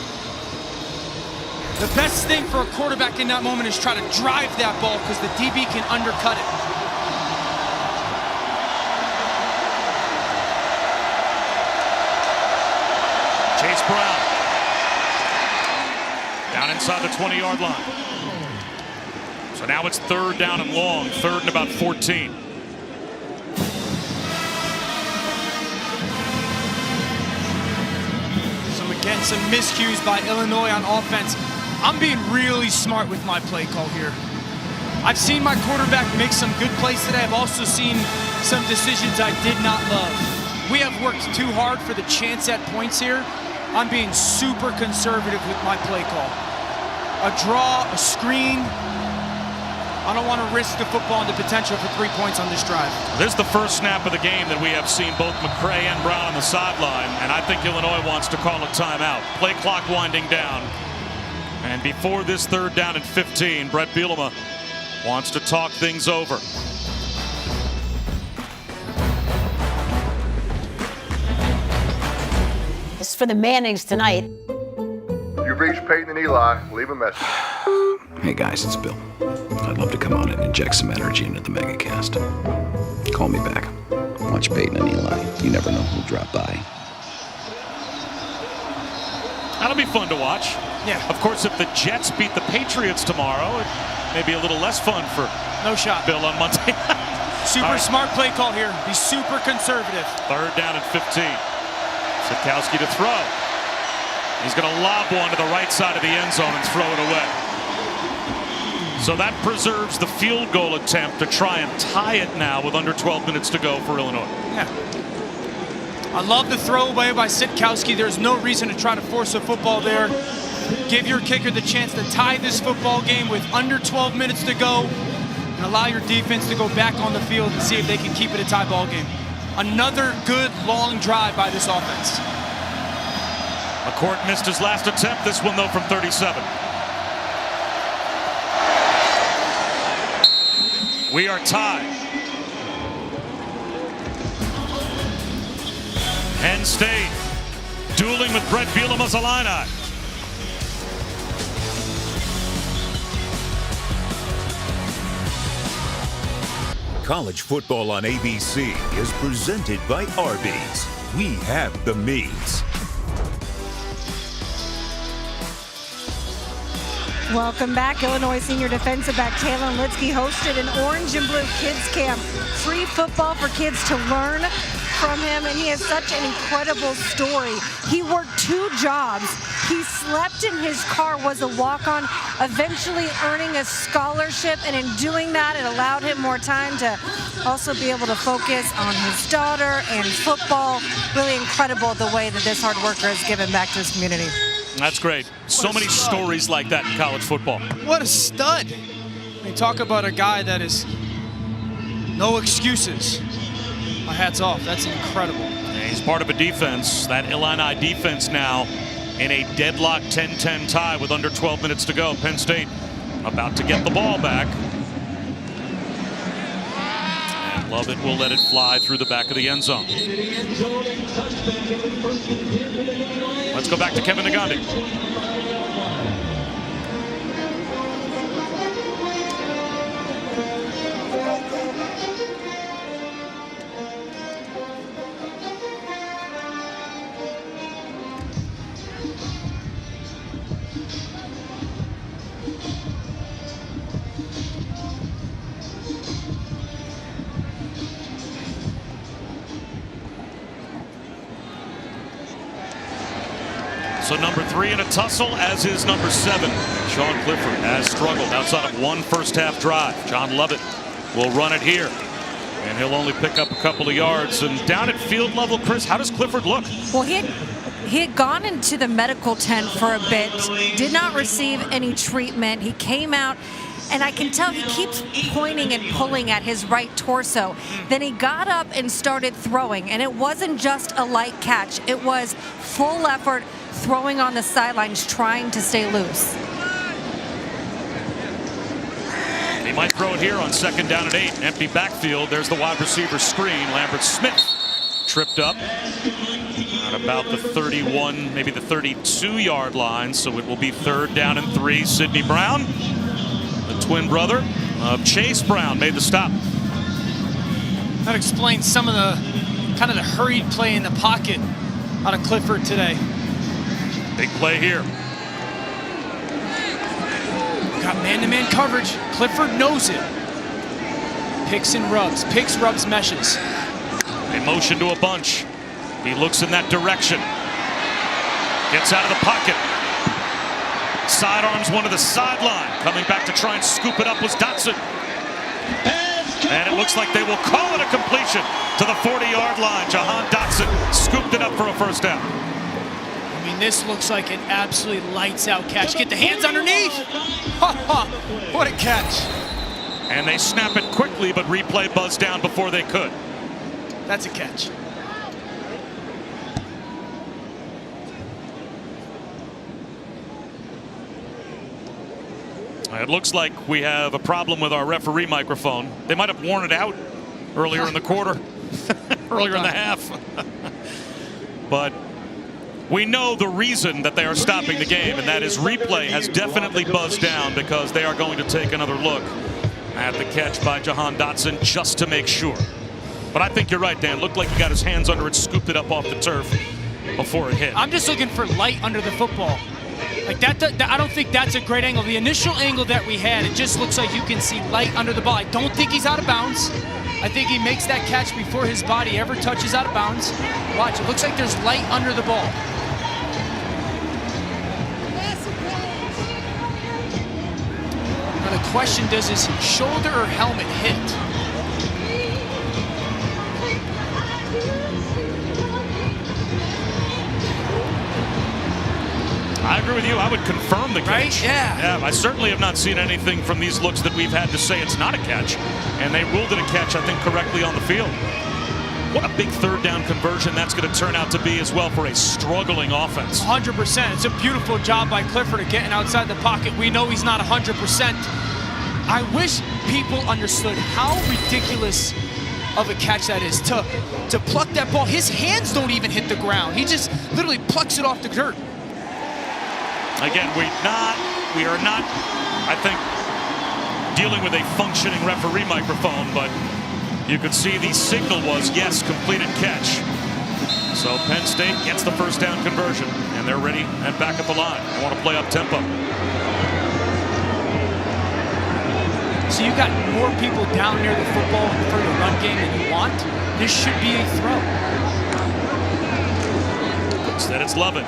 Speaker 3: The best thing for a quarterback in that moment is try to drive that ball because the DB can undercut it.
Speaker 2: Chase Brown. Down inside the 20-yard line. So now it's 3rd down and long, 3rd and about 14.
Speaker 3: Again, some miscues by Illinois on offense. I'm being really smart with my play call here. I've seen my quarterback make some good plays today. I've also seen some decisions I did not love. We have worked too hard for the chance at points here. I'm being super conservative with my play call. A draw, a screen. I don't want to risk the football and the potential for 3 points on this drive.
Speaker 2: This is the first snap of the game that we have seen both McCray and Brown on the sideline, and I think Illinois wants to call a timeout. Play clock winding down. And before this 3rd down and 15, Brett Bielema wants to talk things over.
Speaker 9: This is for the Mannings tonight.
Speaker 10: You've reached Peyton and Eli. Leave a message.
Speaker 11: Hey guys, it's Bill. I'd love to come on and inject some energy into the megacast. Call me back. Watch Peyton and Eli. You never know who'll drop by.
Speaker 2: That'll be fun to watch.
Speaker 3: Yeah.
Speaker 2: Of course, if the Jets beat the Patriots tomorrow, it may be a little less fun for Bill on Monday.
Speaker 3: Super smart play call here. He's super conservative.
Speaker 2: 3rd down and 15. Sitkowski to throw. He's going to lob one to the right side of the end zone and throw it away. So that preserves the field goal attempt to try and tie it now with under 12 minutes to go for Illinois.
Speaker 3: Yeah. I love the throwaway by Sitkowski. There's no reason to try to force a football there. Give your kicker the chance to tie this football game with under 12 minutes to go and allow your defense to go back on the field and see if they can keep it a tie ball game. Another good long drive by this offense.
Speaker 2: McCourt missed his last attempt. This one, though, from 37. We are tied. Penn State dueling with Brett Bielema's Illini.
Speaker 1: College football on ABC is presented by Arby's. We have the meats.
Speaker 4: Welcome back. Illinois senior defensive back Taylor Litsky hosted an orange and blue kids camp. Free football for kids to learn from him, and he has such an incredible story. He worked 2 jobs. He slept in his car, was a walk-on, eventually earning a scholarship, and in doing that, it allowed him more time to also be able to focus on his daughter and football. Really incredible the way that this hard worker has given back to his community.
Speaker 2: That's great. So many stories like that in college football.
Speaker 3: What a stud. I mean, talk about a guy that is no excuses. My hat's off. That's incredible.
Speaker 2: And he's part of a defense, that Illini defense now in a deadlock 10-10 tie with under 12 minutes to go. Penn State about to get the ball back. And Lovett will let it fly through the back of the end zone. Let's go back to Kevin Nagandi. So number 3 in a tussle, as is number 7. Sean Clifford has struggled outside of one first-half drive. John Lovett will run it here, and he'll only pick up a couple of yards. And down at field level, Chris, how does Clifford look?
Speaker 4: Well, he had gone into the medical tent for a bit, did not receive any treatment. He came out, and I can tell he keeps pointing and pulling at his right torso. Then he got up and started throwing, and it wasn't just a light catch. It was full effort, throwing on the sidelines, trying to stay loose.
Speaker 2: He might throw it here on 2nd down and 8. Empty backfield. There's the wide receiver screen. Lambert Smith tripped up at about the 31, maybe the 32-yard line. So it will be 3rd down and 3. Sidney Brown, the twin brother of Chase Brown, made the stop.
Speaker 3: That explains some of the kind of the hurried play in the pocket out of Clifford today.
Speaker 2: Big play here.
Speaker 3: Got man-to-man coverage. Clifford knows it. Picks and rubs. Picks, rubs, meshes.
Speaker 2: They motion to a bunch. He looks in that direction. Gets out of the pocket. Sidearms one to the sideline. Coming back to try and scoop it up was Dotson. And it looks like they will call it a completion to the 40-yard line. Jahan Dotson scooped it up for a first down.
Speaker 3: I mean, this looks like an absolutely lights-out catch. Get the hands underneath. What a catch.
Speaker 2: And they snap it quickly, but replay buzzed down before they could.
Speaker 3: That's a catch.
Speaker 2: It looks like we have a problem with our referee microphone. They might have worn it out earlier in the quarter, earlier in the half. But we know the reason that they are stopping the game, and that is replay has definitely buzzed down because they are going to take another look at the catch by Jahan Dotson just to make sure. But I think you're right, Dan. Looked like he got his hands under it, scooped it up off the turf before it hit.
Speaker 3: I'm just looking for light under the football. Like that, I don't think that's a great angle. The initial angle that we had, it just looks like you can see light under the ball. I don't think he's out of bounds. I think he makes that catch before his body ever touches out of bounds. Watch, it looks like there's light under the ball. Now the question, does his shoulder or helmet hit?
Speaker 2: I agree with you. I would confirm the catch.
Speaker 3: Right? Yeah.
Speaker 2: I certainly have not seen anything from these looks that we've had to say it's not a catch. And they ruled it a catch, I think, correctly on the field. What a big 3rd down conversion that's going to turn out to be as well for a struggling offense.
Speaker 3: 100%. It's a beautiful job by Clifford of getting outside the pocket. We know he's not 100%. I wish people understood how ridiculous of a catch that is. To pluck that ball, his hands don't even hit the ground. He just literally plucks it off the dirt.
Speaker 2: Again, we are not, I think, dealing with a functioning referee microphone, but you could see the signal was, yes, completed catch. So Penn State gets the 1st down conversion, and they're ready and back at the line. I want to play up tempo.
Speaker 3: So you got more people down near the football for your run game than you want. This should be a throw.
Speaker 2: Instead, it's Lovett.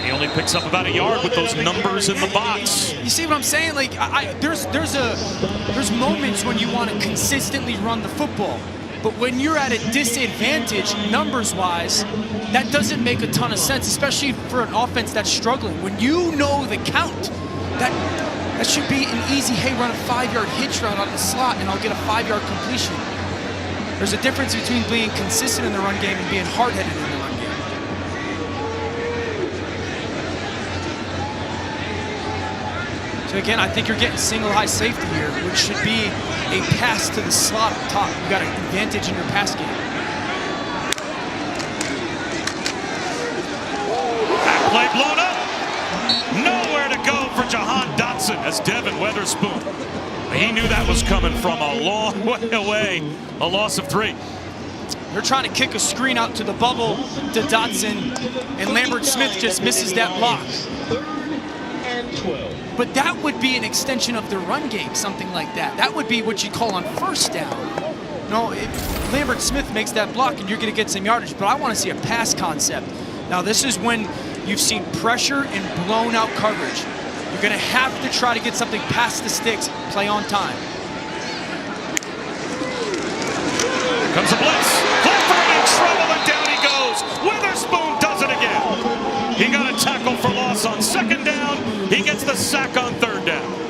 Speaker 2: He only picks up about a yard with those numbers in the box.
Speaker 3: You see what I'm saying? Like, there's moments when you want to consistently run the football, but when you're at a disadvantage numbers-wise, that doesn't make a ton of sense, especially for an offense that's struggling. When you know the count, that should be an easy, hey, run a 5-yard hitch route on the slot and I'll get a 5-yard completion. There's a difference between being consistent in the run game and being hard-headed in the run game. So again, I think you're getting single high safety here, which should be a pass to the slot up top. You got an advantage in your pass game.
Speaker 2: That play blown up. Nowhere to go for Jahan Dotson as Devin Weatherspoon. He knew that was coming from a long way away. A loss of 3.
Speaker 3: They're trying to kick a screen out to the bubble to Dotson, and Lambert Smith just misses that block. But that would be an extension of the run game, something like that. That would be what you call on 1st down. No, if Lambert Smith makes that block and you're going to get some yardage, but I want to see a pass concept. Now this is when you've seen pressure and blown out coverage. You're going to have to try to get something past the sticks, play on time.
Speaker 2: Here comes a blitz. Clifford in trouble, and down he goes. Witherspoon does it again. He got a tackle for loss on second down. He gets the sack on third down.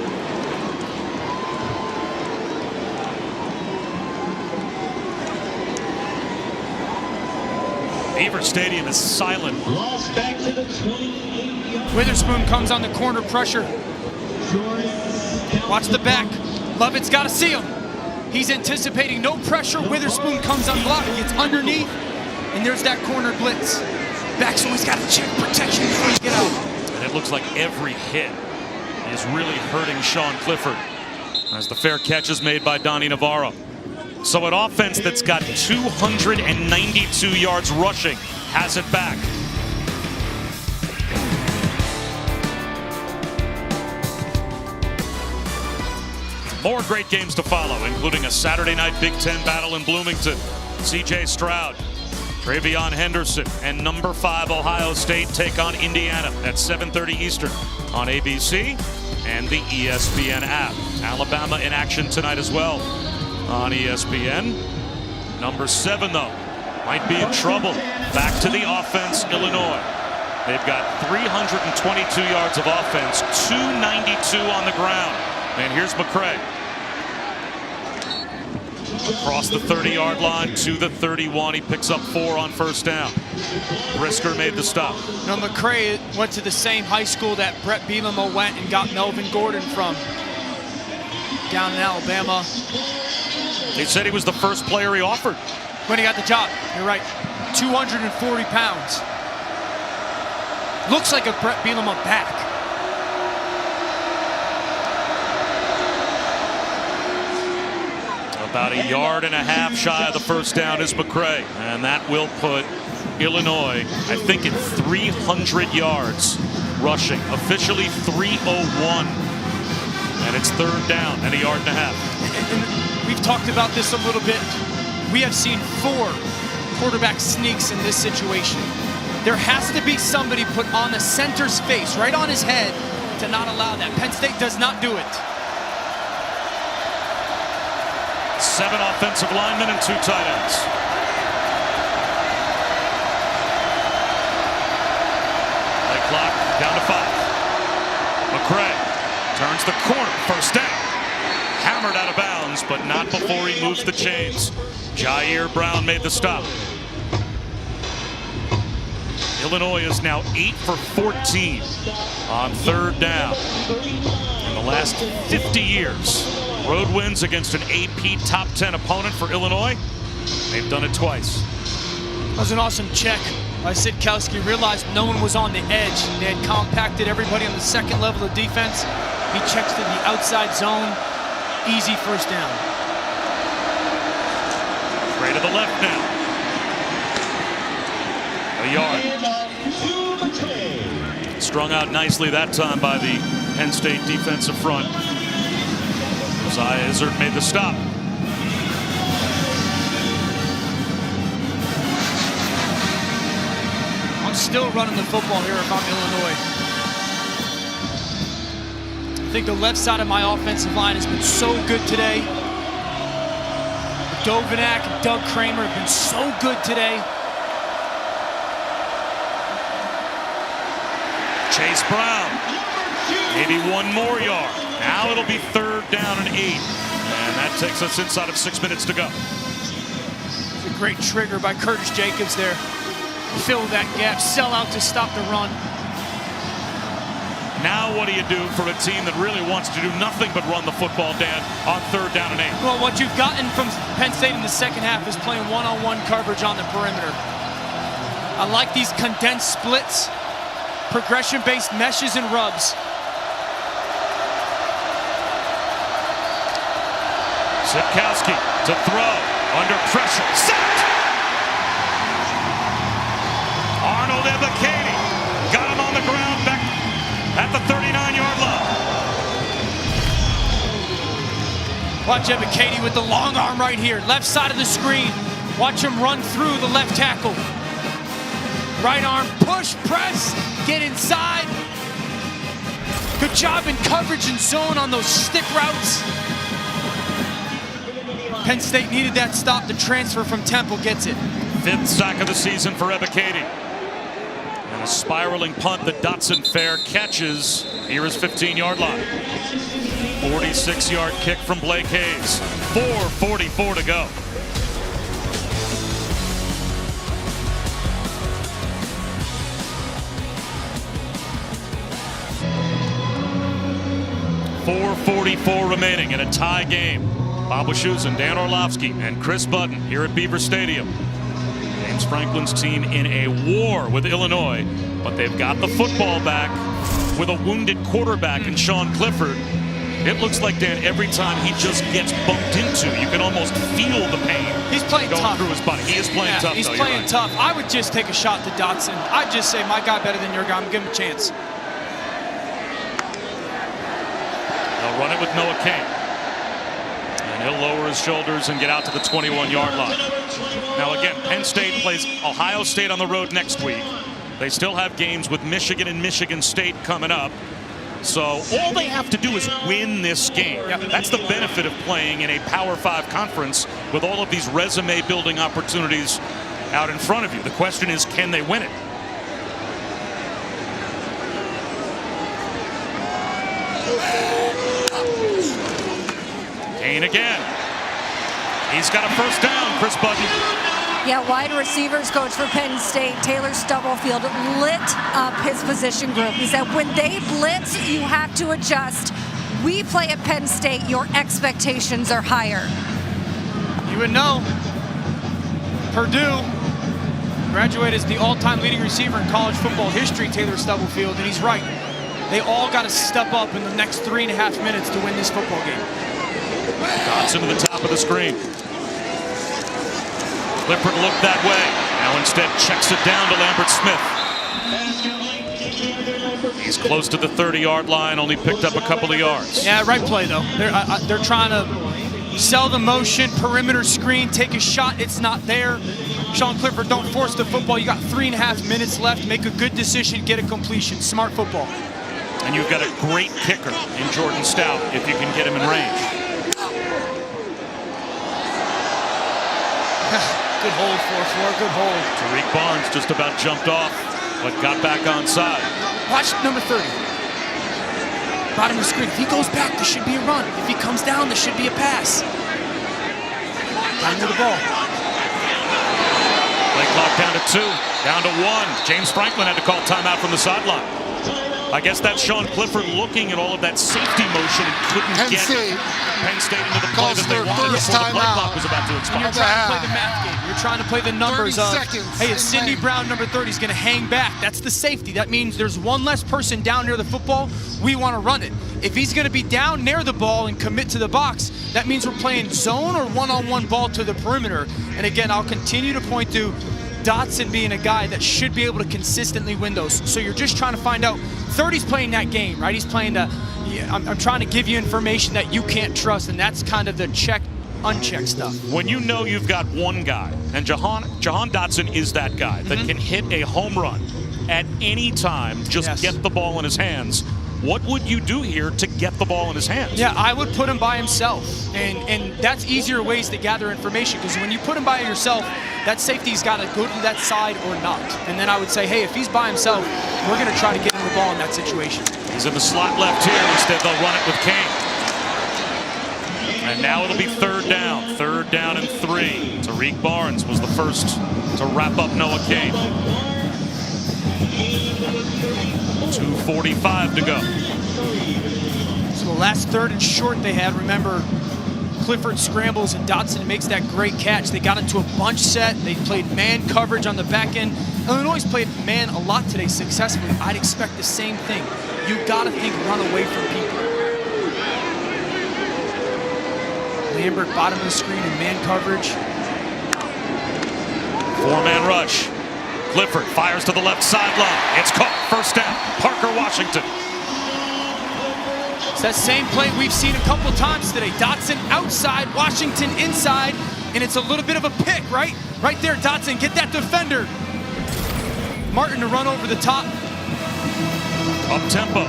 Speaker 2: Beaver Stadium is silent.
Speaker 3: Witherspoon comes on the corner pressure. Watch the back. Lovett's got to see him. He's anticipating no pressure. Witherspoon comes unblocked, gets underneath, and there's that corner blitz. Back's always got to check protection before you get out.
Speaker 2: And it looks like every hit is really hurting Sean Clifford as the fair catch is made by Donnie Navarro. So an offense that's got 292 yards rushing has it back. More great games to follow, including a Saturday night Big Ten battle in Bloomington. C.J. Stroud, Travion Henderson, and number 5 Ohio State take on Indiana at 7:30 Eastern on ABC and the ESPN app. Alabama in action tonight as well on ESPN. Number 7, though, might be in trouble. Back to the offense, Illinois. They've got 322 yards of offense, 292 on the ground. And here's McCray. Across the 30-yard line to the 31. He picks up 4 on first down. Brisker made the stop.
Speaker 3: Now McCray went to the same high school that Brett Bielema went and got Melvin Gordon from down in Alabama.
Speaker 2: They said he was the first player he offered
Speaker 3: when he got the job. You're right. 240 pounds. Looks like a Brett Bielema back.
Speaker 2: About a yard and a half shy of the first down is McCray. And that will put Illinois, I think, at 300 yards rushing. Officially 301. And it's third down and a yard and a half.
Speaker 3: And we've talked about this a little bit. We have seen 4 quarterback sneaks in this situation. There has to be somebody put on the center's face, right on his head, to not allow that. Penn State does not do it.
Speaker 2: 7 offensive linemen and 2 tight ends. Play clock down to 5. McCray turns the corner, first down. Hammered out of bounds, but not before he moves the chains. Jair Brown made the stop. Illinois is now 8 for 14 on third down. In the last 50 years, road wins against an AP top 10 opponent for Illinois. They've done it twice.
Speaker 3: That was an awesome check by Sitkowski. Realized no one was on the edge. They had compacted everybody on the second level of defense. He checks to the outside zone. Easy first down.
Speaker 2: Straight to the left now. A yard. Strung out nicely that time by the Penn State defensive front. Josiah Izzard made the stop.
Speaker 3: I'm still running the football here if I'm Illinois. I think the left side of my offensive line has been so good today. Dovanak and Doug Kramer have been so good today.
Speaker 2: Chase Brown, maybe 1 more yard. Now it'll be third down and 8. And that takes us inside of 6 minutes to go.
Speaker 3: It's a great trigger by Curtis Jacobs there. Fill that gap, sell out to stop the run.
Speaker 2: Now what do you do for a team that really wants to do nothing but run the football, Dan, on third down and 8?
Speaker 3: Well, what you've gotten from Penn State in the second half is playing one-on-one coverage on the perimeter. I like these condensed splits, progression-based meshes and rubs.
Speaker 2: Sitkowski to throw, under pressure, sacked! Arnold Ebiketie got him on the ground back at the 39-yard line.
Speaker 3: Watch Ebiketie with the long arm right here, left side of the screen. Watch him run through the left tackle. Right arm, push, press, get inside. Good job in coverage and zone on those stick routes. Penn State needed that stop. The transfer from Temple gets it.
Speaker 2: 5th sack of the season for Ebiketie. And a spiraling punt that Dotson Fair catches near his 15-yard line. 46-yard kick from Blake Hayes. 4:44 to go. .444 remaining in a tie game. Bob Wischusen, Dan Orlovsky, and Chris Budden here at Beaver Stadium. James Franklin's team in a war with Illinois, but they've got the football back with a wounded quarterback in Sean Clifford. It looks like, Dan, every time he just gets bumped into, you can almost feel the pain.
Speaker 3: He's playing
Speaker 2: going
Speaker 3: tough
Speaker 2: through his body. He is playing tough.
Speaker 3: He's
Speaker 2: though,
Speaker 3: playing
Speaker 2: right.
Speaker 3: tough. I would just take a shot to Dotson. I'd just say, my guy better than your guy. I'm giving him a chance.
Speaker 2: They'll run it with Noah Kane. And he'll lower his shoulders and get out to the 21-yard line. Now again, Penn State plays Ohio State on the road next week. They still have games with Michigan and Michigan State coming up. So all they have to do is win this game.
Speaker 3: Yep.
Speaker 2: That's the benefit of playing in a Power 5 conference with all of these resume-building opportunities out in front of you. The question is, can they win it? Kane again. He's got a first down, Chris Budden.
Speaker 4: Yeah, wide receivers coach for Penn State, Taylor Stubblefield, lit up his position group. He said, when they blitz, you have to adjust. We play at Penn State, your expectations are higher.
Speaker 3: You would know. Purdue graduated as the all-time leading receiver in college football history, Taylor Stubblefield, and he's right. They all got to step up in the next 3.5 minutes to win this football game.
Speaker 2: Dotson to the top of the screen. Clifford looked that way. Now instead checks it down to Lambert Smith. He's close to the 30-yard line, only picked up a couple of yards.
Speaker 3: Yeah, right play, though. They're trying to sell the motion, perimeter screen, take a shot. It's not there. Sean Clifford, don't force the football. You got 3.5 minutes left. Make a good decision, get a completion. Smart football.
Speaker 2: And you've got a great kicker in Jordan Stout if you can get him in range.
Speaker 3: Good hold, 4-4, good hold.
Speaker 2: Tariq Barnes just about jumped off, but got back onside.
Speaker 3: Watch number 30. Bottom of the screen. If he goes back, there should be a run. If he comes down, there should be a pass. Time to the ball.
Speaker 2: Play clock down to 2, down to 1. James Franklin had to call timeout from the sideline. I guess that's Sean Clifford looking at all of that safety motion and couldn't get Penn State into the play that they wanted before the play clock was about to expire.
Speaker 3: You're trying to play the math game. You're trying to play the numbers of, hey, if Cindy Brown, number 30, is going to hang back, that's the safety. That means there's one less person down near the football. We want to run it. If he's going to be down near the ball and commit to the box, that means we're playing zone or one-on-one ball to the perimeter. And again, I'll continue to point to Dotson being a guy that should be able to consistently win those. So you're just trying to find out. 30's playing that game, right? He's playing the, I'm trying to give you information that you can't trust, and that's kind of the check, unchecked stuff.
Speaker 2: When you know you've got one guy, and Jahan Dotson is that guy that can hit a home run at any time, just get the ball in his hands, what would you do here to get the ball in his hands?
Speaker 3: Yeah, I would put him by himself, and that's easier ways to gather information, because when you put him by yourself, that safety's got to go to that side or not. And then I would say, hey, if he's by himself, we're going to try to get him the ball in that situation.
Speaker 2: He's in the slot left here. Instead, they'll run it with Kane. And now it'll be third down. Third down and 3. Tariq Barnes was the first to wrap up Noah Kane. 2:45 to go.
Speaker 3: So the last third and short they had, remember, Clifford scrambles and Dotson makes that great catch. They got into a bunch set. They played man coverage on the back end. Illinois played man a lot today successfully. I'd expect the same thing. You gotta think run away from people. Lambert, bottom of the screen in man coverage.
Speaker 2: 4-man rush. Clifford fires to the left sideline. It's caught. First down. Parker Washington.
Speaker 3: It's that same play we've seen a couple times today. Dotson outside, Washington inside, and it's a little bit of a pick, right? Right there, Dotson, get that defender. Martin to run over the top.
Speaker 2: Up tempo.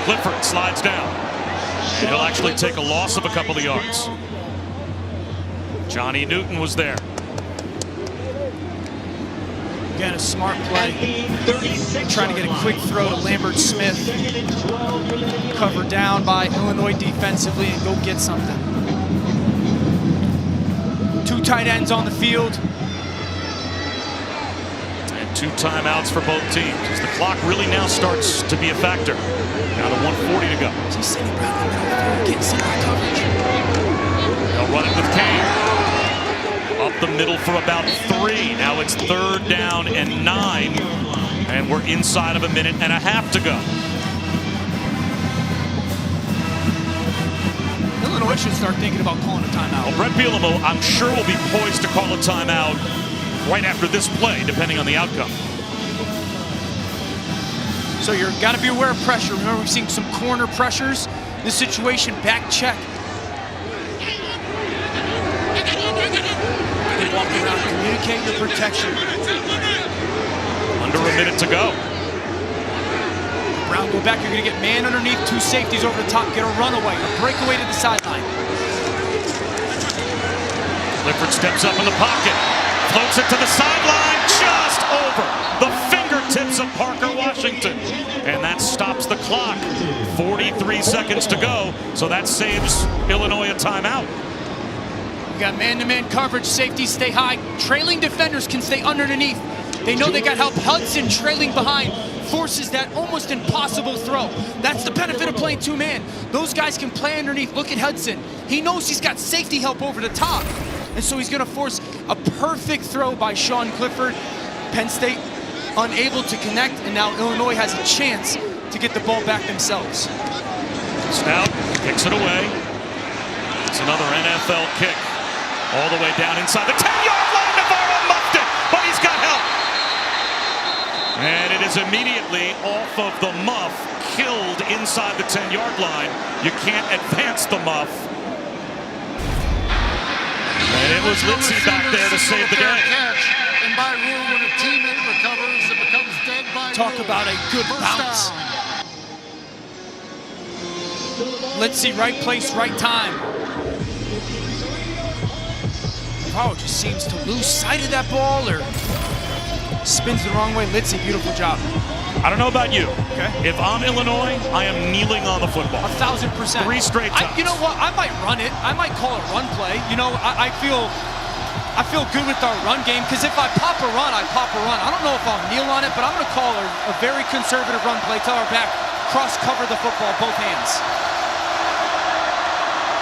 Speaker 2: Clifford slides down. And he'll actually take a loss of a couple of yards. Johnny Newton was there.
Speaker 3: Again, a smart play. Trying to get a quick throw to Lambert Smith. Covered down by Illinois defensively and go get something. 2 tight ends on the field.
Speaker 2: And 2 timeouts for both teams as the clock really now starts to be a factor. Down to 1:40 to go.
Speaker 3: He's sitting around the middle of the field, getting some coverage.
Speaker 2: They'll run it with Kane. Up the middle for about 3. Now it's 3rd down and 9. And we're inside of a minute and a half to go.
Speaker 3: Illinois should start thinking about calling a timeout.
Speaker 2: Well, Brett Bielema, I'm sure, will be poised to call a timeout right after this play, depending on the outcome.
Speaker 3: So you've got to be aware of pressure. Remember, we've seen some corner pressures. This situation, back check. Walk around, communicate your protection.
Speaker 2: Under a minute to go.
Speaker 3: Brown, go back. You're going to get man underneath, 2 safeties over the top. Get a runaway, a breakaway to the sideline.
Speaker 2: Clifford steps up in the pocket, floats it to the sideline, just over the fingertips of Parker Washington. And that stops the clock. 43 seconds to go, so that saves Illinois a timeout.
Speaker 3: Got man-to-man coverage, safeties stay high, trailing defenders can stay underneath. They know they got help. Hudson trailing behind forces that almost impossible throw. That's the benefit of playing 2-man. Those guys can play underneath. Look at Hudson. He knows he's got safety help over the top, and so he's going to force a perfect throw by Sean Clifford. Penn State unable to connect, and now Illinois has a chance to get the ball back themselves.
Speaker 2: Stout kicks it away. It's another NFL kick. All the way down inside the 10-yard line. Navarro muffed it, but he's got help. And it is immediately off of the muff, killed inside the 10-yard line. You can't advance the muff. And it was Litzy back there to save the day.
Speaker 5: And by rule, when a teammate recovers, it becomes dead by
Speaker 3: Talk
Speaker 5: rule.
Speaker 3: about a good bounce. Litzy, right place, right time. Oh, just seems to lose sight of that ball or spins the wrong way. Litzy, beautiful job.
Speaker 2: I don't know about you.
Speaker 3: Okay.
Speaker 2: If I'm Illinois, I am kneeling on the football.
Speaker 3: 1,000%.
Speaker 2: 3 straight times.
Speaker 3: You know what? I might run it. I might call a run play. You know, I feel good with our run game because if I pop a run, I pop a run. I don't know if I'll kneel on it, but I'm going to call a very conservative run play. Tell our back, cross cover the football, both hands.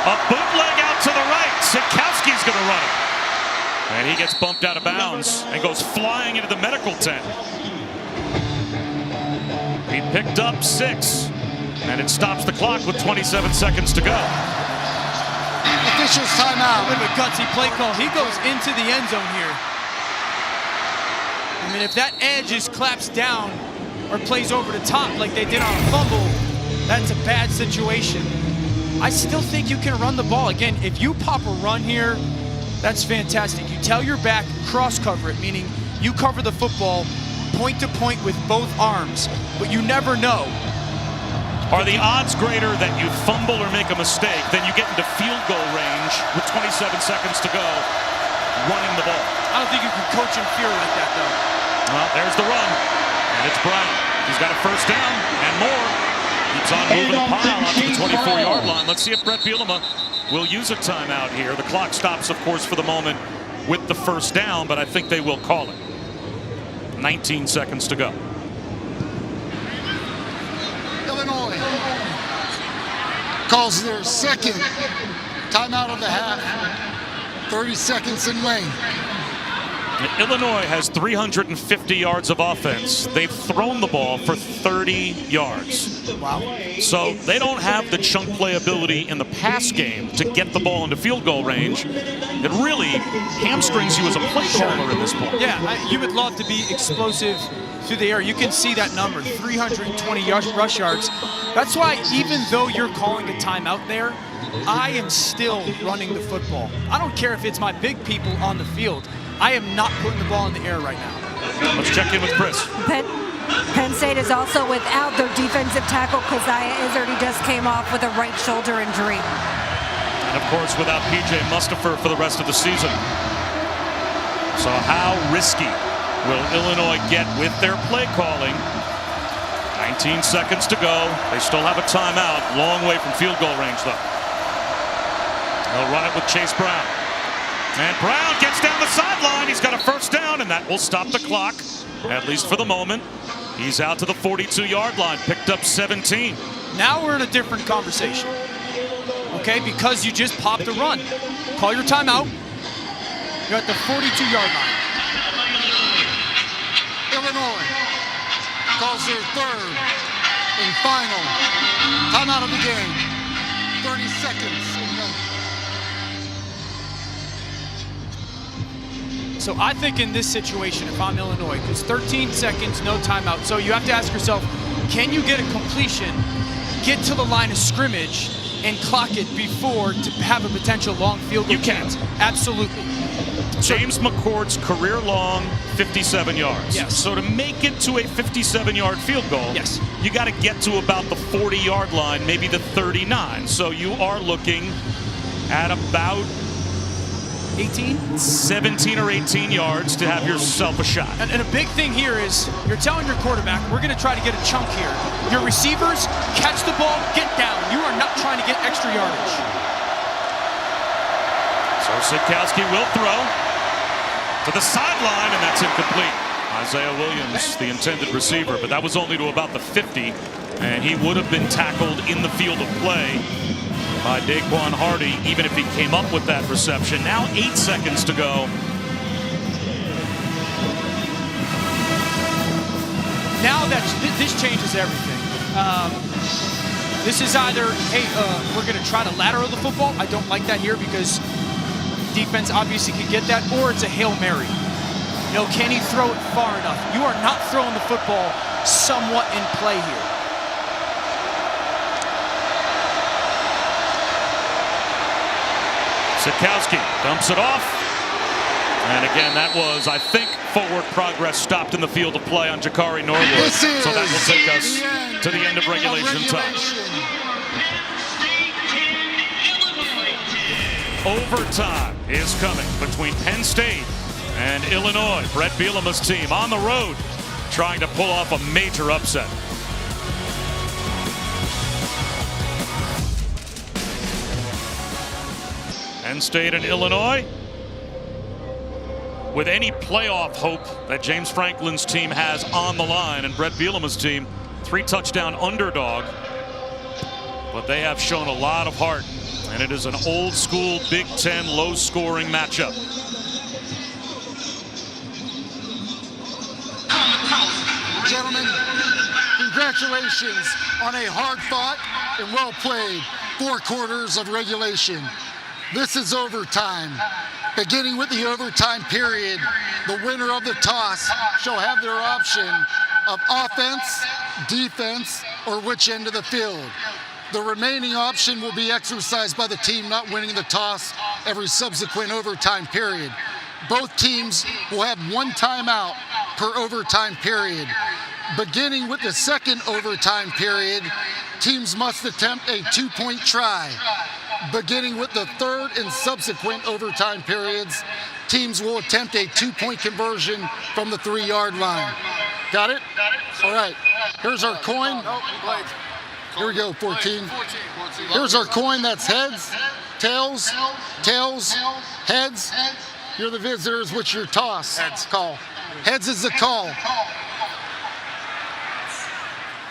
Speaker 2: A bootleg out to the right. Sitkowski's going to run it. And he gets bumped out of bounds and goes flying into the medical tent. He picked up 6, and it stops the clock with 27 seconds to go.
Speaker 5: Officials timeout.
Speaker 3: Bit of a gutsy play call. He goes into the end zone here. I mean, if that edge is collapsed down or plays over the top like they did on a fumble, that's a bad situation. I still think you can run the ball. Again, if you pop a run here, that's fantastic. You tell your back, cross cover it, meaning you cover the football point to point with both arms, but you never know.
Speaker 2: Are the odds greater that you fumble or make a mistake than you get into field goal range with 27 seconds to go running the ball?
Speaker 3: I don't think you can coach in fear like that, though.
Speaker 2: Well, there's the run, and it's Brown. He's got a 1st down and more. Keeps on moving the pile up to the 24-yard line. Let's see if Brett Bielema will use a timeout here. The clock stops, of course, for the moment with the 1st down, but I think they will call it. 19 seconds to go.
Speaker 5: Illinois calls their 2nd timeout of the half. 30 seconds in lane.
Speaker 2: Illinois has 350 yards of offense. They've thrown the ball for 30 yards.
Speaker 3: Wow.
Speaker 2: So they don't have the chunk play ability in the pass game to get the ball into field goal range. It really hamstrings you as a play caller in this point.
Speaker 3: Yeah, you would love to be explosive through the air. You can see that number, 320 rush yards. That's why even though you're calling a timeout there, I am still running the football. I don't care if it's my big people on the field. I am not putting the ball in the air right now.
Speaker 2: Let's check in with Chris.
Speaker 4: Penn State is also without their defensive tackle, Keziah Izzard. He just came off with a right shoulder injury.
Speaker 2: And of course, without P.J. Mustipher for the rest of the season. So how risky will Illinois get with their play calling? 19 seconds to go. They still have a timeout. Long way from field goal range, though. They'll run it with Chase Brown. And Brown gets down the sideline. He's got a first down, and that will stop the clock, at least for the moment. He's out to the 42-yard line, picked up 17.
Speaker 3: Now we're in a different conversation, okay? Because you just popped a run. Call your timeout. You're at the 42-yard line.
Speaker 5: Illinois calls their third and final timeout of the game. 30 seconds.
Speaker 3: So I think in this situation, if I'm Illinois, because 13 seconds, no timeout. So you have to ask yourself, can you get a completion, get to the line of scrimmage, and clock it before to have a potential long field goal?
Speaker 2: You can.
Speaker 3: Absolutely.
Speaker 2: James McCourt's career long 57 yards.
Speaker 3: Yes.
Speaker 2: So to make it to a 57-yard field goal,
Speaker 3: yes,
Speaker 2: you got to get to about the 40-yard line, maybe the 39. So you are looking at about 17 or 18 yards to have yourself a shot.
Speaker 3: And a big thing here is you're telling your quarterback, we're going to try to get a chunk here. Your receivers, catch the ball, get down. You are not trying to get extra yardage.
Speaker 2: So Sitkowski will throw to the sideline, and that's incomplete. Isaiah Williams, the intended receiver, but that was only to about the 50, and he would have been tackled in the field of play by Daquan Hardy, even if he came up with that reception. Now 8 seconds to go.
Speaker 3: Now this changes everything. This is either, hey, we're going to try to lateral the football. I don't like that here because defense obviously could get that, or it's a Hail Mary. You know, can he throw it far enough? You are not throwing the football somewhat in play here.
Speaker 2: Sitkowski dumps it off. And again, that was, I think, forward progress stopped in the field of play on Jakari Norwood. So that will take us to the end of regulation time. Overtime is coming between Penn State and Illinois. Brett Bielema's team on the road trying to pull off a major upset. Penn State and Illinois, with any playoff hope that James Franklin's team has on the line, and Brett Bielema's team, 3-touchdown underdog, but they have shown a lot of heart, and it is an old school Big Ten low-scoring matchup.
Speaker 5: Gentlemen, congratulations on a hard-fought and well-played 4 quarters of regulation. This is overtime. Beginning with the overtime period, the winner of the toss shall have their option of offense, defense, or which end of the field. The remaining option will be exercised by the team not winning the toss every subsequent overtime period. Both teams will have 1 timeout per overtime period. Beginning with the second overtime period, teams must attempt a 2-point try. Beginning with the third and subsequent overtime periods, teams will attempt a 2-point conversion from the 3-yard line. Got it? All right. Here's our coin. Here we go, 14. Here's our coin. That's heads, tails, tails, heads. You're the visitors. What's your toss? Heads. Call. Heads is the call.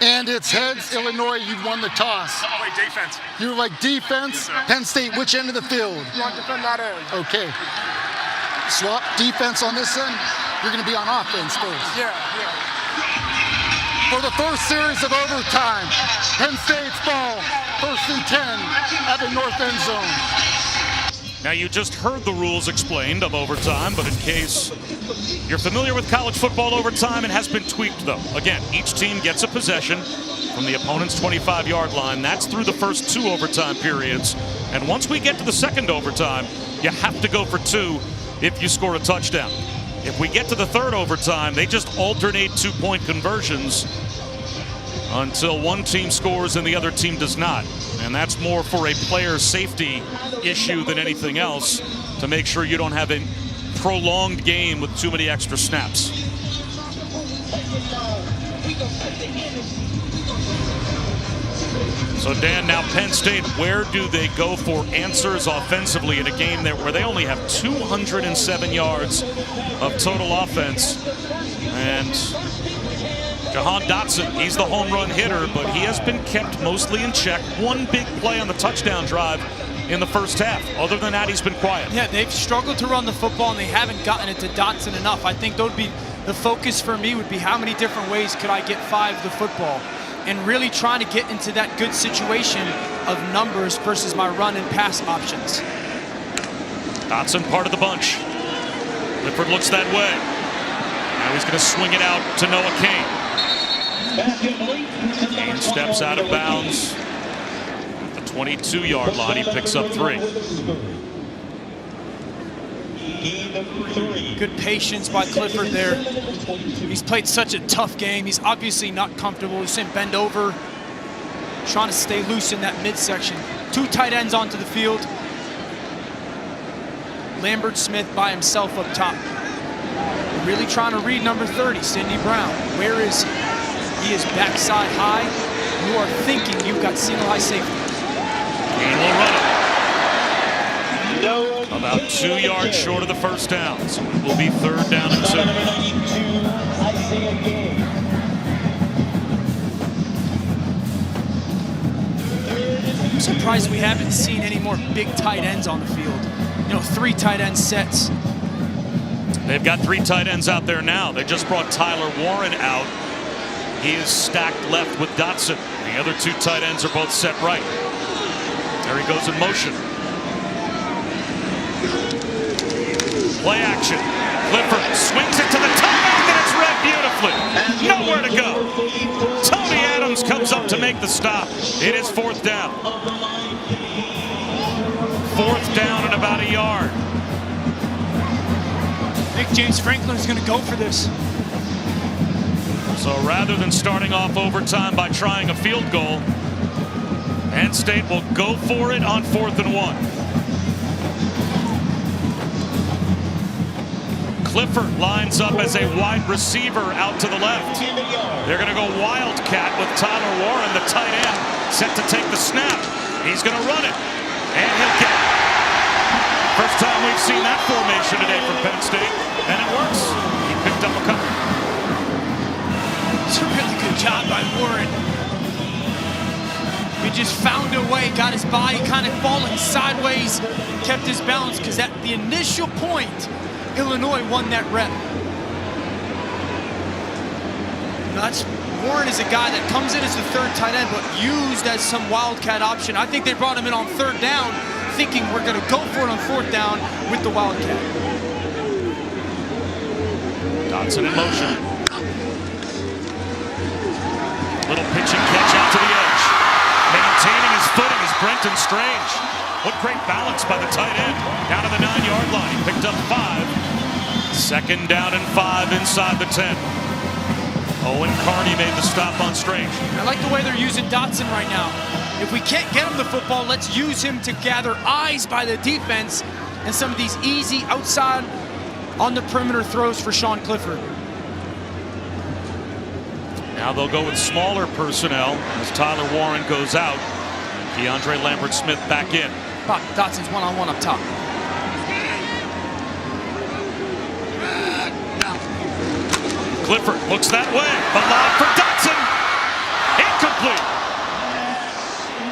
Speaker 5: And it's heads, Illinois, you won the toss.
Speaker 12: Wait, defense.
Speaker 5: You like defense? Penn State, which end of the field?
Speaker 12: You want to defend that area.
Speaker 5: Okay. Swap defense on this end. You're going to be on offense first.
Speaker 12: Yeah.
Speaker 5: For the first series of overtime, Penn State's ball, 1st and 10 at the north end zone.
Speaker 2: Now, you just heard the rules explained of overtime, but in case you're familiar with college football overtime, it has been tweaked, though. Again, each team gets a possession from the opponent's 25-yard line. That's through the first 2 overtime periods. And once we get to the second overtime, you have to go for 2 if you score a touchdown. If we get to the third overtime, they just alternate 2-point conversions until one team scores and the other team does not. And that's more for a player safety issue than anything else, to make sure you don't have a prolonged game with too many extra snaps. So Dan, now Penn State, where do they go for answers offensively in a game where they only have 207 yards of total offense? And Jahan Dotson, he's the home run hitter, but he has been kept mostly in check. One big play on the touchdown drive in the first half. Other than that, he's been quiet.
Speaker 3: Yeah, they've struggled to run the football, and they haven't gotten it to Dotson enough. I think that would be the focus for me, would be how many different ways could I get 5 the football, and really trying to get into that good situation of numbers versus my run and pass options.
Speaker 2: Dotson part of the bunch. Clifford looks that way. Now he's going to swing it out to Noah Cain. Cain steps out of bounds at the 22-yard line. He picks up 3.
Speaker 3: Good patience by Clifford there. He's played such a tough game. He's obviously not comfortable. He's sent bend over, trying to stay loose in that midsection. 2 tight ends onto the field. Lambert Smith by himself up top. Really trying to read number 30, Sidney Brown. Where is he? He is backside high. You are thinking you've got single high safety.
Speaker 2: Cain will run it. About 2 yards short of the first down. So it will be 3rd down and 2.
Speaker 3: I'm surprised we haven't seen any more big tight ends on the field. You know, 3 tight end sets.
Speaker 2: They've got 3 tight ends out there now. They just brought Tyler Warren out. He is stacked left with Dotson. The other 2 tight ends are both set right. There he goes in motion. Play action. Clifford swings it to the tight end, and it's read beautifully. Nowhere to go. Tony Adams comes up to make the stop. It is 4th down. 4th down and about a yard.
Speaker 3: I think James Franklin is going to go for this.
Speaker 2: So rather than starting off overtime by trying a field goal, Penn State will go for it on 4th and 1. Clifford lines up as a wide receiver out to the left. They're going to go wildcat with Tyler Warren, the tight end, set to take the snap. He's going to run it, and he'll get it. First time we've seen that formation today from Penn State, and it works. He picked up a couple.
Speaker 3: It's a really good job by Warren. He just found a way, got his body kind of falling sideways, kept his balance, because at the initial point, Illinois won that rep. Warren is a guy that comes in as the 3rd tight end, but used as some wildcat option. I think they brought him in on 3rd down, thinking we're going to go for it on 4th down with the wildcat.
Speaker 2: Dotson in motion. Little pitch and catch out to the edge. Maintaining his footing is Brenton Strange. What great balance by the tight end. Down to the 9-yard line. He picked up 5. 2nd down and 5 inside the 10. Owen Carney made the stop on Strange.
Speaker 3: I like the way they're using Dotson right now. If we can't get him the football, let's use him to gather eyes by the defense and some of these easy outside on the perimeter throws for Sean Clifford.
Speaker 2: Now they'll go with smaller personnel as Tyler Warren goes out. DeAndre Lambert-Smith back in.
Speaker 3: Dotson's one-on-one up top.
Speaker 2: Clifford looks that way. The lob for Dotson. Incomplete.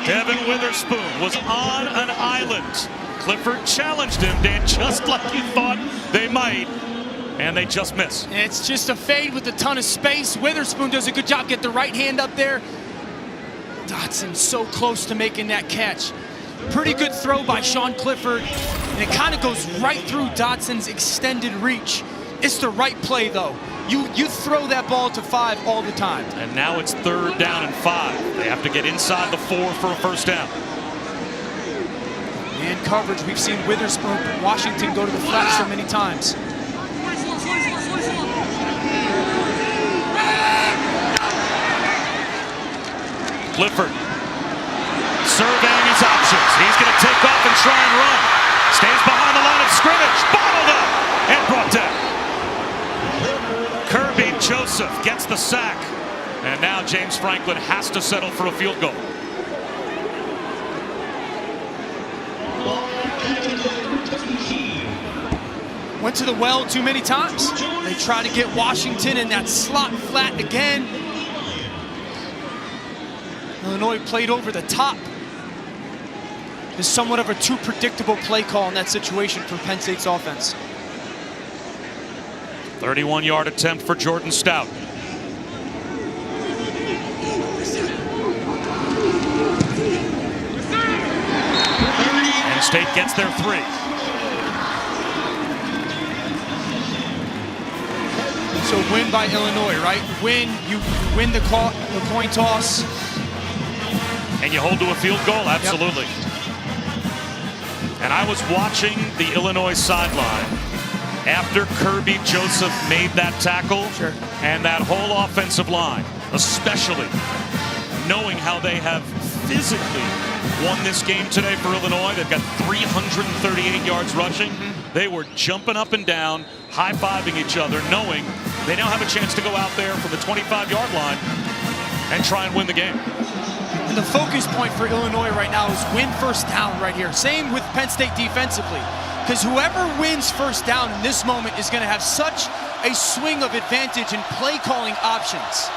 Speaker 2: Devin Witherspoon was on an island. Clifford challenged him, Dan, just like you thought they might. And they just miss.
Speaker 3: It's just a fade with a ton of space. Witherspoon does a good job, get the right hand up there. Dotson so close to making that catch. Pretty good throw by Sean Clifford. And it kind of goes right through Dotson's extended reach. It's the right play, though. You throw that ball to 5 all the time.
Speaker 2: And now it's 3rd down and 5. They have to get inside the 4 for a first down.
Speaker 3: In coverage, we've seen Witherspoon, Washington go to the flat so many times.
Speaker 2: Clifford surveying his options. He's going to take off and try and run. Stays behind the line of scrimmage. Bottled up and brought down. Kirby Joseph gets the sack. And now James Franklin has to settle for a field goal.
Speaker 3: Went to the well too many times. They try to get Washington in that slot flat again. Illinois played over the top. Is somewhat of a too predictable play call in that situation for Penn State's offense.
Speaker 2: 31-yard attempt for Jordan Stout. Penn State gets their 3.
Speaker 3: So win by Illinois, right? You win the coin toss.
Speaker 2: And you hold to a field goal, absolutely. Yep. And I was watching the Illinois sideline after Kirby Joseph made that tackle.
Speaker 3: Sure.
Speaker 2: And that whole offensive line, especially knowing how they have physically won this game today for Illinois. They've got 338 yards rushing. They were jumping up and down, high-fiving each other, knowing they now have a chance to go out there from the 25-yard line and try and win the game.
Speaker 3: And the focus point for Illinois right now is win first down right here. Same with Penn State defensively. Because whoever wins first down in this moment is going to have such a swing of advantage in play calling options.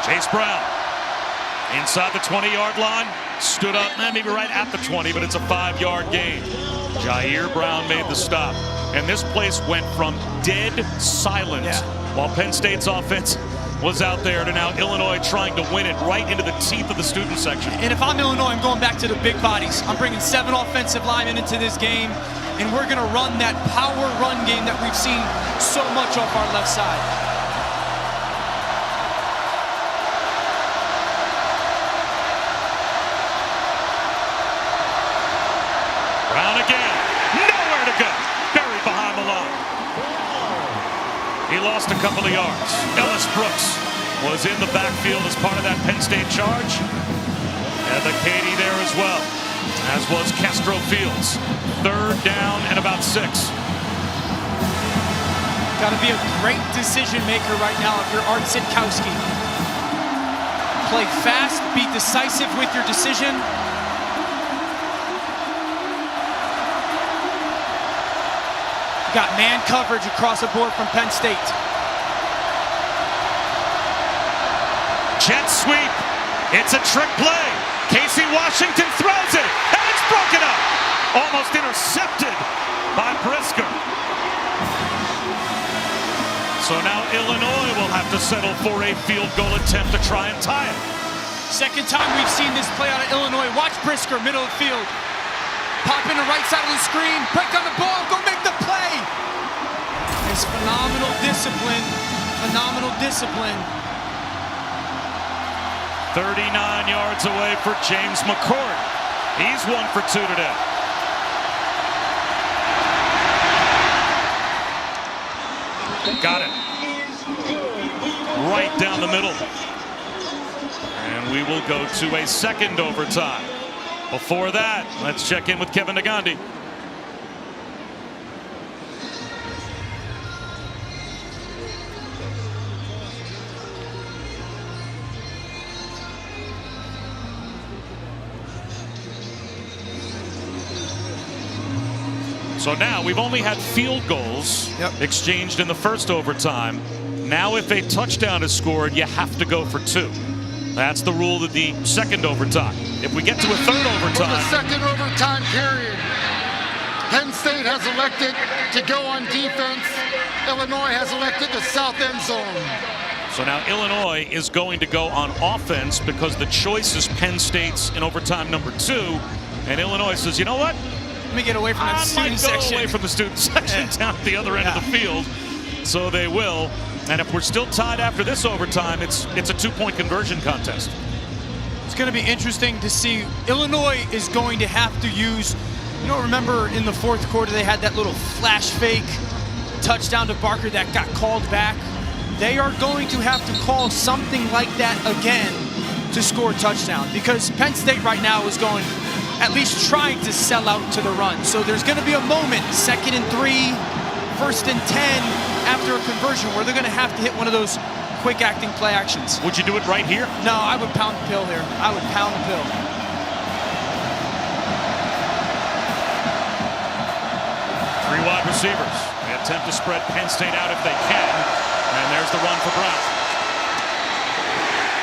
Speaker 2: Chase Brown inside the 20-yard line, stood up, maybe right at the 20, but it's a 5-yard gain. Jair Brown made the stop. And this place went from dead silent while Penn State's offense was out there to now Illinois trying to win it right into the teeth of the student section.
Speaker 3: And if I'm Illinois, I'm going back to the big bodies. I'm bringing 7 offensive linemen into this game, and we're going to run that power run game that we've seen so much off our left side.
Speaker 2: Brown again, nowhere to go, buried behind the line. He lost a couple of yards. Ellis Brooks was in the backfield as part of that Penn State charge. And the Katie there as well, as was Castro Fields. 3rd down and about 6.
Speaker 3: Got to be a great decision maker right now if you're Art Sitkowski. Play fast, be decisive with your decision. Got man coverage across the board from Penn State.
Speaker 2: Jet sweep. It's a trick play. Casey Washington throws it, and it's broken up. Almost intercepted by Brisker. So now Illinois will have to settle for a field goal attempt to try and tie it.
Speaker 3: Second time we've seen this play out of Illinois. Watch Brisker, middle of the field. Pop in the right side of the screen, break on the ball, go make the play. It's phenomenal discipline, phenomenal discipline.
Speaker 2: 39 yards away for James McCourt. He's 1 for 2 today. Got it. Right down the middle. And we will go to a second overtime. Before that, let's check in with Kevin Nagandi. So now we've only had field goals exchanged in the first overtime. Now if a touchdown is scored, you have to go for 2. That's the rule of the second overtime. If we get to a third overtime.
Speaker 5: For the second overtime period, Penn State has elected to go on defense. Illinois has elected the south end zone.
Speaker 2: So now Illinois is going to go on offense because the choice is Penn State's in overtime number 2. And Illinois says, you know what?
Speaker 3: Let me get away from that student section.
Speaker 2: Away from the student section down at the other end of the field. So they will. And if we're still tied after this overtime, it's a 2-point conversion contest.
Speaker 3: It's going to be interesting to see. Illinois is going to have to use, remember in the 4th quarter they had that little flash fake touchdown to Barker that got called back. they are going to have to call something like that again to score a touchdown, because Penn State right now is going, at least trying to sell out to the run. So there's going to be a moment, 2nd and 3, 1st and 10, after a conversion, where they're going to have to hit one of those quick acting play actions.
Speaker 2: Would you do it right here?
Speaker 3: No, I would pound the pill here. I would pound the pill.
Speaker 2: Three wide receivers. They attempt to spread Penn State out if they can. And there's the run for Brown.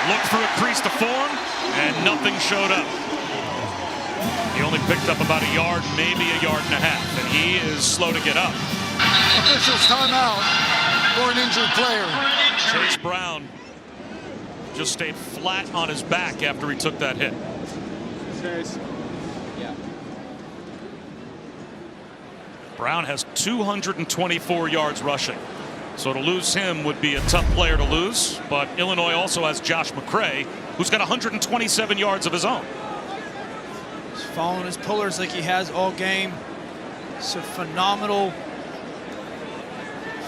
Speaker 2: Looked for a crease to form, and nothing showed up. He only picked up about a yard, maybe a yard and a half, and he is slow to get up.
Speaker 5: Officials timeout for an injured player.
Speaker 2: Chase Brown just stayed flat on his back after he took that hit. Brown has 224 yards rushing. So to lose him would be a tough player to lose. But Illinois also has Josh McCray, who's got 127 yards of his own.
Speaker 3: He's following his pullers like he has all game. It's a phenomenal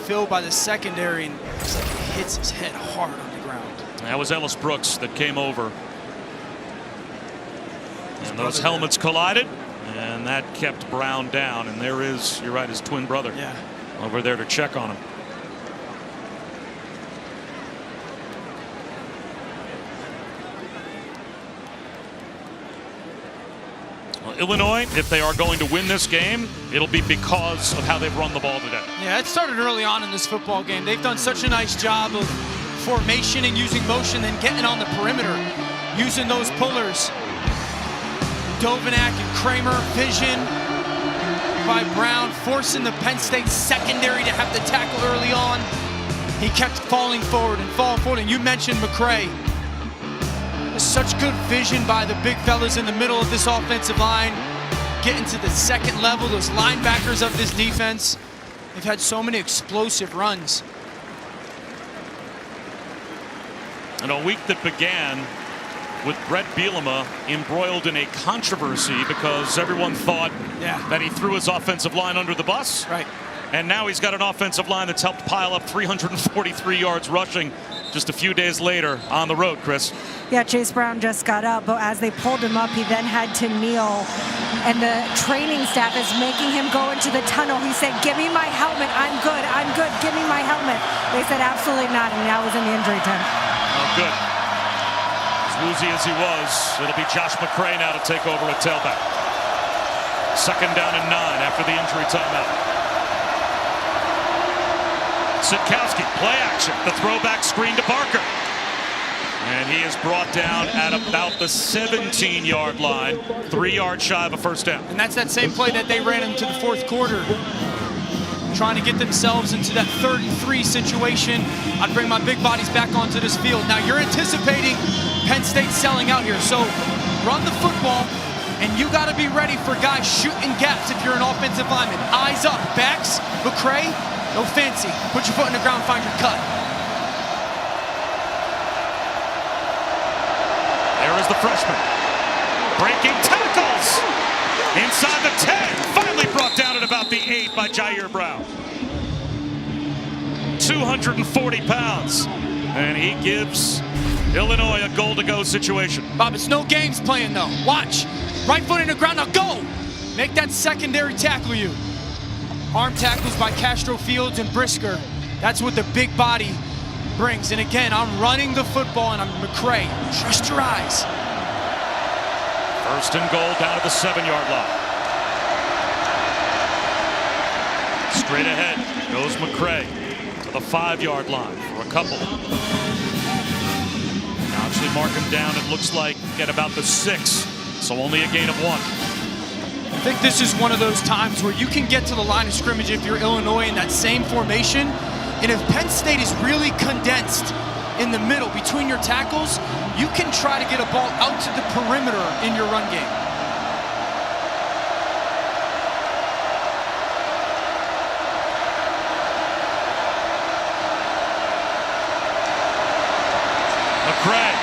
Speaker 3: fill by the secondary, and looks like he hits his head hard on the ground.
Speaker 2: That was Ellis Brooks that came over. And those helmets collided, and that kept Brown down. And there is, you're right, his twin brother over there to check on him. Well, Illinois, if they are going to win this game, it'll be because of how they've run the ball today.
Speaker 3: Yeah, it started early on in this football game. They've done such a nice job of formation and using motion and getting on the perimeter, using those pullers. Dovanak and Kramer, vision by Brown, forcing the Penn State secondary to have the tackle early on. He kept falling forward and falling forward. And you mentioned McCray. There's such good vision by the big fellas in the middle of this offensive line, getting to the second level, those linebackers of this defense. They've had so many explosive runs.
Speaker 2: And a week that began with Brett Bielema embroiled in a controversy because everyone thought that he threw his offensive line under the bus.
Speaker 3: Right.
Speaker 2: And now he's got an offensive line that's helped pile up 343 yards rushing just a few days later on the road, Chris.
Speaker 4: Yeah, Chase Brown just got up, but as they pulled him up, he then had to kneel. And the training staff is making him go into the tunnel. He said, "Give me my helmet. I'm good. I'm good. Give me my helmet." They said, "Absolutely not." And now he's in the injury tent.
Speaker 2: Oh, good. As woozy as he was, it'll be Josh McCray now to take over at tailback. 2nd down and 9 after the injury timeout. Sitkowski, play action, the throwback screen to Barker. And he is brought down at about the 17-yard line, 3 yards shy of a first down.
Speaker 3: And that's that same play that they ran into the fourth quarter, trying to get themselves into that 3rd and 3 situation. I'd bring my big bodies back onto this field. Now you're anticipating Penn State selling out here, so run the football, and you got to be ready for guys shooting gaps if you're an offensive lineman. Eyes up, backs, McCray, no fancy. Put your foot in the ground, find your cut.
Speaker 2: There is the freshman. Breaking tackles. Inside the 10. Finally brought down at about the 8 by Jair Brown. 240 pounds. And he gives Illinois a goal-to-go situation.
Speaker 3: Bob, it's no games playing, though. Watch. Right foot in the ground. Now go. Make that secondary tackle you. Arm tackles by Castro Fields and Brisker. That's what the big body brings. And again, I'm running the football, and I'm McCray. Trust your eyes.
Speaker 2: 1st and goal down at the 7-yard line. Straight ahead goes McCray to the 5-yard line for a couple. Now actually mark him down, it looks like, at about the 6, so only a gain of 1.
Speaker 3: I think this is one of those times where you can get to the line of scrimmage if you're Illinois in that same formation. And if Penn State is really condensed in the middle between your tackles, you can try to get a ball out to the perimeter in your run game.
Speaker 2: McCray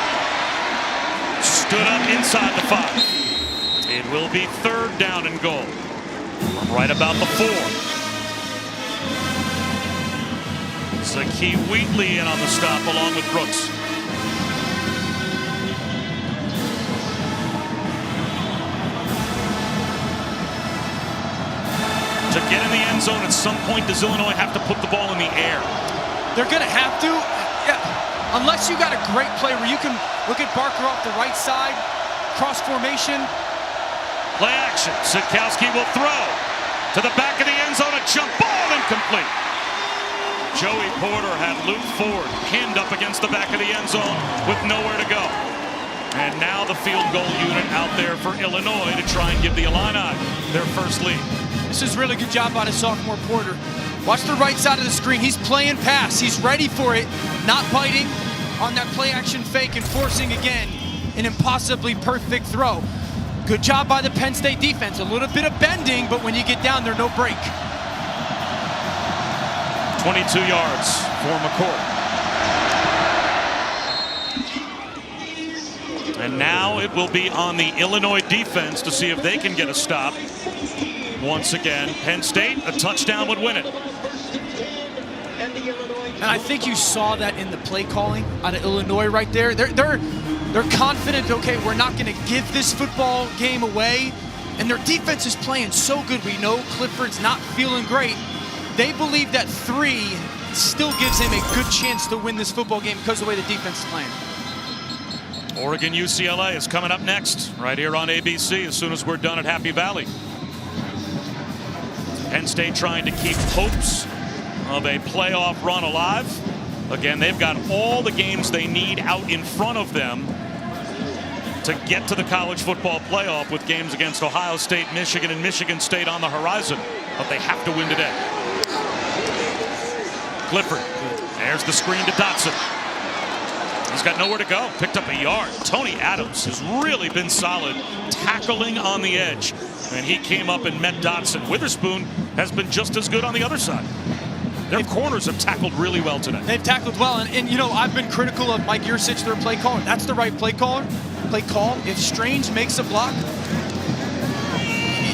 Speaker 2: stood up inside the 5. It will be 3rd down and goal from right about the 4. Zakee Wheatley in on the stop along with Brooks. To get in the end zone at some point, does Illinois have to put the ball in the air?
Speaker 3: They're going to have to. Yeah. Unless you got a great play where you can look at Barker off the right side, cross formation.
Speaker 2: Play action. Sitkowski will throw to the back of the end zone. A jump ball incomplete. Joey Porter had Luke Ford pinned up against the back of the end zone with nowhere to go. And now the field goal unit out there for Illinois to try and give the Illini their first lead.
Speaker 3: This is really good job by the sophomore Porter. Watch the right side of the screen. He's playing pass. He's ready for it, not biting on that play action fake and forcing again an impossibly perfect throw. Good job by the Penn State defense. A little bit of bending, but when you get down there, no break.
Speaker 2: 22 yards for McCourt. And now it will be on the Illinois defense to see if they can get a stop. Once again, Penn State, a touchdown would win it.
Speaker 3: And I think you saw that in the play calling out of Illinois right there. They're confident, okay, we're not going to give this football game away. And their defense is playing so good. We know Clifford's not feeling great. They believe that 3 still gives him a good chance to win this football game because of the way the defense is playing.
Speaker 2: Oregon UCLA is coming up next right here on ABC as soon as we're done at Happy Valley. Penn State trying to keep hopes of a playoff run alive. Again, they've got all the games they need out in front of them to get to the college football playoff, with games against Ohio State, Michigan, and Michigan State on the horizon. But they have to win today. Clifford, there's the screen to Dotson. He's got nowhere to go. Picked up a yard. Tony Adams has really been solid tackling on the edge. And he came up and met Dotson. Witherspoon has been just as good on the other side. Their corners have tackled really well today.
Speaker 3: They've tackled well. And you know, I've been critical of Mike Yursich, their play caller. That's the right play call. If Strange makes a block,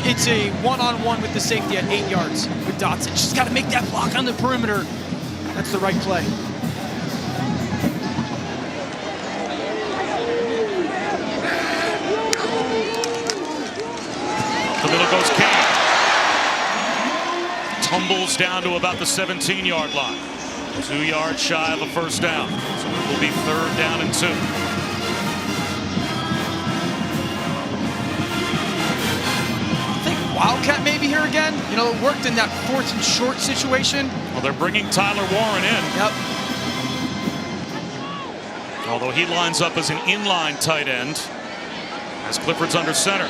Speaker 3: it's a one-on-one with the safety at 8 yards with Dotson. Just got to make that block on the perimeter. That's the right play.
Speaker 2: The middle goes Kane. Tumbles down to about the 17-yard line. 2 yards shy of a first down. So it will be 3rd down and 2.
Speaker 3: I think Wildcat maybe here again. You know, it worked in that 4th and short situation.
Speaker 2: Well, they're bringing Tyler Warren in.
Speaker 3: Yep.
Speaker 2: Although he lines up as an inline tight end as Clifford's under center.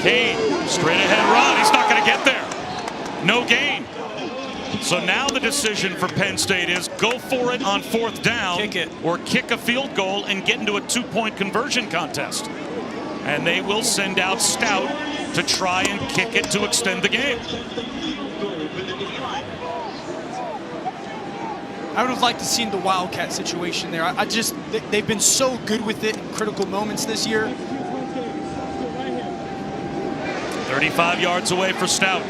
Speaker 2: Kane, straight ahead run. He's not going to get there. No gain. So now the decision for Penn State is go for it on 4th down.
Speaker 3: Kick it.
Speaker 2: Or kick a field goal and get into a 2-point conversion contest. And they will send out Stout to try and kick it to extend the game.
Speaker 3: I would have liked to see the Wildcat situation there. They've been so good with it in critical moments this year.
Speaker 2: 35 yards away for Stout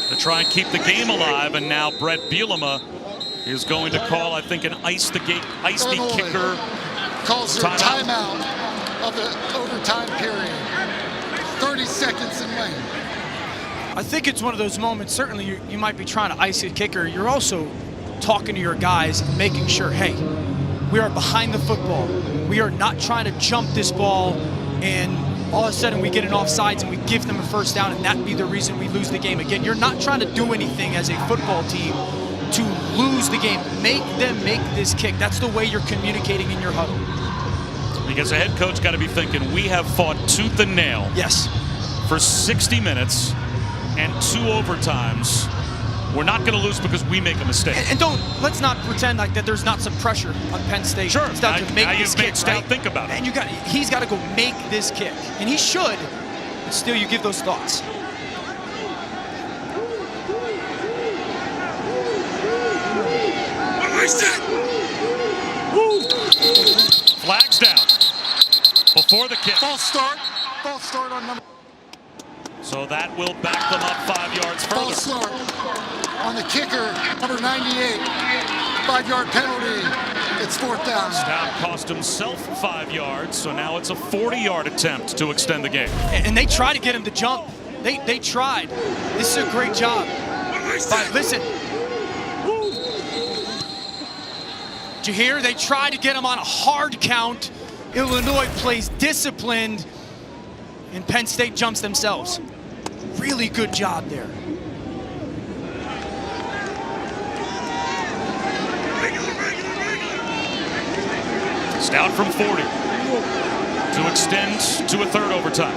Speaker 2: to try and keep the game alive, and now Brett Bielema is going to call, I think, an ice the kicker.
Speaker 5: Calls their timeout of the overtime period. 30 seconds in length.
Speaker 3: I think it's one of those moments, certainly you might be trying to ice a kicker. You're also talking to your guys and making sure, hey, we are behind the football. We are not trying to jump this ball and all of a sudden we get an offsides and we give them a first down and that be the reason we lose the game. Again, you're not trying to do anything as a football team to lose the game. Make them make this kick. That's the way you're communicating in your huddle.
Speaker 2: Because the head coach got to be thinking, we have fought tooth and nail.
Speaker 3: Yes.
Speaker 2: For 60 minutes and 2 overtimes. We're not going to lose because we make a mistake.
Speaker 3: And let's not pretend like that there's not some pressure on Penn State.
Speaker 2: Sure.
Speaker 3: Stout to make this kick,
Speaker 2: Stout think about it.
Speaker 3: And he's got to go make this kick. And he should, but still you give those thoughts.
Speaker 2: Flags down before the kick.
Speaker 5: False start. False start on number.
Speaker 2: So that will back them up 5 yards further.
Speaker 5: False start on the kicker, number 98. 5-yard penalty. It's 4th down.
Speaker 2: Stout cost himself 5 yards, so now it's a 40-yard attempt to extend the game.
Speaker 3: And they try to get him to jump. They tried. This is a great job. But listen. Did you hear? They tried to get him on a hard count. Illinois plays disciplined, and Penn State jumps themselves. Really good job there.
Speaker 2: Stout from 40 to extend to a 3rd overtime.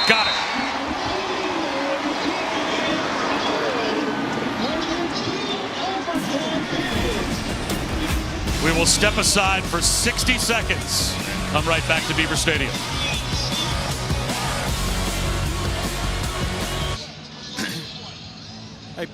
Speaker 2: Got it. We will step aside for 60 seconds and come right back to Beaver Stadium.
Speaker 3: Hey.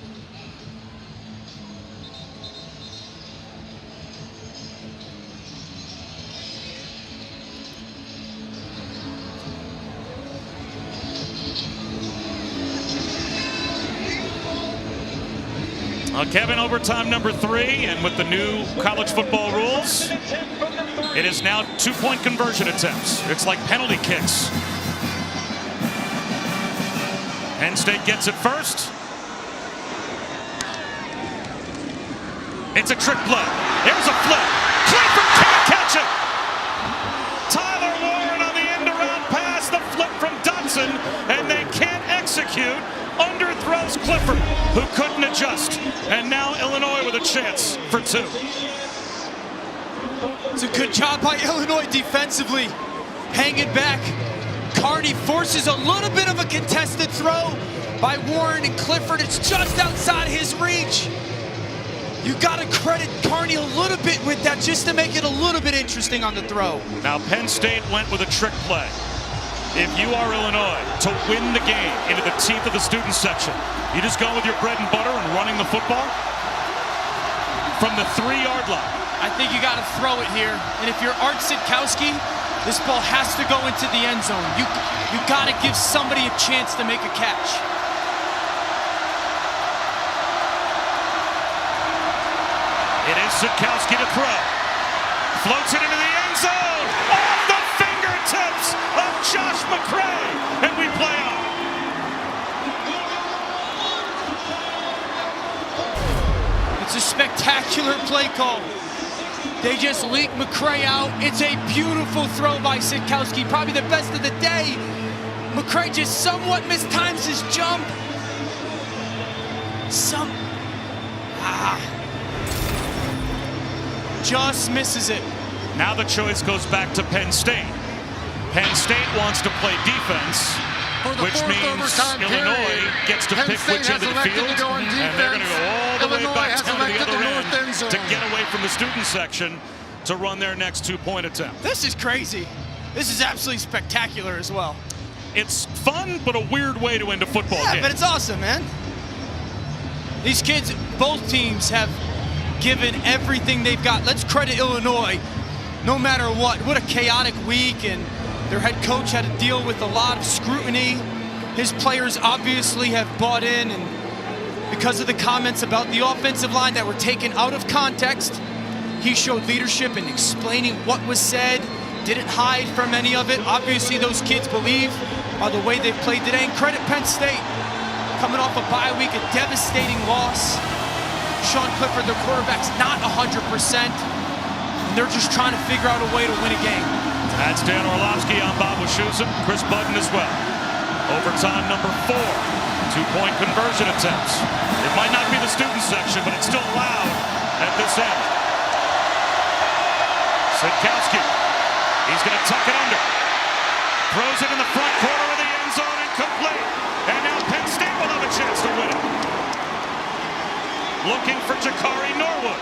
Speaker 2: Kevin, overtime number 3, and with the new college football rules, it is now 2-point conversion attempts. It's like penalty kicks. Penn State gets it first. It's a trick play. There's a flip. Clifford can't catch it. Tyler Warren on the end-around pass. The flip from Dotson, and they can't execute. Underthrows Clifford, who couldn't adjust. And now Illinois with a chance for 2.
Speaker 3: It's a good job by Illinois defensively, hanging back. Carney forces a little bit of a contested throw by Warren, and Clifford. It's just outside his reach. You got to credit Carney a little bit with that, just to make it a little bit interesting on the throw.
Speaker 2: Now Penn State went with a trick play. If you are Illinois, to win the game into the teeth of the student section, you just go with your bread and butter and running the football from the 3-yard line.
Speaker 3: I think you got to throw it here. And if you're Art Sitkowski, this ball has to go into the end zone. You got to give somebody a chance to make a catch.
Speaker 2: It is Sitkowski to throw. Floats it into the end zone. Off the fingertips of Josh McCray. And we play on.
Speaker 3: It's a spectacular play call. They just leak McCray out. It's a beautiful throw by Sitkowski, probably the best of the day. McCray just somewhat mistimes his jump. Just misses it.
Speaker 2: Now the choice goes back to Penn State. Penn State wants to play defense, which means Illinois gets to pick which end of the field, and they're going to go all the way back down to the other end to get away from the student section to run their next 2-point attempt.
Speaker 3: This is crazy. This is absolutely spectacular as well.
Speaker 2: It's fun, but a weird way to end a football game.
Speaker 3: Yeah, but it's awesome, man. These kids, both teams have given everything they've got. Let's credit Illinois, no matter what. What a chaotic week, and their head coach had to deal with a lot of scrutiny. His players obviously have bought in, and because of the comments about the offensive line that were taken out of context, he showed leadership in explaining what was said, didn't hide from any of it. Obviously, those kids believe by the way they've played today. And credit Penn State, coming off a bye week, a devastating loss. Sean Clifford, their quarterback's not 100%, and they're just trying to figure out a way to win a game.
Speaker 2: That's Dan Orlovsky. I'm Bob Wischusen. Chris Budden as well. Overtime number 4. 2-point conversion attempts. It might not be the student section, but it's still loud at this end. Sitkowski. He's going to tuck it under. Throws it in the front corner of the end zone, incomplete. And now Penn State will have a chance to win it. Looking for Jakari Norwood.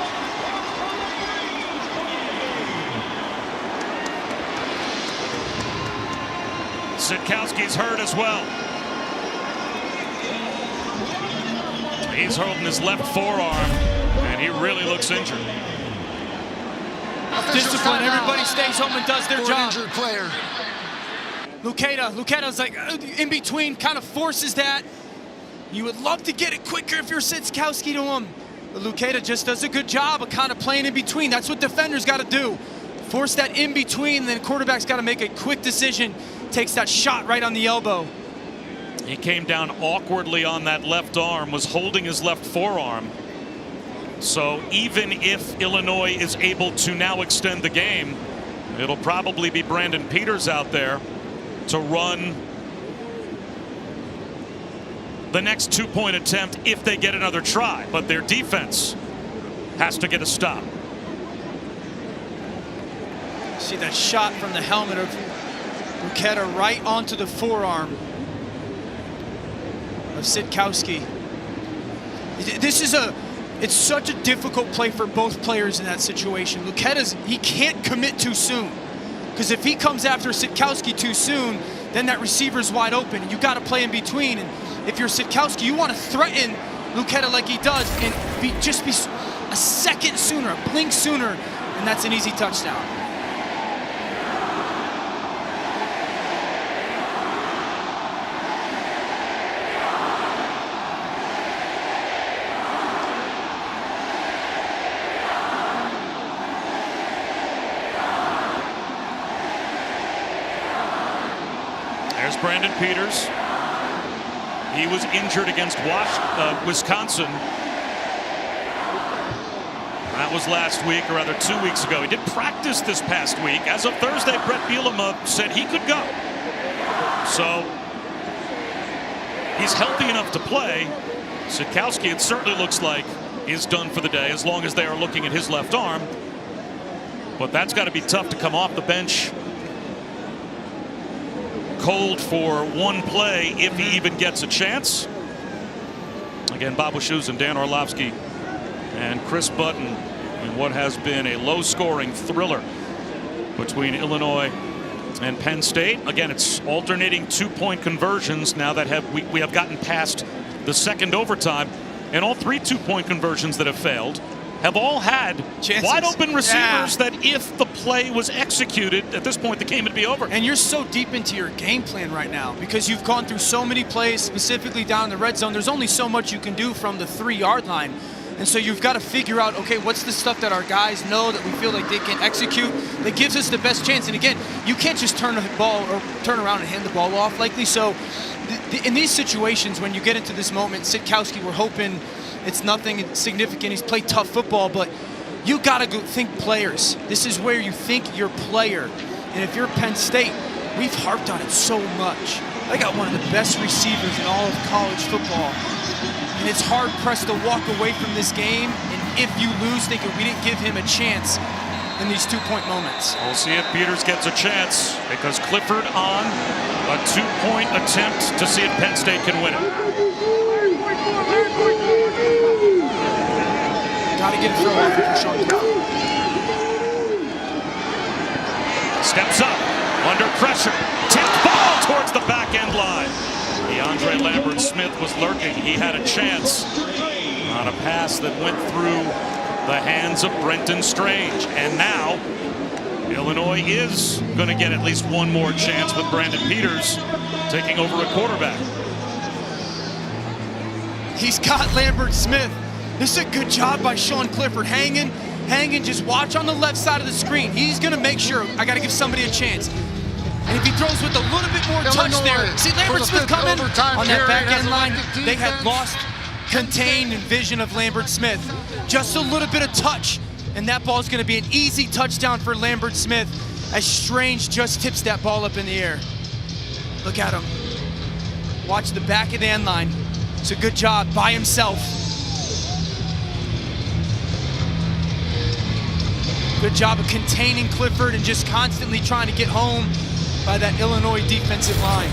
Speaker 2: Sitkowski's hurt as well. He's holding his left forearm, and he really looks injured.
Speaker 3: Discipline. Everybody stays home and does their job.
Speaker 5: Injured player.
Speaker 3: Lukeda's like in between, kind of forces that. You would love to get it quicker if you're Sitkowski to him. But Lukeda just does a good job of kind of playing in between. That's what defenders got to do. Force that in between, and then quarterback's got to make a quick decision. Takes that shot right on the elbow.
Speaker 2: He came down awkwardly on that left arm, was holding his left forearm. So even if Illinois is able to now extend the game, it'll probably be Brandon Peters out there to run the next 2-point attempt if they get another try. But their defense has to get a stop.
Speaker 3: See that shot from the helmet of Lukeda right onto the forearm of Sitkowski. It's such a difficult play for both players in that situation. He can't commit too soon, because if he comes after Sitkowski too soon, then that receiver's wide open, and you got to play in between. And if you're Sitkowski, you want to threaten Lukeda like he does and just be a second sooner, a blink sooner, and that's an easy touchdown.
Speaker 2: There's Brandon Peters. He was injured against Wisconsin. That was last week, or rather 2 weeks ago. He did practice this past week. As of Thursday, Brett Bielema said he could go. So he's healthy enough to play. Sitkowski, it certainly looks like, is done for the day, as long as they are looking at his left arm. But that's got to be tough to come off the bench cold for one play, if he even gets a chance. Again, Bob Wischusen and Dan Orlovsky and Chris Button in what has been a low-scoring thriller between Illinois and Penn State. Again, it's alternating 2-point conversions now that we have gotten past the second overtime, and all 3 2-point conversions that have failed have all had chances. Wide open receivers that if the play was executed at this point, the game would be over.
Speaker 3: And you're so deep into your game plan right now because you've gone through so many plays, specifically down in the red zone. There's only so much you can do from the 3-yard line. And so you've got to figure out, okay, what's the stuff that our guys know that we feel like they can execute that gives us the best chance. And again, you can't just turn the ball or turn around and hand the ball off likely. So in these situations, when you get into this moment, Sitkowski, we're hoping it's nothing significant. He's played tough football, but you got to go think players. This is where you think your player. And if you're Penn State, we've harped on it so much. They got one of the best receivers in all of college football. And it's hard pressed to walk away from this game. And if you lose, thinking we didn't give him a chance in these 2-point moments.
Speaker 2: We'll see if Peters gets a chance, because Clifford on a 2-point attempt to see if Penn State can win it.
Speaker 3: Got to get a throw off for Sean Clifford.
Speaker 2: Steps up, under pressure, tipped ball towards the back end line. DeAndre Lambert-Smith was lurking. He had a chance on a pass that went through the hands of Brenton Strange. And now Illinois is going to get at least one more chance with Brandon Peters taking over a quarterback.
Speaker 3: He's got Lambert-Smith. This is a good job by Sean Clifford. Hanging, just watch on the left side of the screen. He's going to make sure, I got to give somebody a chance. And if he throws with a little bit more touch there, see Lambert-Smith coming on that back end line. They had lost contain and vision of Lambert-Smith. Just a little bit of touch, and that ball is going to be an easy touchdown for Lambert-Smith as Strange just tips that ball up in the air. Look at him. Watch the back of the end line. It's a good job by himself. Good job of containing Clifford and just constantly trying to get home by that Illinois defensive line.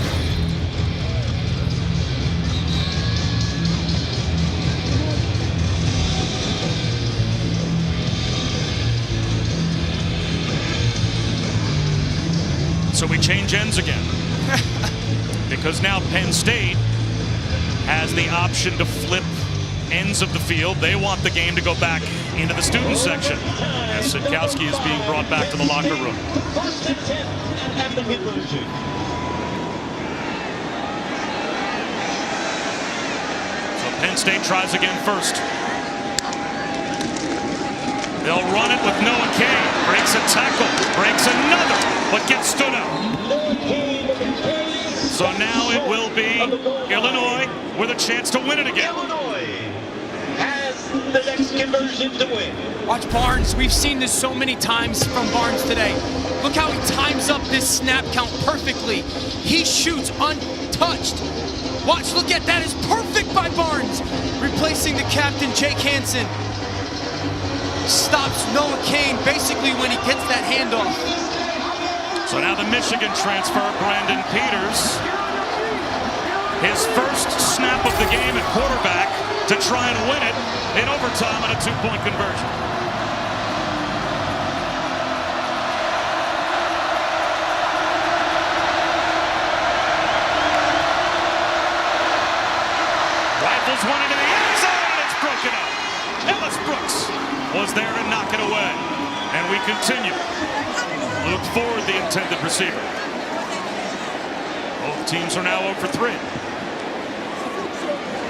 Speaker 2: So we change ends again. Because now Penn State has the option to flip ends of the field. They want the game to go back into the student section as Sitkowski is being brought back to the locker room.
Speaker 8: First and 10 at the conversion.
Speaker 2: So Penn State tries again first. They'll run it with Noah Kane. Breaks a tackle, breaks another, but gets stood up. So now it will be Illinois with a chance to win it again.
Speaker 8: Illinois has the next conversion to win.
Speaker 3: Watch Barnes. We've seen this so many times from Barnes today. Look how he times up this snap count perfectly. He shoots untouched. Watch, look at that. It's perfect by Barnes. Replacing the captain, Jake Hansen. Stops Noah Kane basically when he gets that handoff.
Speaker 2: So now the Michigan transfer, Brandon Peters. His first snap of the game at quarterback to try and win it in overtime on a 2-point conversion. Rifles one into the end zone, and it's broken up. Ellis Brooks was there and knock it away. And we continue. Luke Ford, the intended receiver. Both teams are now 0 for 3.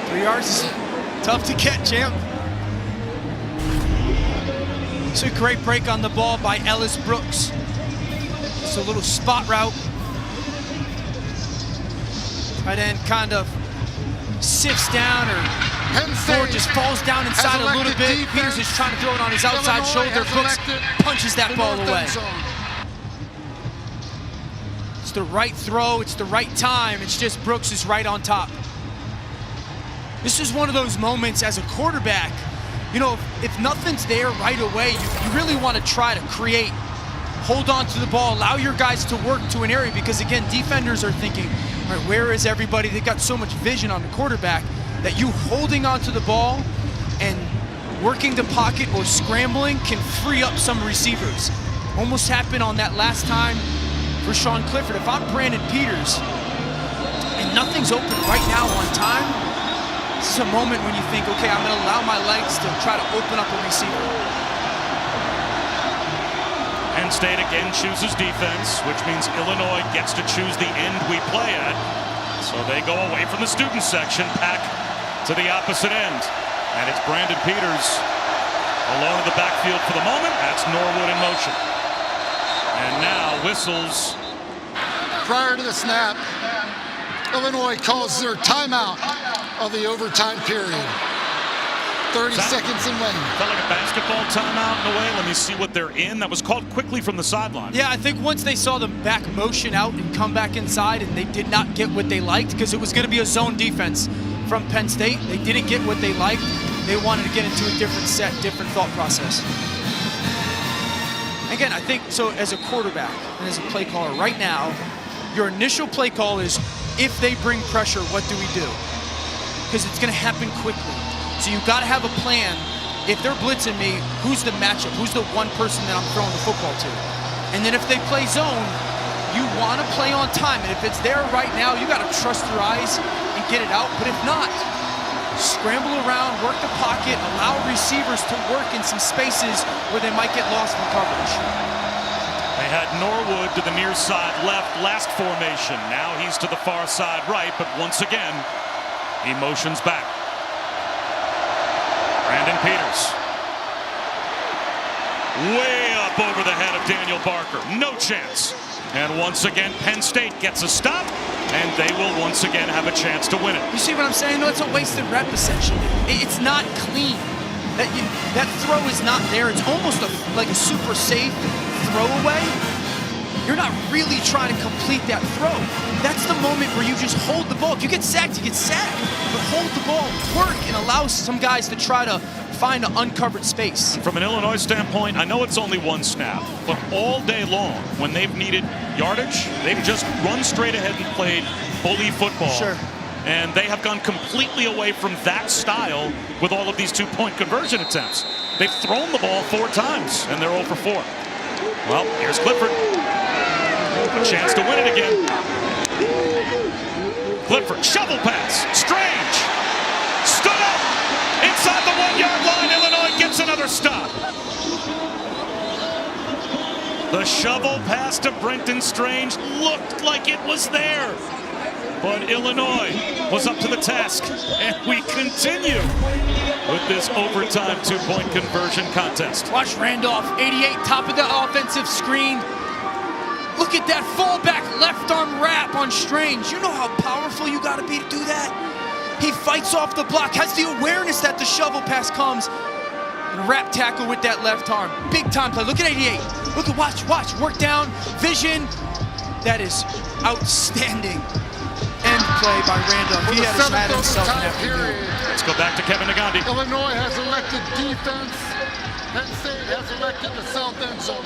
Speaker 3: 3 yards. Tough to get, champ. It's a great break on the ball by Ellis Brooks. It's a little spot route. Tight end kind of sifts down, or Ford just falls down inside a little bit. Peters is trying to throw it on his outside shoulder. Brooks punches that ball away. It's the right throw, it's the right time. It's just Brooks is right on top. This is one of those moments as a quarterback, you know, if nothing's there right away, you really want to try to create, hold on to the ball, allow your guys to work to an area, because again, defenders are thinking, all right, where is everybody? They've got so much vision on the quarterback that you holding on to the ball and working the pocket or scrambling can free up some receivers. Almost happened on that last time for Sean Clifford. If I'm Brandon Peters and nothing's open right now on time, this is a moment when you think, okay, I'm gonna allow my legs to try to open up a receiver.
Speaker 2: Penn State again chooses defense, which means Illinois gets to choose the end we play at. So they go away from the student section, back to the opposite end. And it's Brandon Peters alone in the backfield for the moment. That's Norwood in motion. And now whistles.
Speaker 5: Prior to the snap, Illinois calls their timeout of the overtime period. 30 seconds and waiting.
Speaker 2: Felt like a basketball timeout in a way. Let me see what they're in. That was called quickly from the sideline.
Speaker 3: Yeah, I think once they saw them back motion out and come back inside, and they did not get what they liked, because it was going to be a zone defense from Penn State. They didn't get what they liked. They wanted to get into a different set, different thought process. Again, I think, so as a quarterback and as a play caller right now, your initial play call is, if they bring pressure, what do we do? Because it's going to happen quickly. So you've got to have a plan. If they're blitzing me, who's the matchup? Who's the one person that I'm throwing the football to? And then if they play zone, you want to play on time. And if it's there right now, you got to trust your eyes and get it out. But if not, scramble around, work the pocket, allow receivers to work in some spaces where they might get lost in coverage.
Speaker 2: They had Norwood to the near side left last formation. Now he's to the far side right, but once again, he motions back. Brandon Peters. Way up over the head of Daniel Barker. No chance. And once again, Penn State gets a stop, and they will once again have a chance to win it.
Speaker 3: You see what I'm saying? No, it's a wasted rep, essentially. It's not clean. That throw is not there. It's almost like a super safe throwaway. You're not really trying to complete that throw. That's the moment where you just hold the ball. If you get sacked, you get sacked. But hold the ball, work, and allow some guys to try to find an uncovered space.
Speaker 2: From an Illinois standpoint, I know it's only one snap, but all day long, when they've needed yardage, they've just run straight ahead and played bully football.
Speaker 3: Sure.
Speaker 2: And they have gone completely away from that style with all of these two-point conversion attempts. They've thrown the ball 4 times, and they're 0 for 4. Well, here's Clifford. A chance to win it again. Clifford, shovel pass, Strange. Stood up. It's inside the 1 yard line. Illinois gets another stop. The shovel pass to Brenton Strange looked like it was there. But Illinois was up to the task. And we continue with this overtime 2-point conversion contest.
Speaker 3: Watch Randolph, 88, top of the offensive screen. Look at that fallback left arm wrap on Strange. You know how powerful you gotta be to do that? He fights off the block, has the awareness that the shovel pass comes. And wrap tackle with that left arm. Big time play. Look at 88. Look at, watch. Work down, vision. That is outstanding. End play by Randolph. He had himself an afternoon.
Speaker 2: Let's go back to Kevin Nagandi.
Speaker 5: Illinois has elected defense. Penn State has elected the south end zone.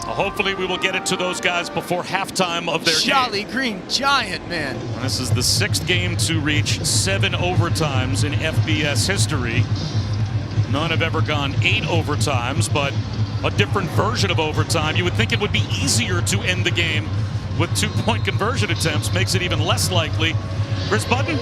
Speaker 2: Hopefully we will get it to those guys before halftime of their
Speaker 3: Jolly
Speaker 2: game.
Speaker 3: Green Giant, man.
Speaker 2: This is the 6th game to reach 7 overtimes in FBS history. None have ever gone 8 overtimes, but a different version of overtime. You would think it would be easier to end the game with 2-point conversion attempts. Makes it even less likely. Chris Button?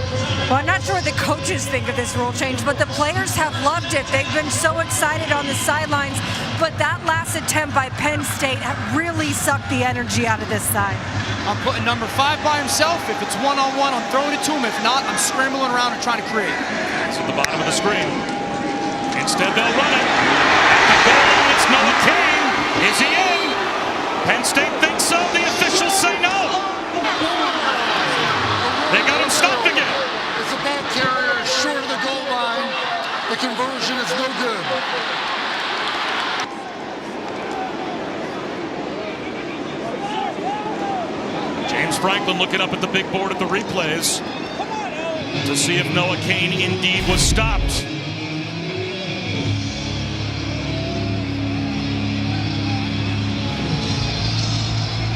Speaker 4: Well, I'm not sure what the coaches think of this rule change, but the players have loved it. They've been so excited on the sidelines. But that last attempt by Penn State really sucked the energy out of this side.
Speaker 3: I'm putting number 5 by himself. If it's one-on-one, I'm throwing it to him. If not, I'm scrambling around and trying to create.
Speaker 2: It's at the bottom of the screen. Instead, they'll run it. At the goal line, it's Noah Kane. Is he in? Penn State thinks so. The officials say no. They got him stopped again.
Speaker 5: It's a ball carrier short of the goal line. The conversion is no good.
Speaker 2: James Franklin looking up at the big board at the replays to see if Noah Kane indeed was stopped.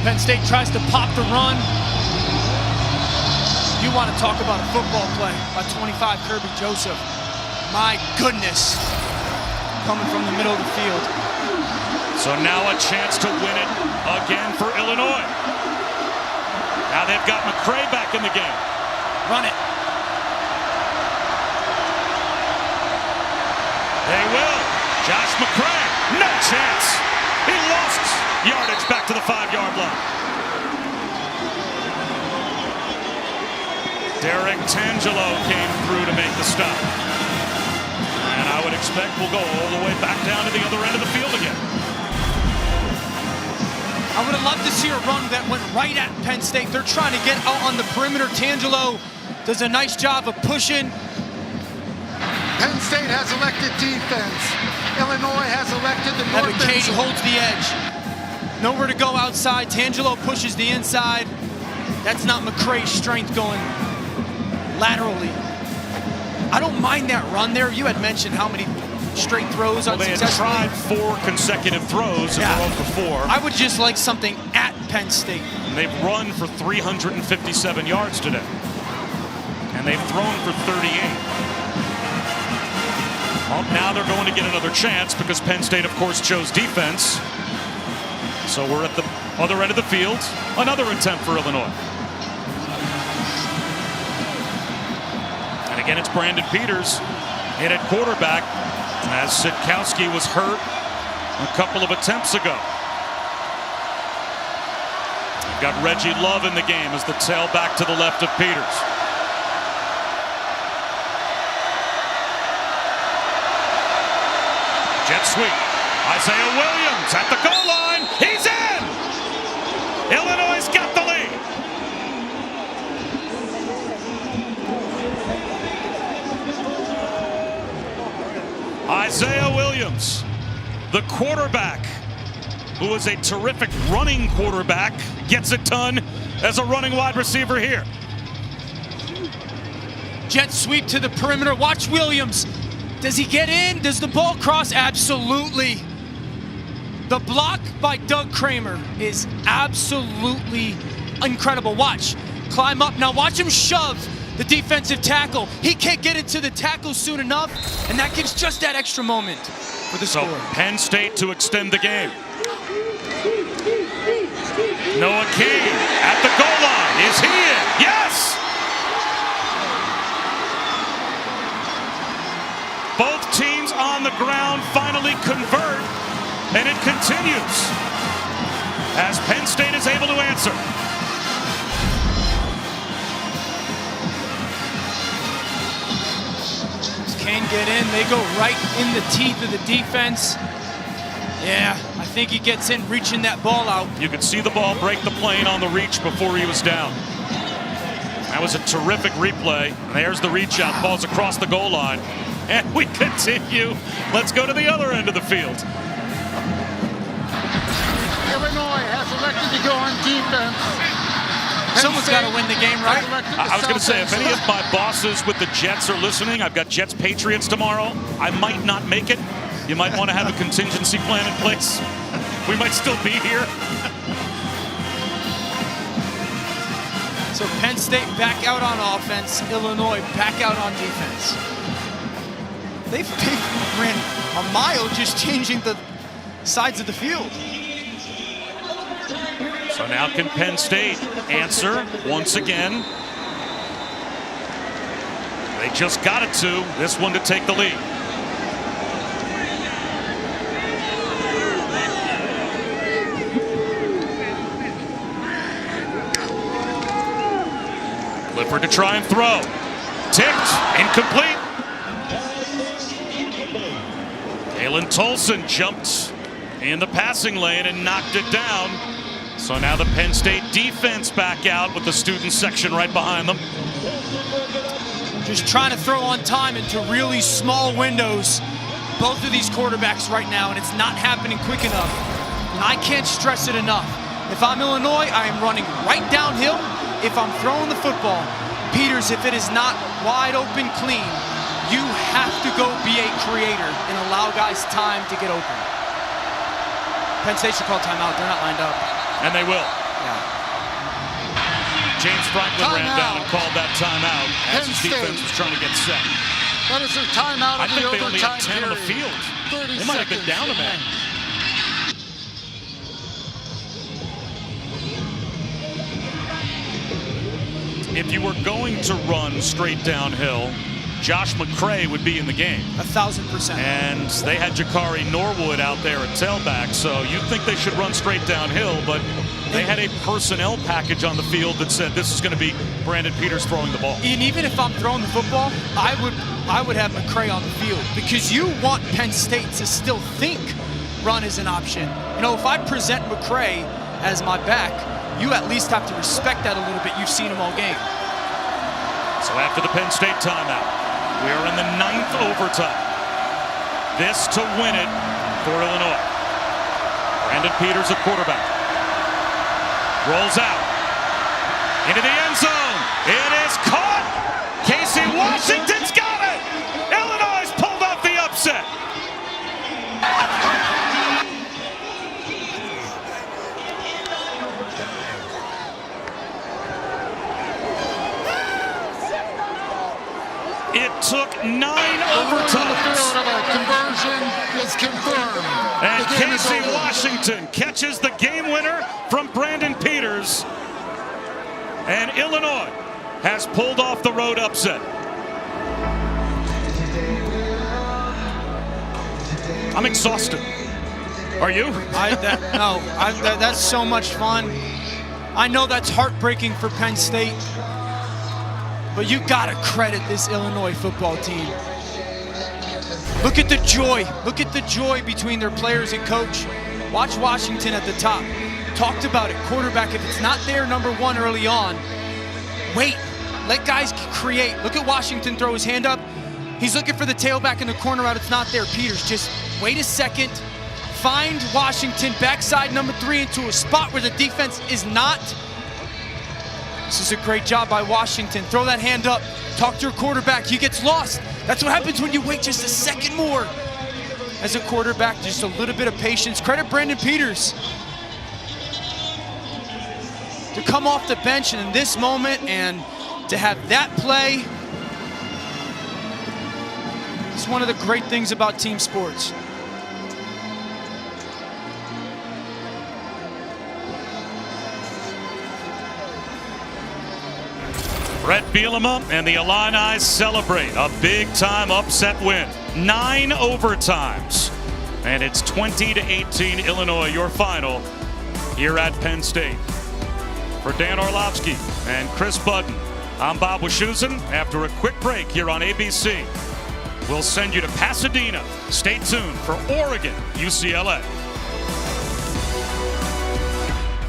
Speaker 3: Penn State tries to pop the run. You want to talk about a football play by 25 Kirby Joseph. My goodness. Coming from the middle of the field.
Speaker 2: So now a chance to win it again for Illinois. Now they've got McCray back in the game.
Speaker 3: Run it.
Speaker 2: They will. Josh McCray, no chance. He lost yardage back to the 5-yard line. Derek Tangelo came through to make the stop. And I would expect we'll go all the way back down to the other end of the field again.
Speaker 3: I would have loved to see a run that went right at Penn State. They're trying to get out on the perimeter. Tangelo does a nice job of pushing.
Speaker 5: Penn State has elected defense. Illinois has elected the north
Speaker 3: Evan
Speaker 5: end
Speaker 3: Cady
Speaker 5: zone.
Speaker 3: holds the edge. Nowhere to go outside. Tangelo pushes the inside. That's not McCray's strength going laterally. I don't mind that run there. You had mentioned how many straight throws
Speaker 2: Well, they had tried 4 consecutive throws and were 0 for 4.
Speaker 3: I would just like something at Penn State.
Speaker 2: And they've run for 357 yards today. And they've thrown for 38. Well, now they're going to get another chance because Penn State, of course, chose defense. So we're at the other end of the field. Another attempt for Illinois. And again, it's Brandon Peters in at quarterback as Sitkowski was hurt a couple of attempts ago. We've got Reggie Love in the game as the tailback to the left of Peters. Jet sweep. Isaiah Williams at the goal line. He's in! Illinois got the lead. Isaiah Williams, the quarterback, who is a terrific running quarterback, gets it done as a running wide receiver here.
Speaker 3: Jet sweep to the perimeter. Watch Williams. Does he get in? Does the ball cross? Absolutely. The block by Doug Kramer is absolutely incredible. Watch. Climb up. Now watch him shove the defensive tackle. He can't get into the tackle soon enough, and that gives just that extra moment for the
Speaker 2: So
Speaker 3: score.
Speaker 2: Penn State to extend the game. Noah King at the goal line. Is he in? Yes! Both teams on the ground finally convert, and it continues as Penn State is able to answer.
Speaker 3: Kane get in, they go right in the teeth of the defense. Yeah, I think he gets in reaching that ball out.
Speaker 2: You could see the ball break the plane on the reach before he was down. That was a terrific replay. There's the reach out, ball's across the goal line. And we continue. Let's go to the other end of the field.
Speaker 5: Illinois has elected to go on defense.
Speaker 3: Someone's got to win the game, right?
Speaker 2: I was going to say, if any of my bosses with the Jets are listening, I've got Jets Patriots tomorrow. I might not make it. You might want to have a contingency plan in place. We might still be here.
Speaker 3: So Penn State back out on offense, Illinois back out on defense. They've ran a mile just changing the sides of the field.
Speaker 2: So now can Penn State answer once again? They just got it to this one to take the lead. Clifford to try and throw. Tipped, incomplete. Kalen Tolson jumped in the passing lane and knocked it down. So now the Penn State defense back out with the student section right behind them.
Speaker 3: Just trying to throw on time into really small windows. Both of these quarterbacks right now, and it's not happening quick enough. And I can't stress it enough. If I'm Illinois, I am running right downhill. If I'm throwing the football, Peters, if it is not wide open clean, you have to go be a creator and allow guys time to get open. Penn State should call timeout. They're not lined up.
Speaker 2: And they will.
Speaker 3: Yeah.
Speaker 2: James Franklin ran down and called that timeout as his defense was trying to get set.
Speaker 5: That is their timeout
Speaker 2: I
Speaker 5: of
Speaker 2: think
Speaker 5: the
Speaker 2: they only had
Speaker 5: overtime
Speaker 2: 10 on the
Speaker 5: period.
Speaker 2: field. They might have been down a man. If you were going to run straight downhill, Josh McCray would be in the game.
Speaker 3: 1,000%.
Speaker 2: And they had Jakari Norwood out there at tailback, so you'd think they should run straight downhill, but they had a personnel package on the field that said this is going to be Brandon Peters throwing the ball.
Speaker 3: And even if I'm throwing the football, I would have McCray on the field, because you want Penn State to still think run is an option. You know, if I present McCray as my back, you at least have to respect that a little bit. You've seen him all game.
Speaker 2: So after the Penn State timeout, we are in the 9th overtime. This to win it for Illinois. Brandon Peters at quarterback. Rolls out into the end zone. It is caught. Casey Washington's got it. Illinois pulled off the upset. It took 9 overtimes.
Speaker 5: Conversion is confirmed.
Speaker 2: And Casey Washington catches the game winner from Brandon Peters. And Illinois has pulled off the road upset. I'm exhausted. Are you?
Speaker 3: That's so much fun. I know that's heartbreaking for Penn State, but you gotta credit this Illinois football team. Look at the joy. Look at the joy between their players and coach. Watch Washington at the top. Talked about it. Quarterback, if it's not there, number one early on, wait. Let guys create. Look at Washington throw his hand up. He's looking for the tailback in the corner out. It's not there. Peters, just wait a second. Find Washington backside number 3 into a spot where the defense is not. This is a great job by Washington. Throw that hand up. Talk to your quarterback. He gets lost. That's what happens when you wait just a second more. As a quarterback, just a little bit of patience. Credit Brandon Peters to come off the bench in this moment and to have that play. It's one of the great things about team sports.
Speaker 2: Brett Bielema and the Illini celebrate a big-time upset win. 9 overtimes. And it's 20-18 Illinois, your final here at Penn State. For Dan Orlovsky and Chris Budden, I'm Bob Wischusen. After a quick break here on ABC, we'll send you to Pasadena. Stay tuned for Oregon, UCLA.